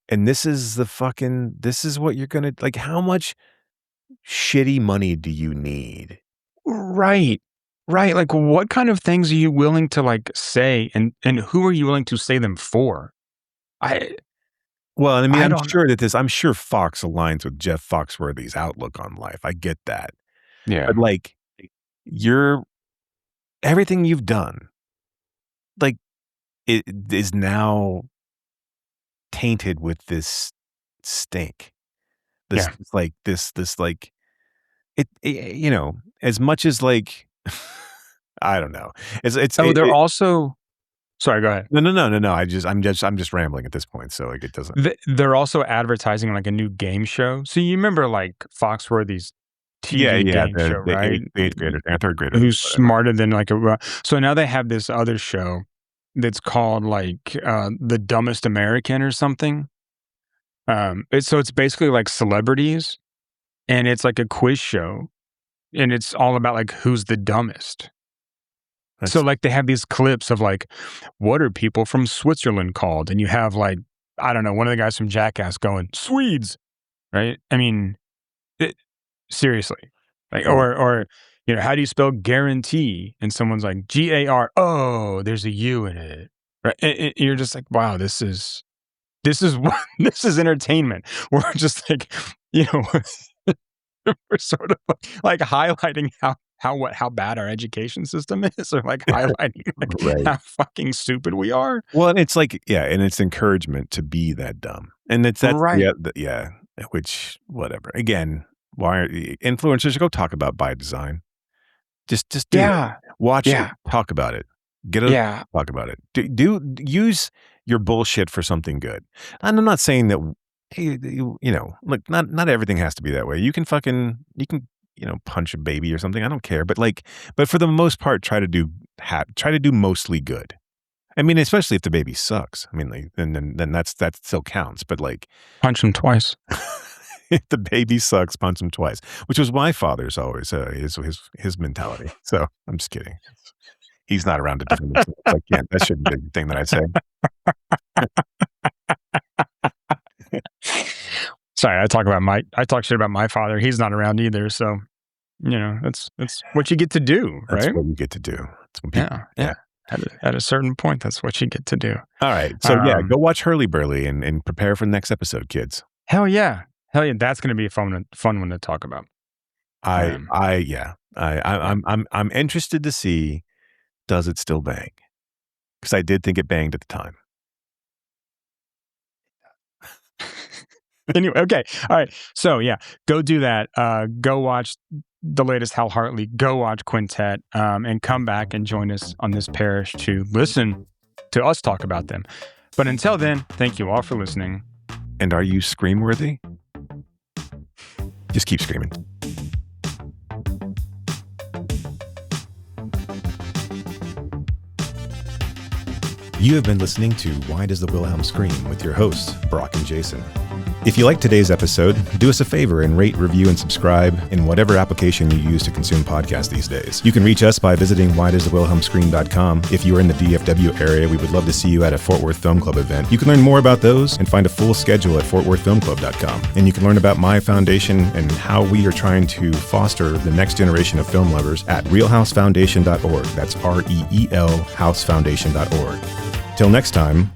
and this is what you're gonna like. How much shitty money do you need? Right. Like, what kind of things are you willing to like say, and who are you willing to say them for? Well, I mean, I'm sure Fox aligns with Jeff Foxworthy's outlook on life. I get that. Yeah. But like everything you've done, like it is now tainted with this stink. This as much as like, I don't know. They're also, sorry, go ahead. No. I'm just rambling at this point. So like it doesn't. They're also advertising like a new game show. So you remember like Foxworthy's TV game show, right? Third grader. Who's smarter than like so now they have this other show that's called like The Dumbest American or something. It's basically like celebrities, and it's like a quiz show, and it's all about like who's the dumbest. So like they have these clips of like, what are people from Switzerland called? And you have like, I don't know, one of the guys from Jackass going, Swedes, right? I mean, seriously, like, or how do you spell guarantee? And someone's like GAR. Oh, there's a U in it, right? And you're just like, wow, this is entertainment. We're just like, we're sort of like highlighting how bad our education system is, or like highlighting like how fucking stupid we are. Well, and it's like, and it's encouragement to be that dumb. And that's right. Which, whatever. Again, why are influencers go talk about by design? Just do it. Watch it, talk about it. Talk about it. Do use your bullshit for something good. And I'm not saying that look, not everything has to be that way. You can punch a baby or something. I don't care. But for the most part, try to do mostly good. I mean, especially if the baby sucks. I mean, like, then that still counts. But like, punch him twice. If the baby sucks, punch him twice, which was my father's always his mentality. So I'm just kidding. He's not around to defend himself. That shouldn't be the thing that I say. Sorry, I talk shit about my father. He's not around either. So, that's what you get to do, right? That's what you get to do. Yeah. At a certain point, that's what you get to do. All right. So go watch Hurly Burly and prepare for the next episode, kids. Hell yeah. That's going to be a fun one to talk about. I'm interested to see, does it still bang? Because I did think it banged at the time. Anyway, okay. All right. So go do that. Go watch the latest Hal Hartley. Go watch Quintet, and come back and join us on this parish to listen to us talk about them. But until then, thank you all for listening. And are you scream worthy? Just keep screaming. You have been listening to Why Does the Wilhelm Scream with your hosts, Brock and Jason. If you liked today's episode, do us a favor and rate, review, and subscribe in whatever application you use to consume podcasts these days. You can reach us by visiting whydoesthewilhelmscream.com. If you are in the DFW area, we would love to see you at a Fort Worth Film Club event. You can learn more about those and find a full schedule at fortworthfilmclub.com. And you can learn about my foundation and how we are trying to foster the next generation of film lovers at realhousefoundation.org. That's REEL housefoundation.org. Till next time,